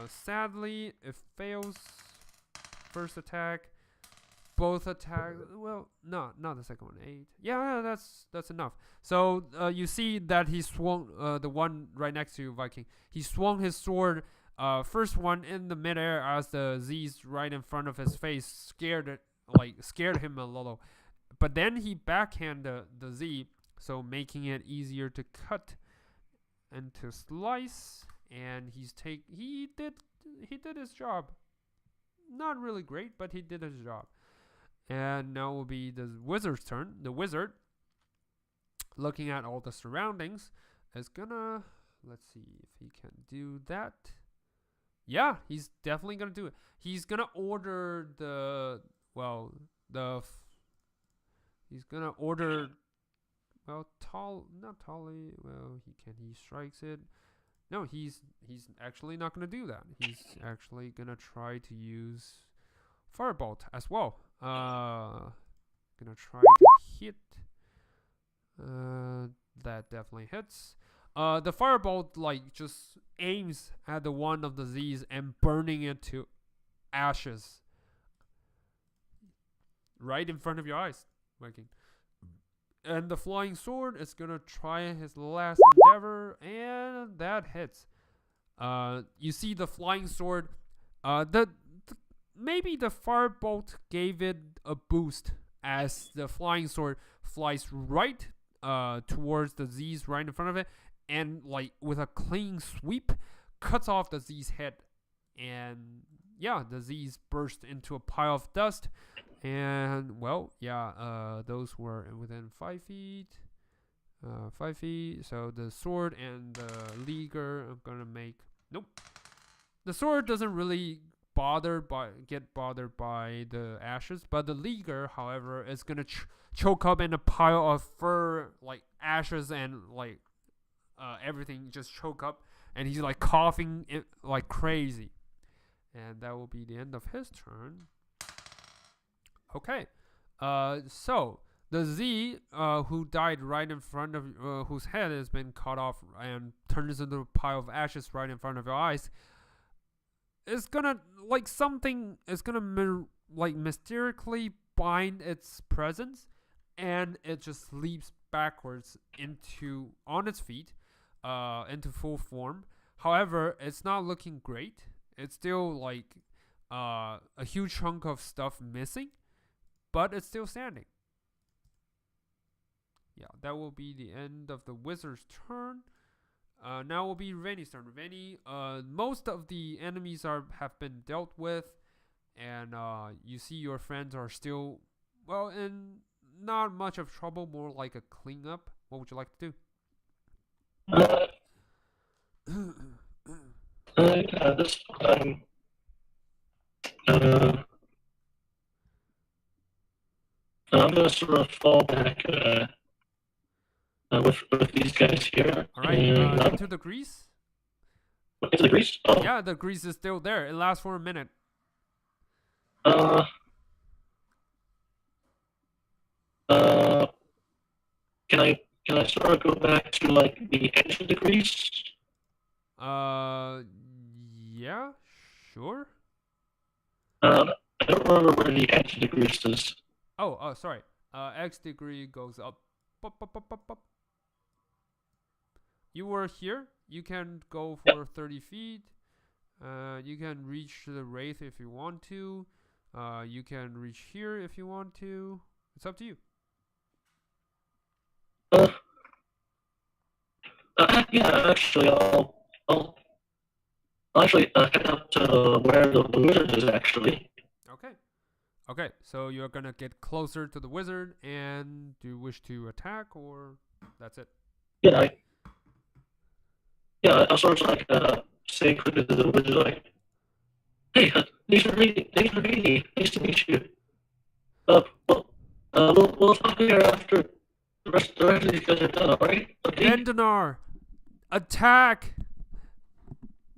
Sadly, it fails. First attack. Both attacks. Well, no, not the second one. 8. Yeah, that's enough. So you see that he swung the one right next to you, Viking. He swung his sword. First one in the midair as the Z's right in front of his face scared him a little. But then he backhanded the Z, so making it easier to cut and to slice. And he did his job. Not really great, but he did his job. And now will be the wizard's turn. The wizard, looking at all the surroundings, is gonna, let's see if he can do that. Yeah, he's definitely gonna do it. He's gonna order he's gonna order, he strikes it. No, he's actually not gonna do that. He's actually gonna try to use Firebolt as well. Gonna try to hit. That definitely hits. The Firebolt just aims at the one of the Z's and burning it to ashes. Right in front of your eyes, Viking. And the flying sword is gonna try his last endeavor, and that hits. You see the flying sword. Maybe the firebolt gave it a boost as the flying sword flies right towards the Z's right in front of it, and with a clean sweep cuts off the Z's head, and yeah, the Z's burst into a pile of dust. And those were within 5 feet. 5 feet. So the sword and the leaguer, I'm gonna make. Nope. The sword doesn't really get bothered by the ashes, but the leaguer, however, is gonna choke up in a pile of fur, ashes and everything just choke up, and he's coughing like crazy. And that will be the end of his turn. Okay, so the Z who died right in front of whose head has been cut off and turns into a pile of ashes right in front of your eyes, is gonna something is gonna mysteriously bind its presence, and it just leaps backwards on its feet into full form. However, it's not looking great. It's still a huge chunk of stuff missing, but it's still standing. Yeah, that will be the end of the wizard's turn. Now will be Reni's turn. Reni, most of the enemies have been dealt with, and you see your friends are still, in not much of trouble, more like a cleanup. What would you like to do? This time, I'm gonna sort of fall back with these guys here. All right, into the grease. Into the grease? Oh. Yeah, the grease is still there. It lasts for a minute. Can I sort of go back to the edge of the grease? Yeah, sure. I don't remember where the edge of the grease is. Oh, sorry. X degree goes up. You were here. You can go for 30 feet. You can reach the wraith if you want to. You can reach here if you want to. It's up to you. Yeah, actually, I'll actually head up to where the wizard is actually. Okay. Okay, so you're gonna get closer to the wizard, and do you wish to attack, or that's it? Yeah, I'll sort of like say quickly to the wizard like, "Hey, thanks for meeting. Thanks for meeting. Nice to meet you. Well, we'll talk here after the rest of these guys are done. All right? Okay." Vendinar, attack!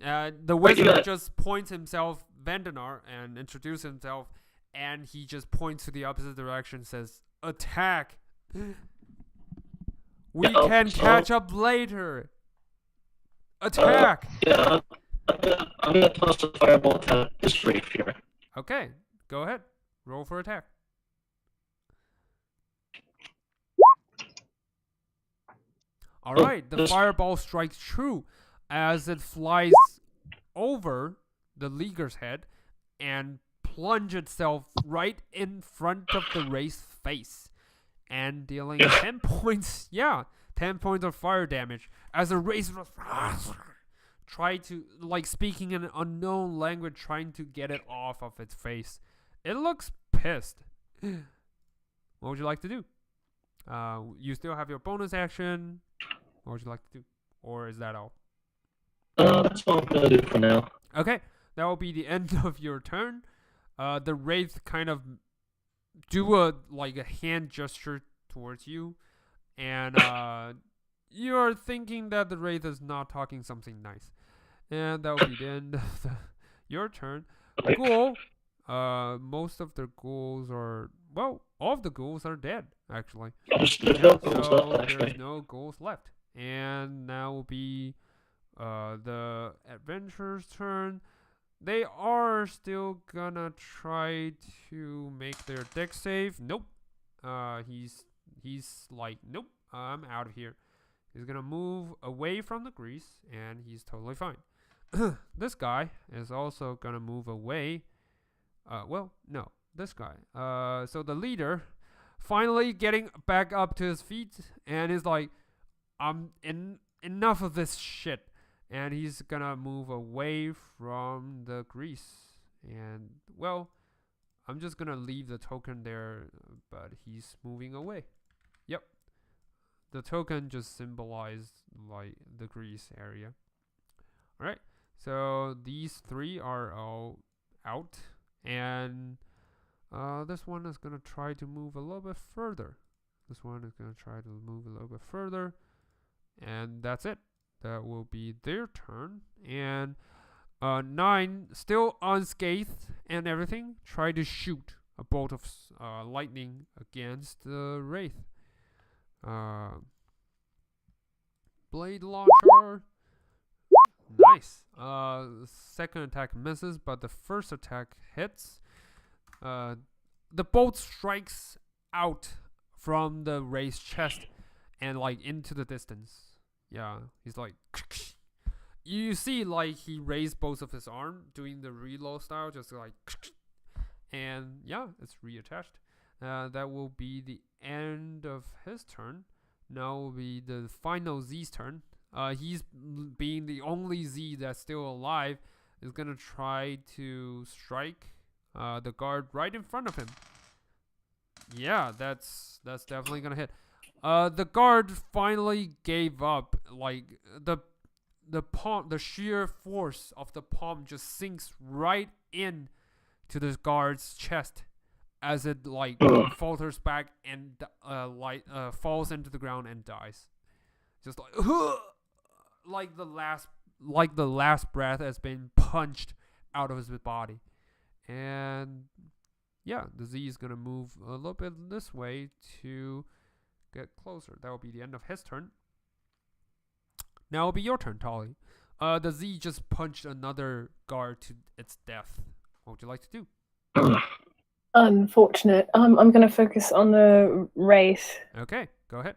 The Wait, wizard just points himself, Vendinar, and introduces himself, and he just points to the opposite direction, says, "Attack! We can catch up later. Attack!" Yeah, I'm gonna toss a fireball at this reef here. Okay, go ahead. Roll for attack. Alright, the fireball strikes true as it flies over the leaguer's head and plunge itself right in front of the Wraith's face, and dealing 10 points, 10 points of fire damage as the Wraith try to, like, speaking in an unknown language, trying to get it off of its face. It looks pissed. What would you like to do? You still have your bonus action. What would you like to do? Or is that all? That's all I'm gonna do for now. Okay, that will be the end of your turn. The Wraith kind of do a hand gesture towards you, and you're thinking that the Wraith is not talking something nice. And that will be the end of your turn. Ghoul. Most of the ghouls are, well, all of the ghouls are dead, actually. There's no ghouls So left, actually. there's no ghouls left. And now will be the adventurer's turn. They are still gonna try to make their deck save. Nope. He's like, nope, I'm out of here. He's gonna move away from the grease, and he's totally fine. This guy is also gonna move away. Well, no, this guy. So the leader finally getting back up to his feet, and is like, enough of this shit. And he's gonna move away from the grease. And, well, I'm just gonna leave the token there, but he's moving away. Yep. The token just symbolized, like, the grease area. Alright, so these three are all out. And this one is gonna try to move a little bit further. And that's it. That will be their turn. And 9, still unscathed and everything, try to shoot a bolt of lightning against the Wraith. Blade launcher. Nice. Second attack misses, but the first attack hits. The bolt strikes out from the Wraith's chest and, like, into the distance. Yeah, he's like, you see, like, he raised both of his arm doing the reload style, just like, and yeah, it's reattached. That will be the end of his turn. Now will be the final Z's turn. He's being the only Z that's still alive, is gonna try to strike the guard right in front of him. Yeah, that's definitely gonna hit. The guard finally gave up. Like, the sheer force of the palm just sinks right in to the guard's chest as it, like, falters back and falls into the ground and dies. Just like, like the last breath has been punched out of his body. And yeah, the Z is gonna move a little bit this way to get closer. That will be the end of his turn. Now it'll be your turn, Tolly. The Z just punched another guard to its death. What would you like to do? Unfortunate. I'm going to focus on the Wraith. Okay, go ahead.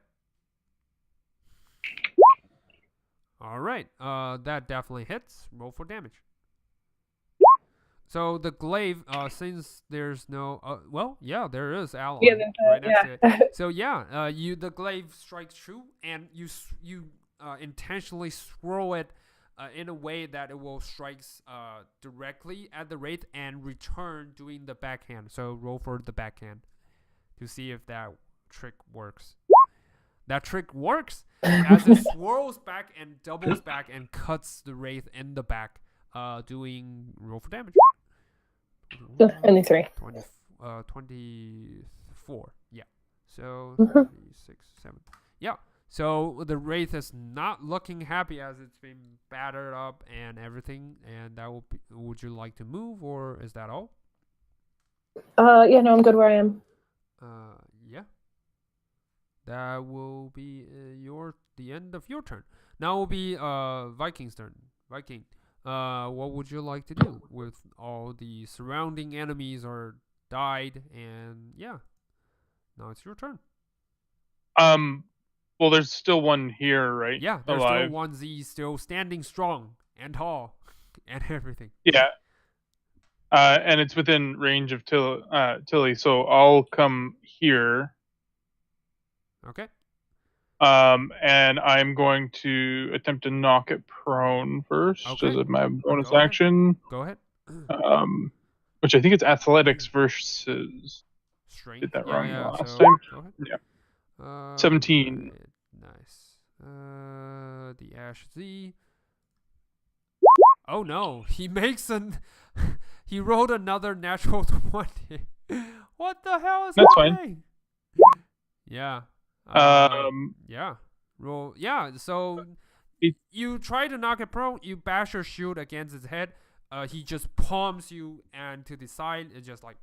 Alright, that definitely hits. Roll for damage. So the glaive, since there's no, well, yeah, there is ally right next to it. So yeah, the glaive strikes true, and you intentionally swirl it in a way that it will strike directly at the wraith and return doing the backhand. So roll for the backhand to see if that trick works. That trick works as it swirls back and doubles back and cuts the wraith in the back, doing roll for damage. Only 3. 24. Yeah. So Mhm. 6, 7. Yeah. So the wraith is not looking happy as it's been battered up and everything. And that will be. Would you like to move, or is that all? Yeah, no, I'm good where I am. Yeah. That will be the end of your turn. Now will be Viking's turn. Viking. What would you like to do with all the surrounding enemies are died, and yeah, now it's your turn. Well, there's still one here, right? Yeah, there's alive. still one Z still standing strong and tall and everything. Yeah. And it's within range of Tilly, so I'll come here. Okay. And I'm going to attempt to knock it prone first Okay. as my bonus Go ahead. action. Go ahead. Which I think it's athletics versus. Strength. Did that Yeah, wrong yeah. last So time? go ahead. Yeah. 17. Right. Nice. The Ash Z. Oh no, he makes he rolled another natural 20. What the hell is That's happening? Yeah. Yeah. Roll. Yeah. So you try to knock it prone. You bash your shield against his head. He just palms you and to the side. It just like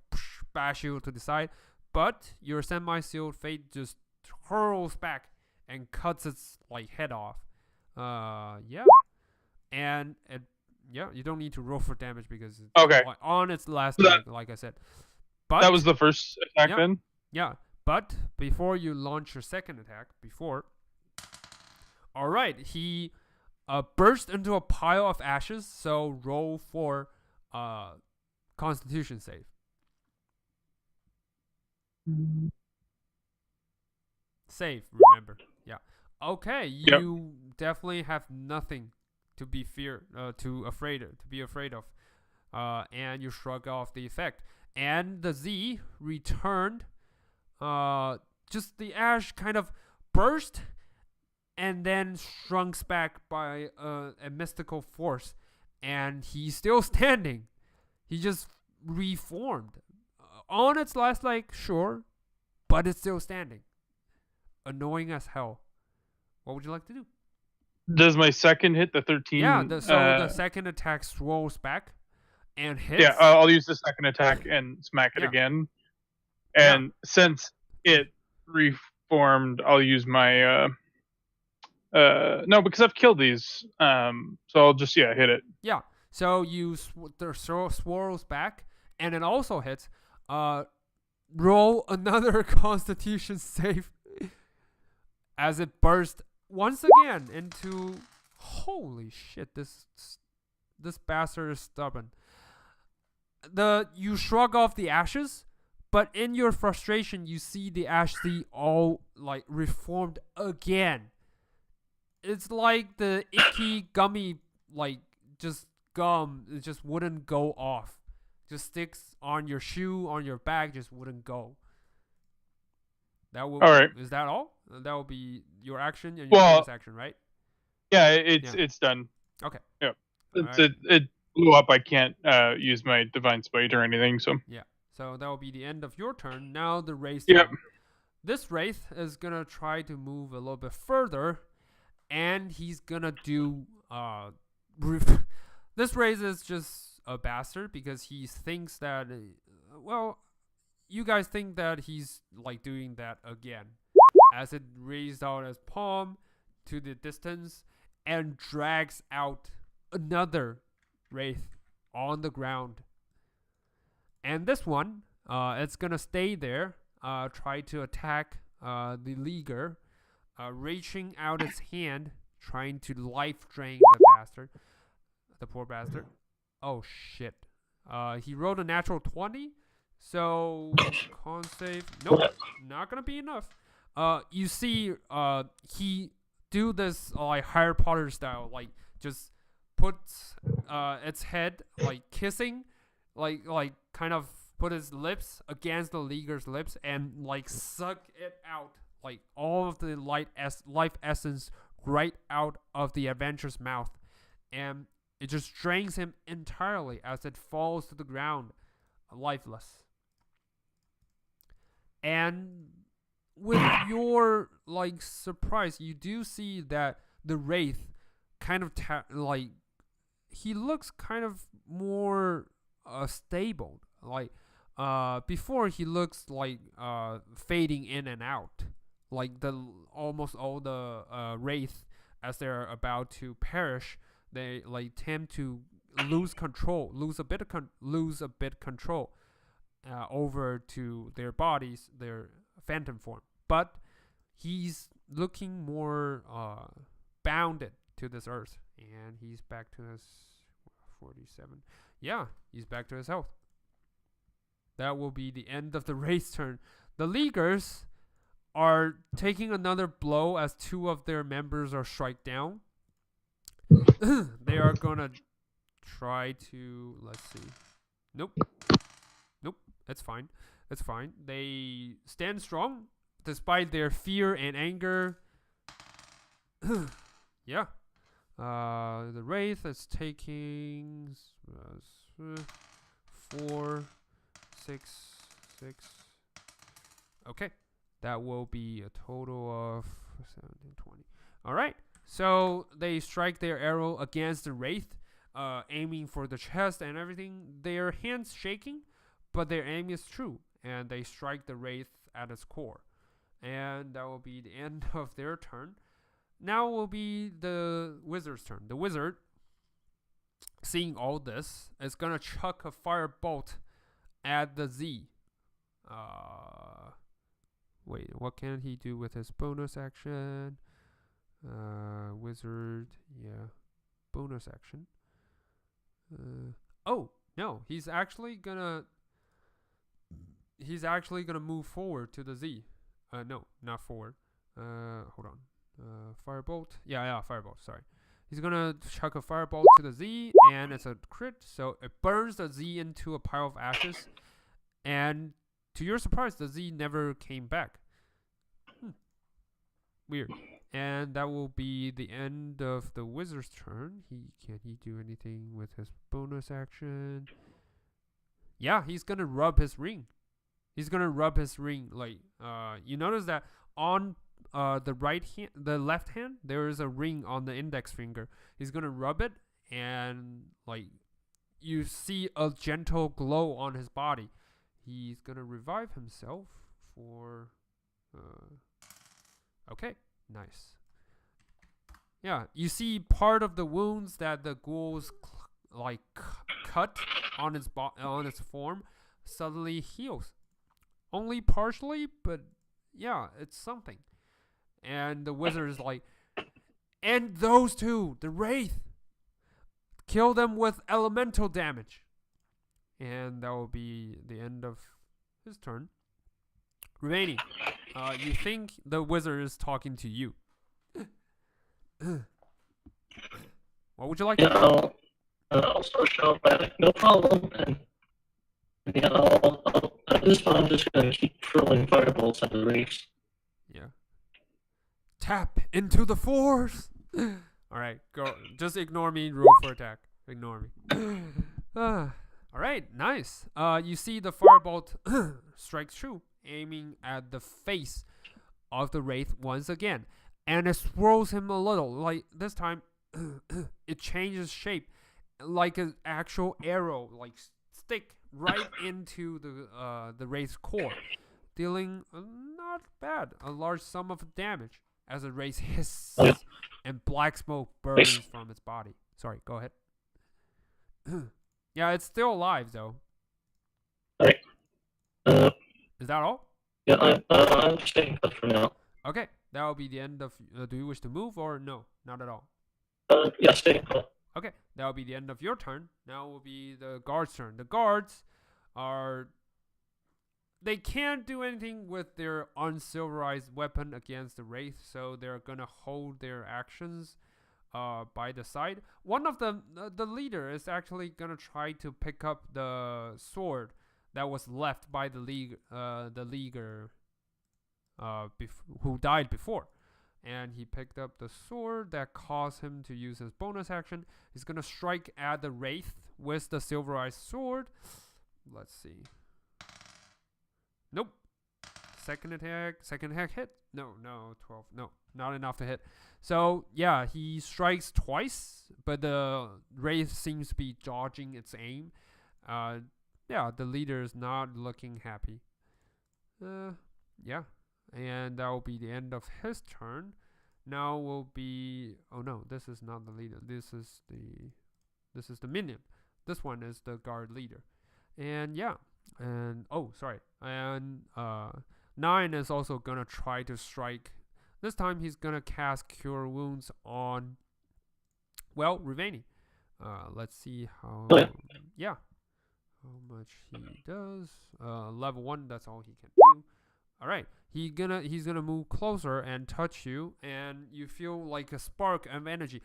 bash you to the side. But your semi-sealed fate just hurls back and cuts its like head off. Yeah. And it. Yeah, you don't need to roll for damage because it's Okay. on its last So leg, like I said. But that was the first attack then? yeah, but before you launch your second attack, alright, he burst into a pile of ashes, so roll for Constitution save. Save, remember. Yeah. Okay, you definitely have nothing to be afraid of. And you shrug off the effect. And the Z returned. Just the ash kind of burst and then shrunk back by a mystical force. And he's still standing. He just reformed. On its last leg, sure, but it's still standing. Annoying as hell. What would you like to do? Does my second hit the 13? Yeah, the second attack swirls back and hits. Yeah, I'll use the second attack and smack it again. And since it reformed, I'll use my no, because I've killed these. So I'll just hit it. Yeah. So you swirls back, and it also hits. Roll another Constitution save as it bursts once again into. Holy shit! This bastard is stubborn. You shrug off the ashes, but in your frustration, you see the ash Z all like reformed again. It's like the icky gummy, like just gum. It just wouldn't go off. Just sticks on your shoe, on your bag, just wouldn't go. That will. All right. Is that all? That will be your action and your bonus action, right? Yeah, it's done. Okay. Yeah. Right. It blew up. I can't use my divine spite or anything. So. Yeah. So that will be the end of your turn. Now the wraith. Yep. This wraith is gonna try to move a little bit further, and he's gonna do This wraith is just a bastard because he thinks that you guys think that he's like doing that again, as it raised out his palm to the distance and drags out another wraith on the ground. And this one, it's gonna stay there, try to attack the leaguer, reaching out its hand, trying to life drain the poor bastard. Oh shit! He rolled a natural 20, so con save. Nope, not gonna be enough. You see, he do this like Harry Potter style, like just puts its head like kissing, like kind of put his lips against the leaguer's lips and like suck it out, like all of the life essence right out of the adventurer's mouth, and it just drains him entirely as it falls to the ground, lifeless. And with your like surprise, you do see that the wraith kind of like he looks kind of more stable. Like before, he looks like fading in and out. Like the almost all the wraith, as they're about to perish, they like tend to lose control, lose a bit control over to their bodies, their phantom form. But he's looking more bounded to this earth, and he's back to his 47. Yeah, he's back to his health. That will be the end of the race turn. The Leaguers are taking another blow as two of their members are strike down. They are gonna try to, let's see. Nope. That's fine. They stand strong despite their fear and anger. Yeah. The Wraith is taking 4, 6. Okay. That will be a total of 17, 20. Alright. So they strike their arrow against the Wraith, aiming for the chest and everything. Their hands shaking, but their aim is true, and they strike the Wraith at its core. And that will be the end of their turn. Now will be the Wizard's turn. The Wizard, seeing all this, is going to chuck a firebolt at the Z. Wait, what can he do with his bonus action? Wizard, yeah. Bonus action. Oh, no, he's actually gonna move forward to the Z. No, not forward. Hold on. Firebolt. Yeah, firebolt, sorry. He's gonna chuck a firebolt to the Z, and it's a crit, so it burns the Z into a pile of ashes. And to your surprise, the Z never came back. Weird. And that will be the end of the Wizard's turn. Can he do anything with his bonus action? Yeah, he's gonna rub his ring. Like, you notice that on the left hand, there is a ring on the index finger. He's gonna rub it, and like you see a gentle glow on his body. He's gonna revive himself for. Okay, nice. Yeah, you see part of the wounds that the ghouls cut on its form suddenly heals. Only partially, but yeah, it's something. And the Wizard is like, and those two, the Wraith, kill them with elemental damage. And that will be the end of his turn. Remaining, you think the Wizard is talking to you. What would you like? Yeah, I'll start shout back, no problem. And yeah, at this point, I'm just gonna keep throwing fireballs at the race. Yeah. Tap into the force. All right, go. Just ignore me. Roll for attack. Ignore me. All right, nice. You see the firebolt strikes true, aiming at the face of the Wraith once again, and it swirls him a little. Like this time, it changes shape, like an actual arrow, like stick right into the Wraith's core, dealing not bad a large sum of damage as the Wraith hisses and black smoke burns from its body. Sorry, go ahead. Yeah, it's still alive though. Alright. Is that all? Yeah, I'm staying put for now. Okay, that will be the end of. Do you wish to move or no? Not at all. Yeah, staying put. Okay, that will be the end of your turn. Now will be the guards' turn. The guards they can't do anything with their unsilverized weapon against the Wraith, so they're gonna hold their actions by the side. One of them, the leader, is actually gonna try to pick up the sword that was left by the leaguer, who died before. And he picked up the sword that caused him to use his bonus action. He's gonna strike at the wraith with the silverized sword. Let's see. Nope. Second attack hit. No, 12. No, not enough to hit. So yeah, he strikes twice, but the wraith seems to be dodging its aim. Yeah, the leader is not looking happy. Yeah, and that will be the end of his turn. Now will be. Oh no, this is not the leader. This is the minion. This one is the guard leader. And yeah, and sorry, and 9 is also gonna try to strike. This time he's gonna cast Cure Wounds on, well, Rivani. Let's see how. Yeah, how much he does. Level 1. That's all he can do. All right, he's gonna move closer and touch you, and you feel like a spark of energy.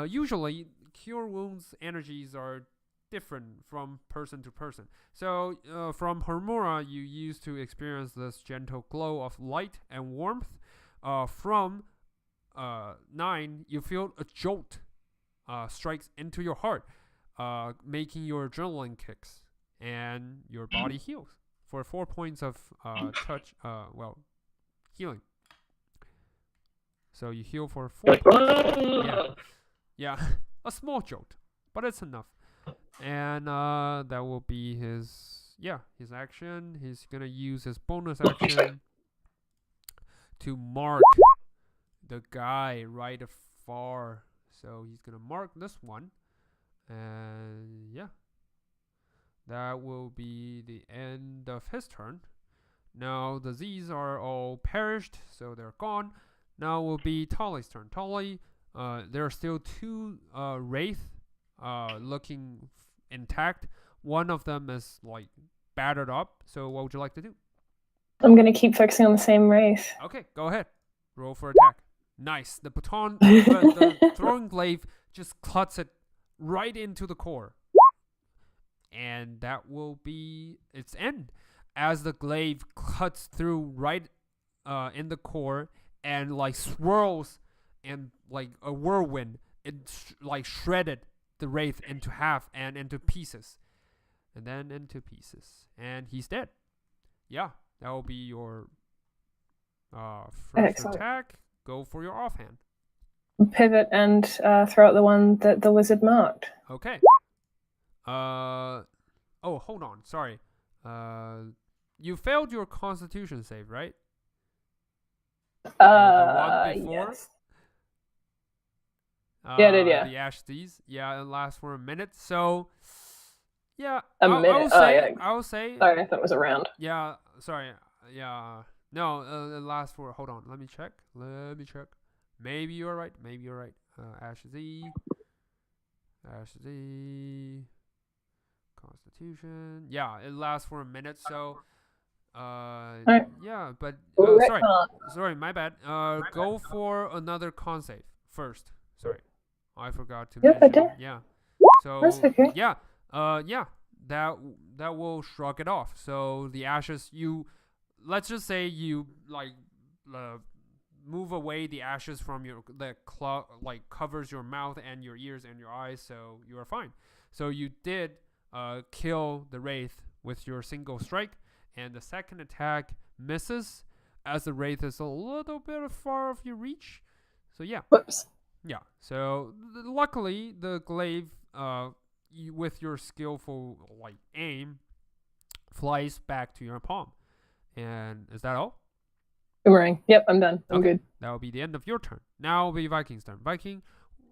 Usually, Cure Wounds energies are different from person to person. So from Homura, you used to experience this gentle glow of light and warmth. From 9, you feel a jolt strikes into your heart, making your adrenaline kicks, and your body heals for 4 points of touch. Healing. So you heal for 4 points. Yeah, a small jolt, but it's enough. And that will be his action. He's gonna use his bonus action to mark the guy right afar. So he's gonna mark this one, and yeah, that will be the end of his turn. Now the Z's are all perished, so they're gone. Now will be Tolly's turn. Tolly, there are still 2 wraith looking intact. One of them is like battered up. So what would you like to do? I'm gonna keep focusing on the same wraith. Okay, go ahead. Roll for attack. Nice. The baton, the throwing glaive just cuts it right into the core, and that will be its end. As the glaive cuts through right in the core and like swirls and like a whirlwind, it like shredded the wraith into half and into pieces, and then into pieces, and he's dead. Yeah, that will be your first attack. Go for your offhand. Pivot and throw out the one that the wizard marked. Okay. Oh, hold on. Sorry. You failed your Constitution save, right? The one before. Yes. Yeah, I did, yeah. The Ash Thieves. Yeah, it lasts for a minute. So, yeah. A minute. I will say. Sorry, I thought it was a round. Yeah, sorry. Yeah. No, it lasts for. Hold on. Let me check. Maybe you're right. Ash Z. Constitution. Yeah, it lasts for a minute. So, right. Yeah, but Right. sorry, my bad. Go for another con save first. Sorry, I forgot to mention. I did. Yeah. So That's okay. yeah, that will shrug it off. So the ashes, let's just say you like move away the ashes from your like covers your mouth and your ears and your eyes, so you are fine. So you did kill the wraith with your single strike, and the second attack misses as the wraith is a little bit far off your reach. So yeah. Whoops. Yeah. So luckily the glaive, with your skillful like aim, flies back to your palm. And is that all? Boomerang. Yep, I'm done. I'm good. That will be the end of your turn. Now will be Viking's turn. Viking,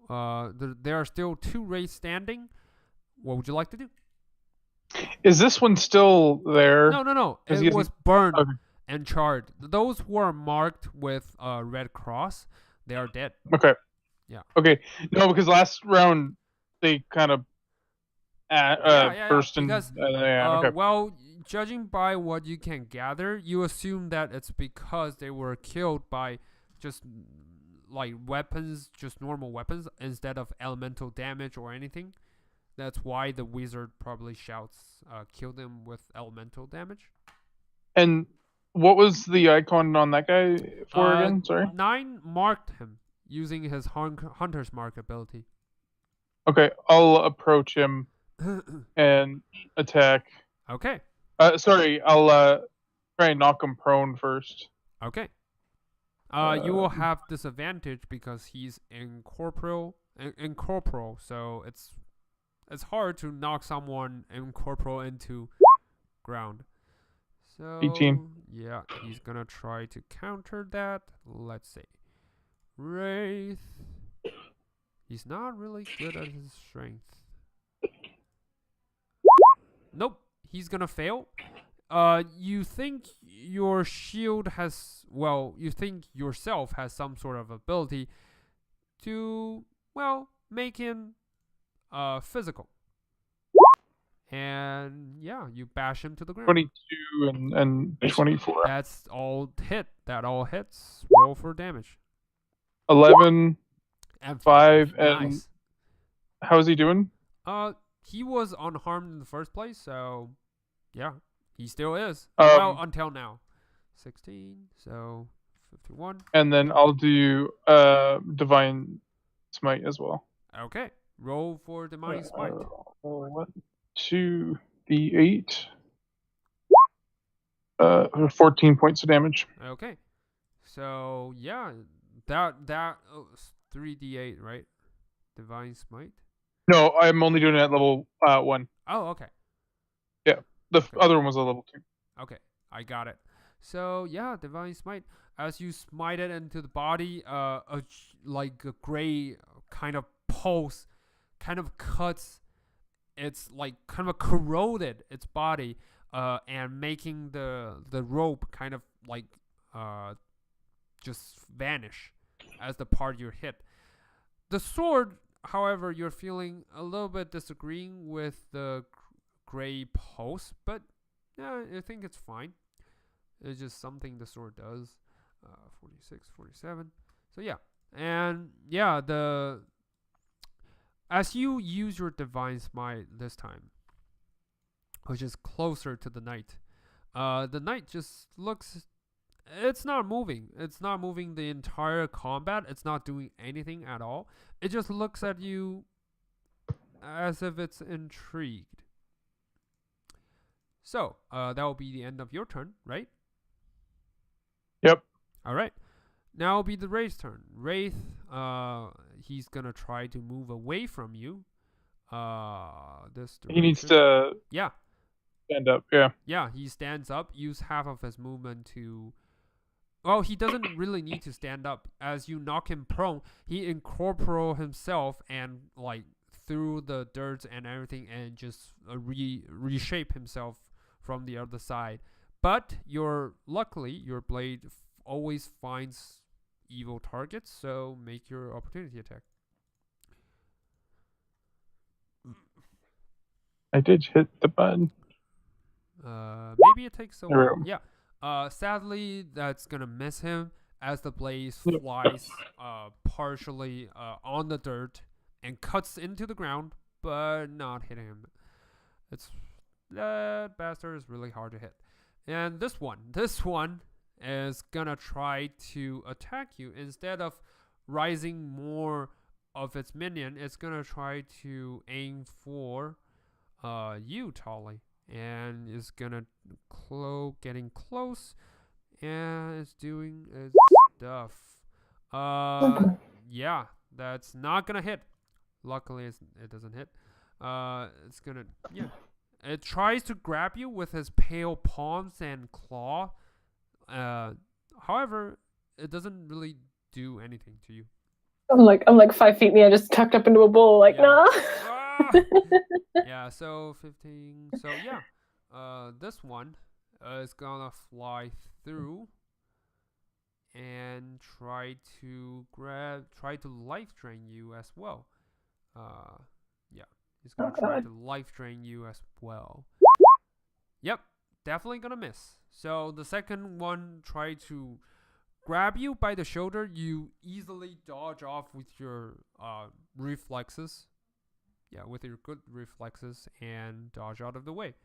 there are still 2 wraiths standing. What would you like to do? Is this one still there? No. It was burned and charred. Those who are marked with a red cross, they are dead. Okay. Yeah. Okay. No, because last round they kind of burst and okay. Well, judging by what you can gather, you assume that it's because they were killed by just like weapons, just normal weapons, instead of elemental damage or anything. That's why the wizard probably shouts, "Kill them with elemental damage." And what was the icon on that guy for again? Sorry. 9 marked him using his hunter's mark ability. Okay, I'll approach him and attack. Okay. Sorry, I'll try and knock him prone first. Okay. You will have disadvantage because he's incorporeal, so it's hard to knock someone incorporeal into ground. So 18. yeah, he's gonna try to counter that. Let's see. Wraith. He's not really good at his strength. Nope, he's gonna fail. You think your shield has, you think yourself has some sort of ability to, make him physical. And yeah, you bash him to the ground. 22 and 24. That's all hit. That all hits. Roll for damage. 11 and 5 nice. And how's he doing? He was unharmed in the first place, so yeah, he still is. Until now. 16, so 51. And then I'll do divine smite as well. Okay, roll for divine smite. 2d8. 14 points of damage. Okay, so yeah, that 3d8, right? Divine smite. No, I'm only doing it at level 1. Oh, okay. Yeah, the other one was a level 2. Okay, I got it. So yeah, divine smite. As you smite it into the body, like a gray kind of pulse, kind of cuts. It's like kind of corroded its body, and making the rope kind of like just vanish as the part you're hit. The sword, however, you're feeling a little bit disagreeing with the gray pulse, but yeah, I think it's fine. It's just something the sword does. 46, 47. So yeah, and yeah, as you use your divine smite this time, which is closer to the knight just looks. It's not moving. It's not moving the entire combat. It's not doing anything at all. It just looks at you as if it's intrigued. So, that will be the end of your turn, right? Yep. All right. Now will be the Wraith's turn. Wraith, he's gonna try to move away from you. This direction. He needs to stand up, yeah. Yeah, he stands up, use half of his movement to... Well, he doesn't really need to stand up. As you knock him prone, he incorporate himself and like through the dirt and everything and just reshape himself from the other side. But luckily, your blade always finds evil targets, so make your opportunity attack. I did hit the button. Maybe it takes a while. Yeah. Sadly, that's gonna miss him as the blade flies partially on the dirt and cuts into the ground, but not hitting him. That bastard is really hard to hit. And this one is gonna try to attack you. Instead of rising more of its minion, it's gonna try to aim for you, Tolly. And is gonna getting close, and it's doing its stuff. Yeah, that's not gonna hit. Luckily, it doesn't hit. It's gonna It tries to grab you with his pale palms and claw. However, it doesn't really do anything to you. I'm like 5 feet in the air, just tucked up into a ball, like nah. Yeah, so 15. So yeah, this one is gonna fly through and try to life drain you as well. Yeah, he's gonna try to life drain you as well. Yep, definitely gonna miss. So the second one tried to grab you by the shoulder, you easily dodge off with your reflexes. Yeah, with your good reflexes and dodge out of the way.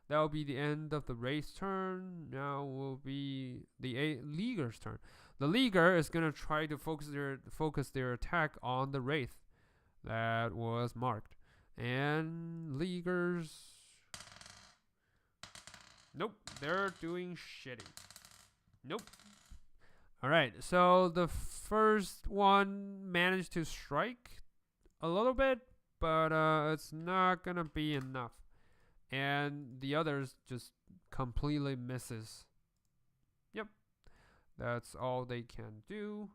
That will be the end of the Wraith's turn. Now will be the Leaguer's turn. The Leaguer is gonna try to focus their attack on the Wraith that was marked. And Leaguers, nope, they're doing shitty. Nope. All right, so the first one managed to strike a little bit, but it's not gonna be enough. And the others just completely misses. Yep, that's all they can do.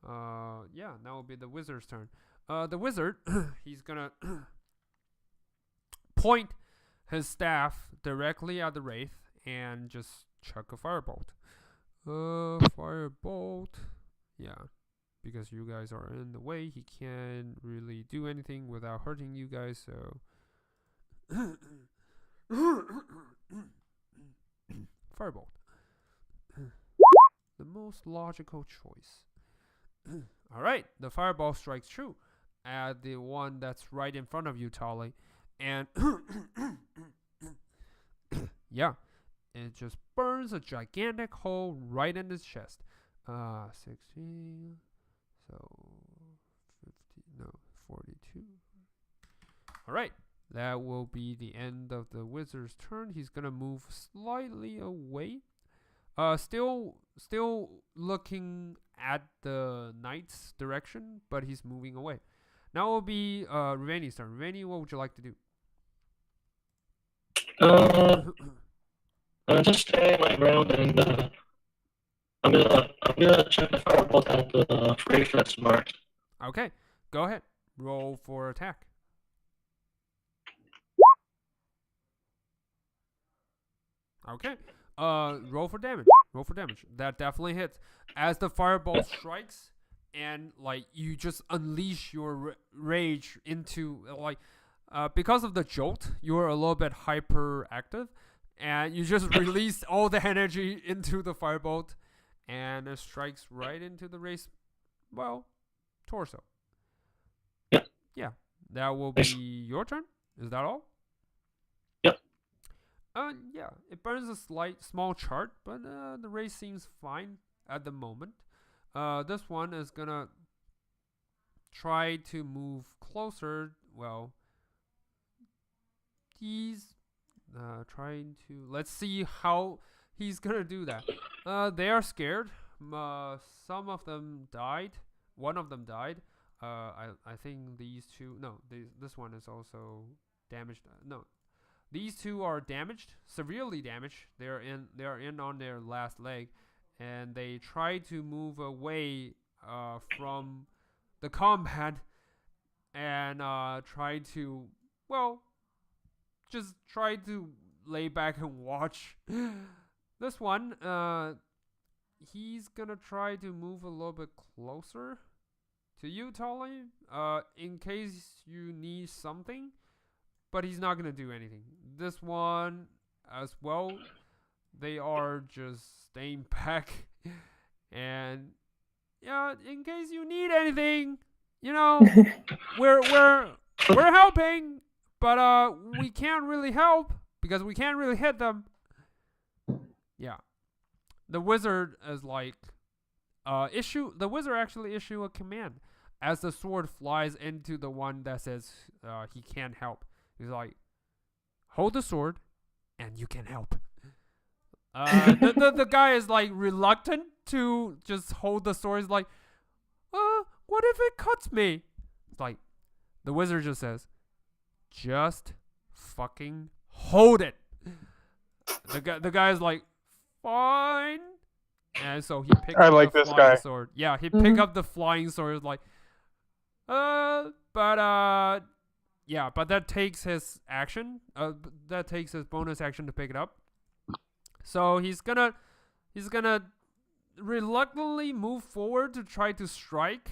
Yeah, now will be the wizard's turn. The wizard, he's gonna point his staff directly at the wraith and just chuck a firebolt. Firebolt. Yeah, because you guys are in the way, he can't really do anything without hurting you guys. So. Firebolt. The most logical choice. Alright, the fireball strikes true at the one that's right in front of you, Tolly. And yeah, it just burns a gigantic hole right in his chest. 16. So 42. Alright. That will be the end of the wizard's turn. He's gonna move slightly away. Still looking at the knight's direction, but he's moving away. Now will be Rivani's turn. Rivani, what would you like to do? Just stay my ground, and I'm gonna check the firebolt at the phrase that's marked. Okay, go ahead. Roll for attack. Okay. Roll for damage. Roll for damage. That definitely hits. As the fireball strikes, and like you just unleash your rage into because of the jolt, you're a little bit hyperactive, and you just release all the energy into the firebolt, and it strikes right into the race. Well, torso. Yeah. Yeah. That will be your turn. Is that all? Yeah, it burns a small chart, but the race seems fine at the moment. This one is gonna try to move closer. Well, he's trying to. Let's see how he's gonna do that. They are scared. Some of them died. One of them died. I think these two. No, this one is also damaged. No. These two are damaged, severely damaged. They are in on their last leg, and they try to move away from the combat and try to lay back and watch. This one, he's gonna try to move a little bit closer to you, Tolly, in case you need something. But he's not going to do anything. This one as well, they are just staying back. And yeah, in case you need anything, we're helping, but we can't really help because we can't really hit them. Yeah. The wizard is like the wizard actually issue a command as the sword flies into the one that says he can't help. He's like, hold the sword, and you can help. The guy is like reluctant to just hold the sword. He's like, what if it cuts me? It's like, the wizard just says, just fucking hold it. The guy is like, fine. And so he picked up the flying sword. Yeah, he picked up the flying sword. It's like, yeah, but that takes his action. That takes his bonus action to pick it up. So he's gonna reluctantly move forward to try to strike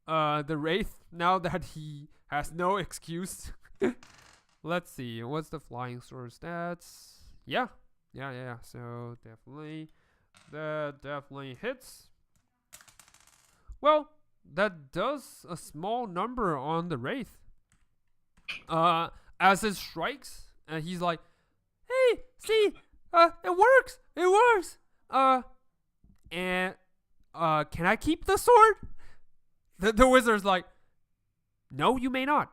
the wraith now that he has no excuse. Let's see, what's the flying sword stats? Yeah. So definitely That definitely hits. Well, that does a small number on the wraith. As it strikes, and he's like, "Hey, see, it works. It works. And can I keep the sword?" The wizard's like, "No, you may not.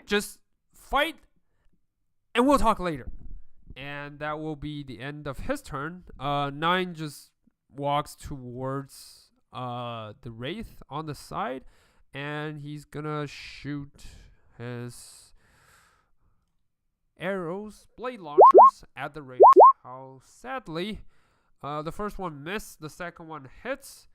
Just fight, and we'll talk later." And that will be the end of his turn. Nine just walks towards the wraith on the side, and he's gonna shoot his arrows, blade launchers, at the wraith. How sadly, the first one missed, the second one hits.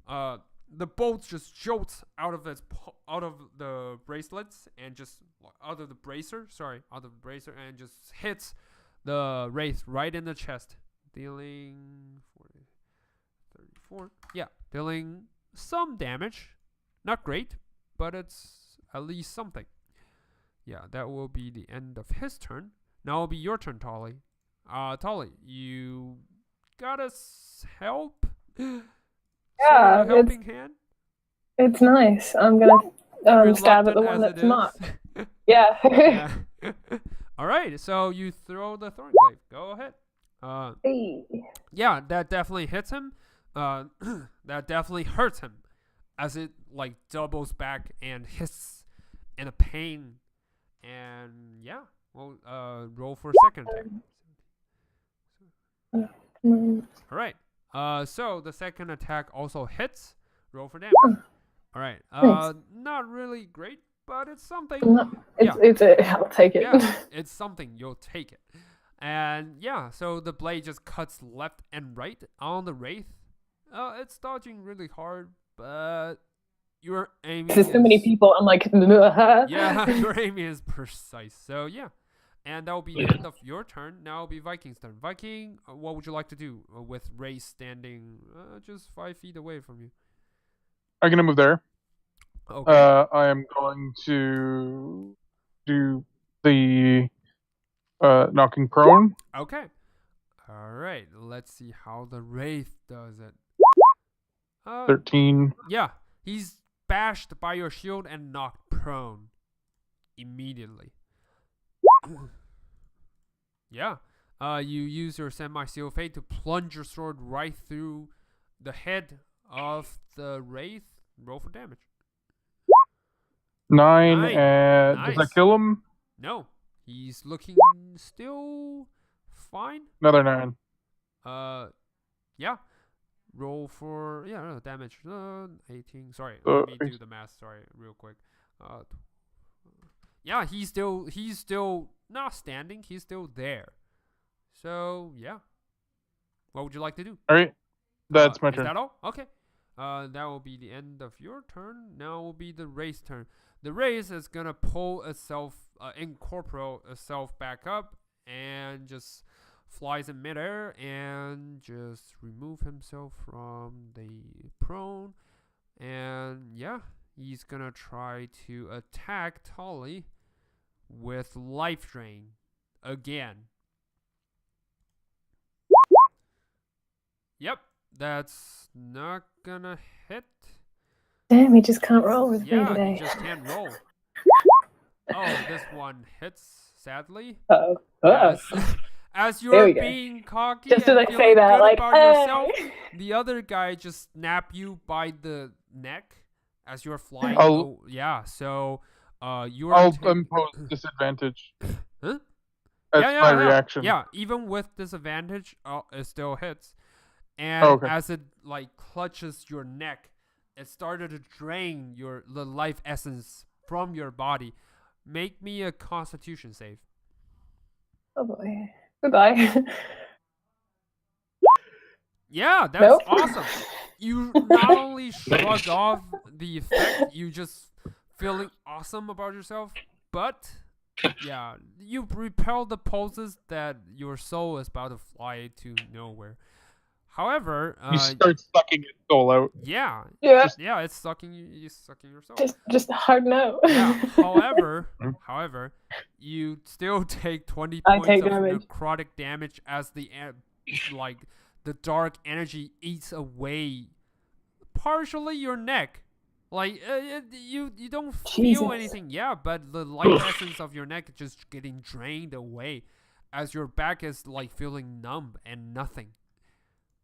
The bolt just jolts out of the bracelets and just out of the bracer, and just hits the wraith right in the chest, dealing 40, 34. Yeah, dealing some damage. Not great, but it's at least something. Yeah, that will be the end of his turn. Now it'll be your turn, Tolly. Tolly, you got us help? Yeah, a helping hand? It's nice. I'm gonna stab at the one Reluctant that's as marked. it is. Yeah. Yeah. All right, so you throw the thorn glaive. Go ahead. Hey. Yeah, that definitely hits him. That definitely hurts him, as it like doubles back and hits in a pain. And yeah, well, roll for a second attack. All right. So the second attack also hits. Roll for damage. All right. Nice. Not really great, but it's something. I'll take it. Yeah, it's something. You'll take it. And yeah, so the blade just cuts left and right on the wraith. It's dodging really hard, but your aiming There's so many people. I'm like, yeah, your aiming is precise. So yeah. And that will be the end of your turn. Now it'll be Viking's turn. Viking, what would you like to do with Ray standing just 5 feet away from you? I'm gonna move there. Okay. I am going to do the knocking prone. Okay. All right. Let's see how the Wraith does it. 13. Yeah. He's bashed by your shield and knocked prone immediately. Yeah. You use your semi-seal fate to plunge your sword right through the head of the Wraith. Roll for damage. 9. Nine. And Nice. does that kill him? No. He's looking still fine. Another 9. Yeah. Roll for damage. 18. Sorry, let me do the math. Sorry, real quick. Yeah, he's still not standing. He's still there. So yeah. What would you like to do? All right. That's my turn. Is that all? Okay. That will be the end of your turn. Now will be the Wraith's turn. The Wraith is gonna pull itself, incorporate itself back up, and just flies in midair and just remove himself from the prone. And yeah, he's gonna try to attack Tully with life drain again. Yep, that's not gonna hit. Damn, he just can't roll with me Yeah, today. you just can't roll. Oh, this one hits, sadly. Uh-oh. As There you're we go. being cocky Just as and I feeling say that, good like, about hey. yourself, the other guy just snap you by the neck as you're flying. Yeah, so you're... I'll impose disadvantage. Huh? That's my yeah. reaction. Yeah, even with disadvantage, it still hits. And as it like clutches your neck, it started to drain the life essence from your body. Make me a Constitution save. Oh boy. Goodbye. Yeah, that's Nope. awesome. You not only shrug off the effect, you just feeling awesome about yourself, but yeah, you repel the pulses that your soul is about to fly to nowhere. However, you start sucking its soul out. Yeah. Yeah. It's sucking you. You're sucking yourself. Just a hard no. Yeah. However, you still take 20 I points take of damage. necrotic damage as the dark energy eats away partially your neck. Like you don't feel Jesus. anything, yeah, but the life essence of your neck just getting drained away, as your back is like feeling numb and nothing.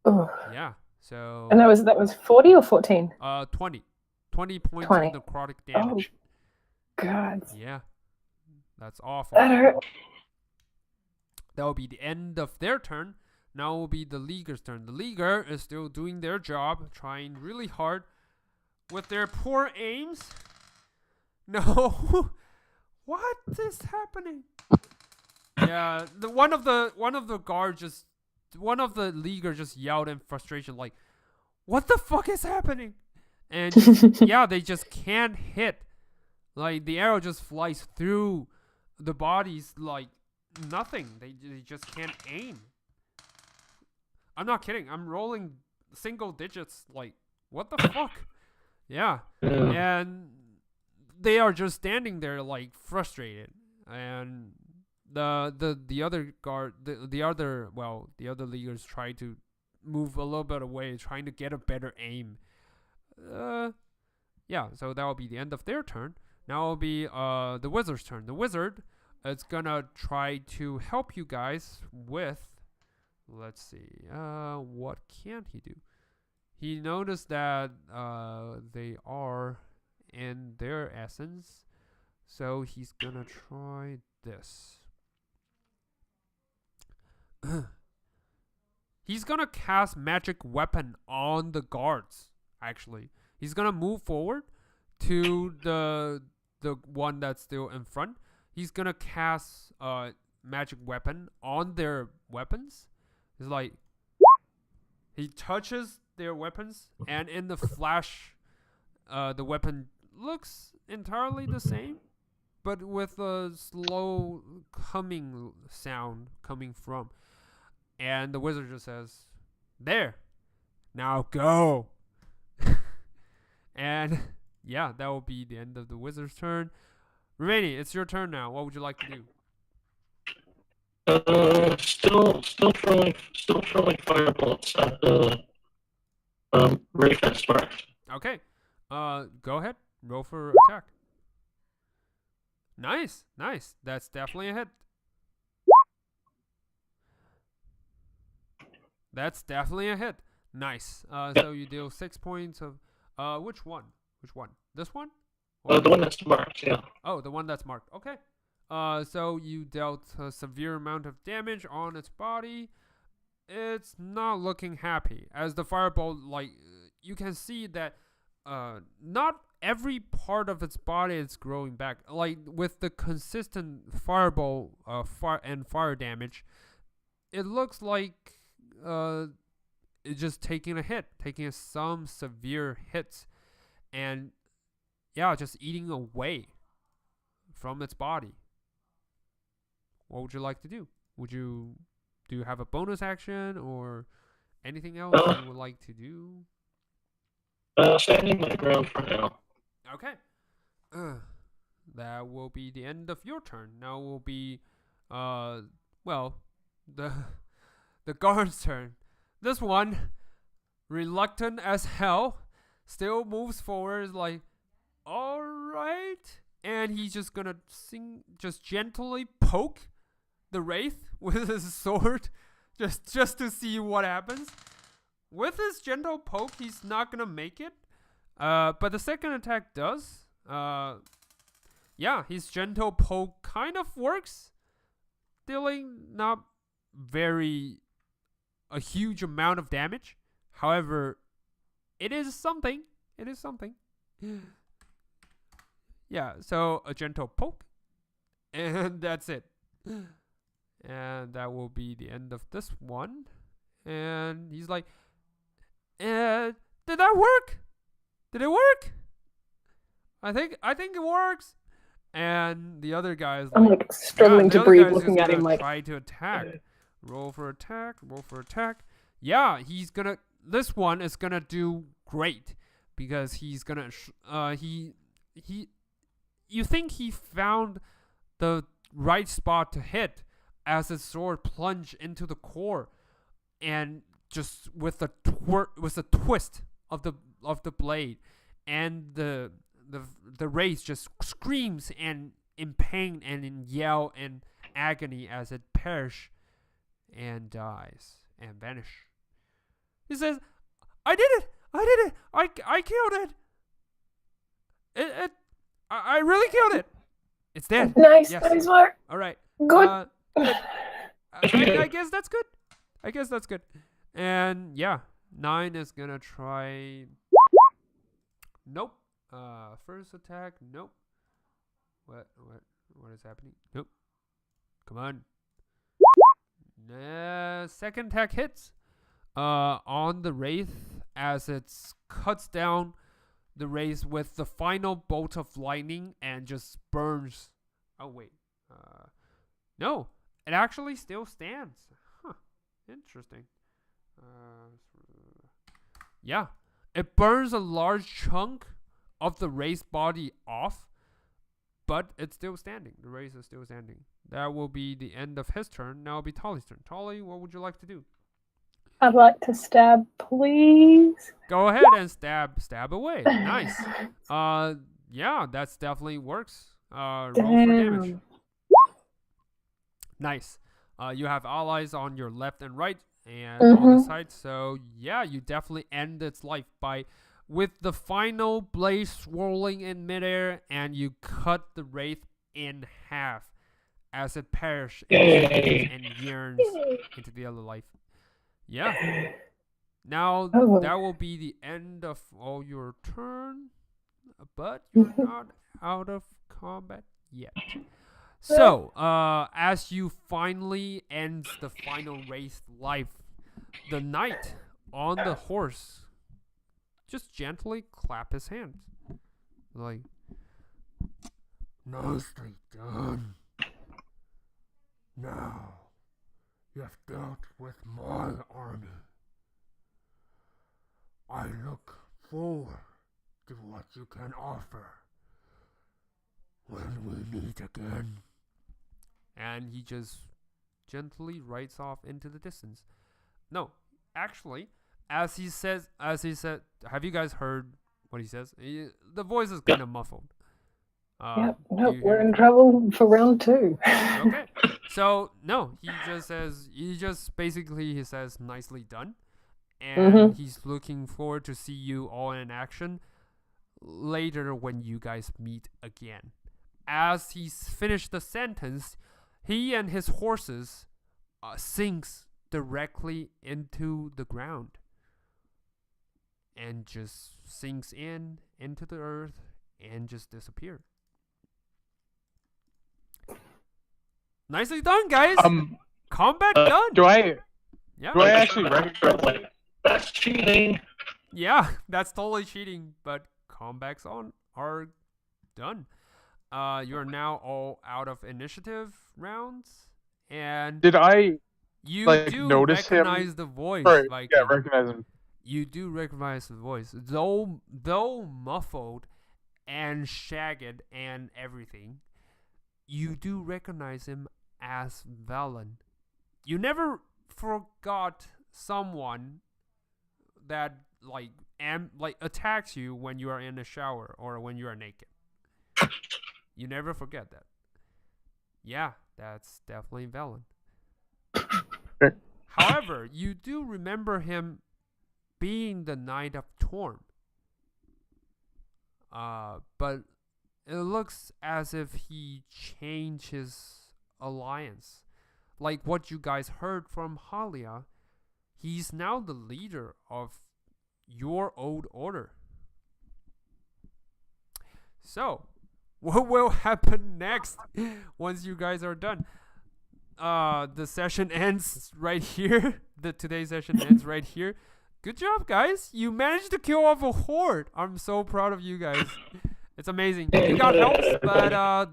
Ugh. Yeah, so And that was 40 or 14? 20 points 20. of necrotic damage. God. Yeah, that's awful. That hurt. That will be the end of their turn. Now will be the Leaguer's turn. The Leaguer is still doing their job, trying really hard with their poor aims. No, what is happening? Yeah, one of the Leaguer just yelled in frustration, like, "What the fuck is happening?" And yeah, they just can't hit. Like the arrow just flies through the bodies like nothing. They just can't aim. I'm not kidding. I'm rolling single digits. Like, what the fuck? Yeah. And they are just standing there like frustrated. And the other guard, the other leaguers try to move a little bit away, trying to get a better aim. Yeah, so that will be the end of their turn. Now it will be the wizard's turn. The wizard is gonna try to help you guys with, let's see, what can he do? He noticed that they are in their essence, so he's gonna try this. He's gonna cast magic weapon on the guards. Actually, he's gonna move forward to the one that's still in front. He's gonna cast magic weapon on their weapons. It's like he touches their weapons, and in the flash, the weapon looks entirely the same, but with a slow humming sound coming from. And the wizard just says, "There, now go." And yeah, that will be the end of the wizard's turn. Rainy, it's your turn now. What would you like to do? Still throwing firebolts at the Wraith that's marked. Okay. Go ahead. Roll for attack. Nice. That's definitely a hit. That's definitely a hit. Nice. So you deal 6 points of which one? This one? The one that's marked, yeah. Oh, the one that's marked. Okay. So you dealt a severe amount of damage on its body. It's not looking happy. As the fireball, like, you can see that not every part of its body is growing back. Like, with the consistent fireball fire damage, it looks like it's just taking a hit, taking some severe hits, and yeah, just eating away from its body. What would you like to do? Do you have a bonus action or anything else you would like to do? Standing on the ground for now. Okay. That will be the end of your turn. Now will be the guard's turn. This one, reluctant as hell, still moves forward like, all right, and he's just gonna just gently poke the wraith with his sword, just to see what happens. With his gentle poke, he's not gonna make it, but the second attack does. Yeah, his gentle poke kind of works, dealing not a huge amount of damage. However, it is something. Yeah, so a gentle poke, and that's it. And that will be the end of this one. And he's like, did that work? Did it work? I think it works. And the other guy's I'm like, like struggling to breathe, looking at gonna him like, try to attack. Roll for attack. Yeah, this one is gonna do great because he's gonna you think he found the right spot to hit as his sword plunged into the core, and just with a twist of the blade, and the wraith just screams and in pain and in yell and agony as it perish and dies and vanish. He says, I did it! I killed it! I really killed it! It's dead. Nice, Yes. nice work. Alright. Good. I guess that's good. And yeah, 9 is gonna try. Nope. First attack. Nope. What is happening? Nope. Come on. Second attack hits. On the wraith as it cuts down the wraith with the final bolt of lightning and just burns. Oh wait. No. It actually still stands. Huh. Interesting. Yeah. It burns a large chunk of the wraith's body off, but it's still standing. The wraith is still standing. That will be the end of his turn. Now it'll be Tolly's turn. Tolly, what would you like to do? I'd like to stab, please. Go ahead and stab away. Nice. Yeah, that's definitely works. Roll for damage. Nice. You have allies on your left and right and on the side, so yeah, you definitely end its life with the final blade swirling in midair, and you cut the wraith in half as it perishes and yearns into the other life. Yeah. Now that will be the end of all your turn, but you're not out of combat yet. So, as you finally end the final wraith's life, the knight on the horse just gently clap his hands, like, nicely done. Now you have dealt with my army. I look forward to what you can offer when we meet again. And he just gently rides off into the distance. No, actually, as he said, have you guys heard what he says? The voice is kind of muffled. Yep. No, we're in trouble for round 2. Okay. So no, he says nicely done, and he's looking forward to see you all in action later when you guys meet again. As he's finished the sentence, he and his horses sinks directly into the ground and just sinks into the earth and just disappear. Nicely done, guys. Combat done. Do I Yeah. do I actually recognize? Like, that's cheating. Yeah, that's totally cheating, but combats are done. You're now all out of initiative rounds, and Did I you like do notice him? recognize the voice. Sorry, Like, yeah, recognize him. you do recognize the voice, though muffled and shagged and everything. You do recognize him as Valen. You never forgot someone that like attacks you when you are in the shower or when you are naked. You never forget that. Yeah, that's definitely Valen. However, you do remember him being the Knight of Torm. But it looks as if he changed his alliance. Like what you guys heard from Halia, he's now the leader of your old order. So, what will happen next once you guys are done? The session ends right here. Today's session ends right here. Good job, guys. You managed to kill off a horde. I'm so proud of you guys. It's amazing. You got helps, but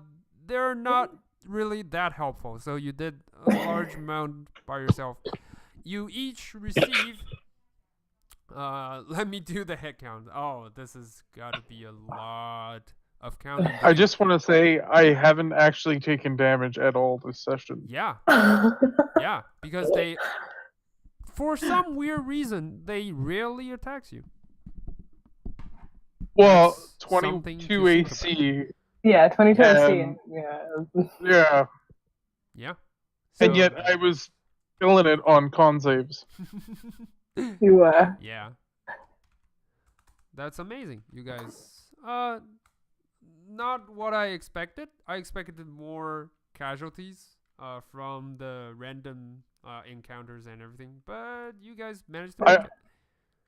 they're not really that helpful. So you did a large amount by yourself. You each receive... let me do the head count. Oh, this has got to be a lot of counting. I just want to say I haven't actually taken damage at all this session. Yeah. Yeah, because for some weird reason, they rarely attacks you. Well, That's something to 22 think AC. Yeah, 22 AC. Um, Yeah. Yeah, Yeah. and yet I was killing it on con saves. You were. Yeah. That's amazing, you guys. Not what I expected. I expected more casualties from the random encounters and everything, but you guys managed to make it.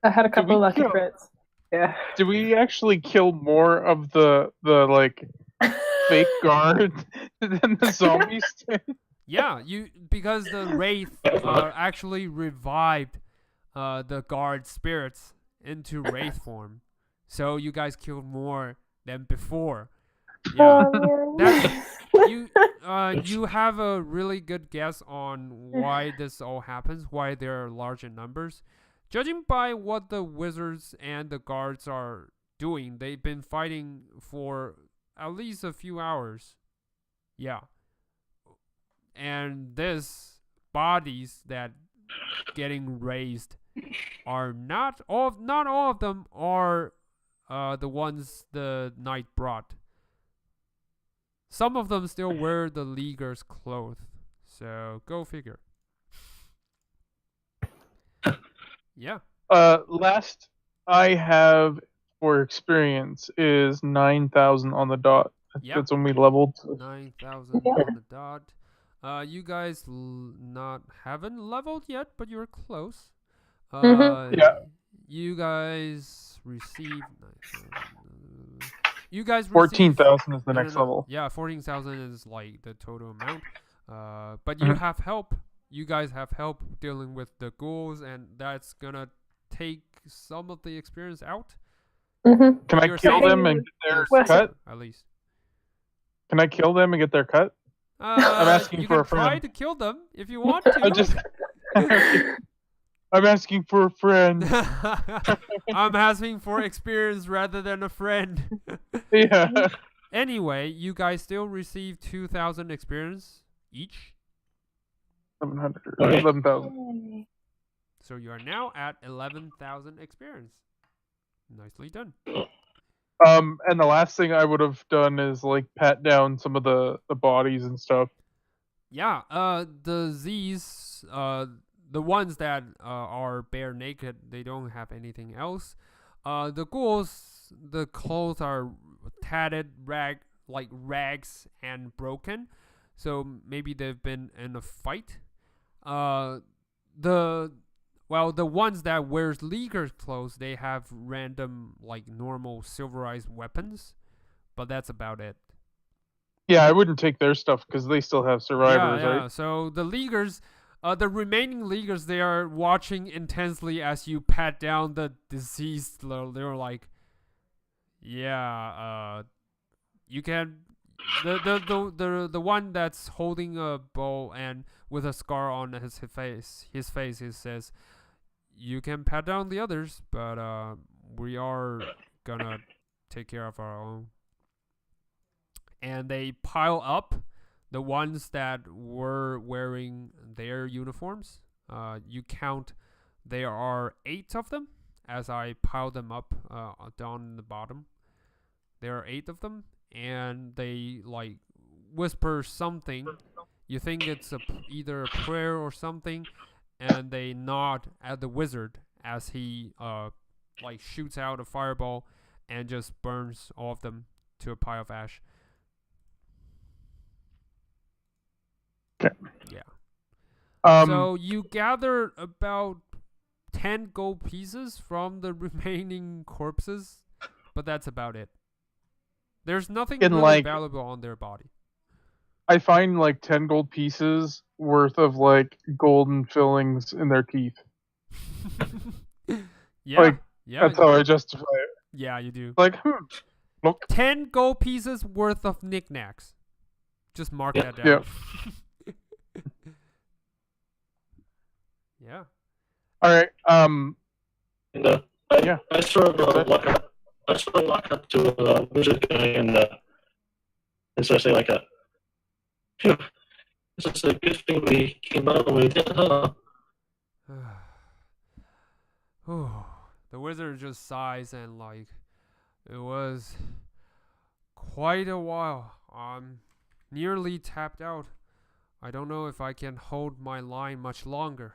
I had a Did couple we lucky kill- crits. Yeah. Did we actually kill more of the like fake guard than the zombies did? Yeah, because the wraith actually revived the guard spirits into wraith form, so you guys killed more than before. Yeah, Oh, that's you have a really good guess on why this all happens, why there are large in numbers. Judging by what the wizards and the guards are doing, they've been fighting for at least a few hours. Yeah. And this bodies that getting raised are not all of them are the ones the knight brought. Some of them still wear the leaguer's clothes. So go figure. Yeah. Last I have for experience is 9,000 on the dot. Yeah. That's when we leveled. 9,000 Yeah. on the dot. You guys haven't leveled yet, but you're close. Yeah. You guys received 9,000. You guys received 14,000 is the no, next no. level. Yeah, 14,000 is like the total amount. But you have help. You guys have help dealing with the ghouls, and that's gonna take some of the experience out. Mm-hmm. Can I You're kill saying- them and get their You're cut? at least. Can I kill them and get their cut? I'm asking you for can a try friend. to kill them if you want to. I just. I'm asking for a friend. I'm asking for experience rather than a friend. Yeah. Anyway, you guys still receive 2,000 experience each. 700. Okay. 11,000. So you are now at 11,000 experience. Nicely done. And the last thing I would have done is like pat down some of the bodies and stuff. Yeah, the Z's, the ones that are bare naked, they don't have anything else. The ghouls, the clothes are tattered, rags and broken. So maybe they've been in a fight. The ones that wears leaguer's clothes, they have random like normal silverized weapons, but that's about it. Yeah, I wouldn't take their stuff because they still have survivors, yeah. right? So the leaguers, the remaining leaguers, they are watching intensely as you pat down the deceased. They're like, yeah, you can. The one that's holding a bow and with a scar on his face, he says, you can pat down the others, but we are gonna take care of our own. And they pile up the ones that were wearing their uniforms. You count, there are 8 of them as I pile them up down in the bottom. There are 8 of them, and they like whisper something. You think it's either a prayer or something, and they nod at the wizard as he like shoots out a fireball and just burns all of them to a pile of ash. Okay. Yeah. So you gather about 10 gold pieces from the remaining corpses, but that's about it. There's nothing In, really like- valuable on their body. I find like 10 gold pieces worth of like golden fillings in their teeth. Yeah. Like, yeah. That's how I justify it. Yeah, you do. Like, look. 10 gold pieces worth of knickknacks. Just mark Yeah. that down. Yeah. All right. And, Yeah. I sort of walk up to a wizard guy and sort of say like, "Phew, this is a good thing we came out and we did, huh?" The wizard just sighs and like, it was quite a while. I'm nearly tapped out. I don't know if I can hold my line much longer.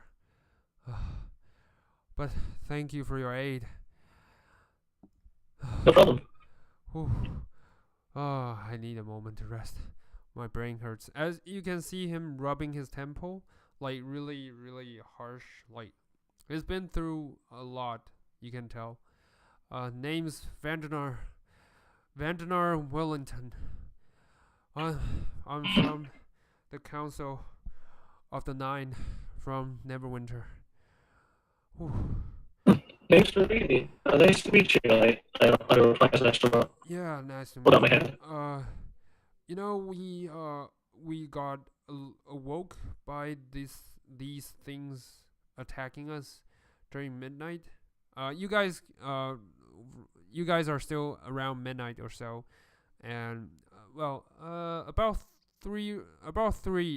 But thank you for your aid. No problem. Whew. I need a moment to rest. My brain hurts. As you can see him rubbing his temple, like really, really harsh. Like he's been through a lot. You can tell. Name's Vandenar Wellington. I'm from the Council of the Nine from Neverwinter. Whew. Nice to meet you. Nice to meet you. I reply as an extra. Yeah, nice to Hold on meet my you. hand. You know, we got awoke by these things attacking us during midnight. You guys are still around midnight or so, and about three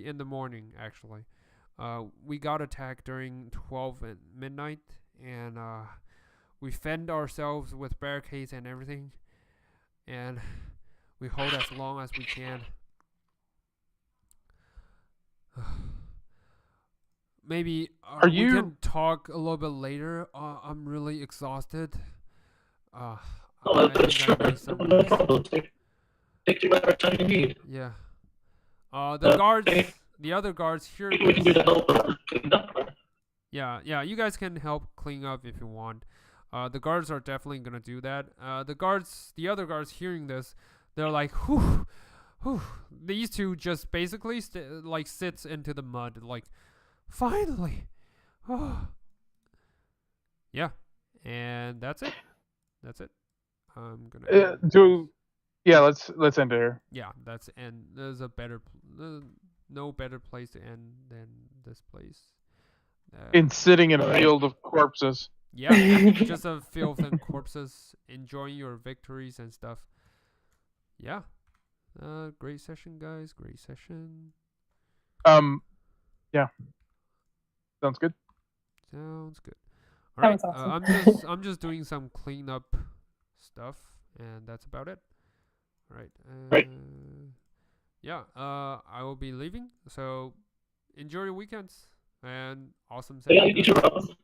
in the morning actually. We got attacked during 12 at midnight, and we fend ourselves with barricades and everything, and we hold as long as we can. Maybe Are we you- can talk a little bit later. I'm really exhausted. I That's think I sure. need some No rest. problem. Take whatever time you need. Yeah. The guards, Okay. the other guards here. We can do to help clean up. Yeah. You guys can help clean up if you want. The guards are definitely gonna do that. The other guards hearing this, they're like, whew. These two just basically sits into the mud, like, finally. Oh. Yeah, and that's it. I'm gonna. Let's end it here. Yeah, that's and there's a better, no better place to end than this place. In sitting in a Alright. field of corpses. Yeah, just a field and corpses, enjoying your victories and stuff. Yeah. Great session, guys. Great session. Yeah. Sounds good. Sounds good. That All right. was awesome. I'm just doing some cleanup stuff, and that's about it. All right. Right. Yeah. I will be leaving. So enjoy your weekends and awesome Yeah, session. you guys. too, Rob.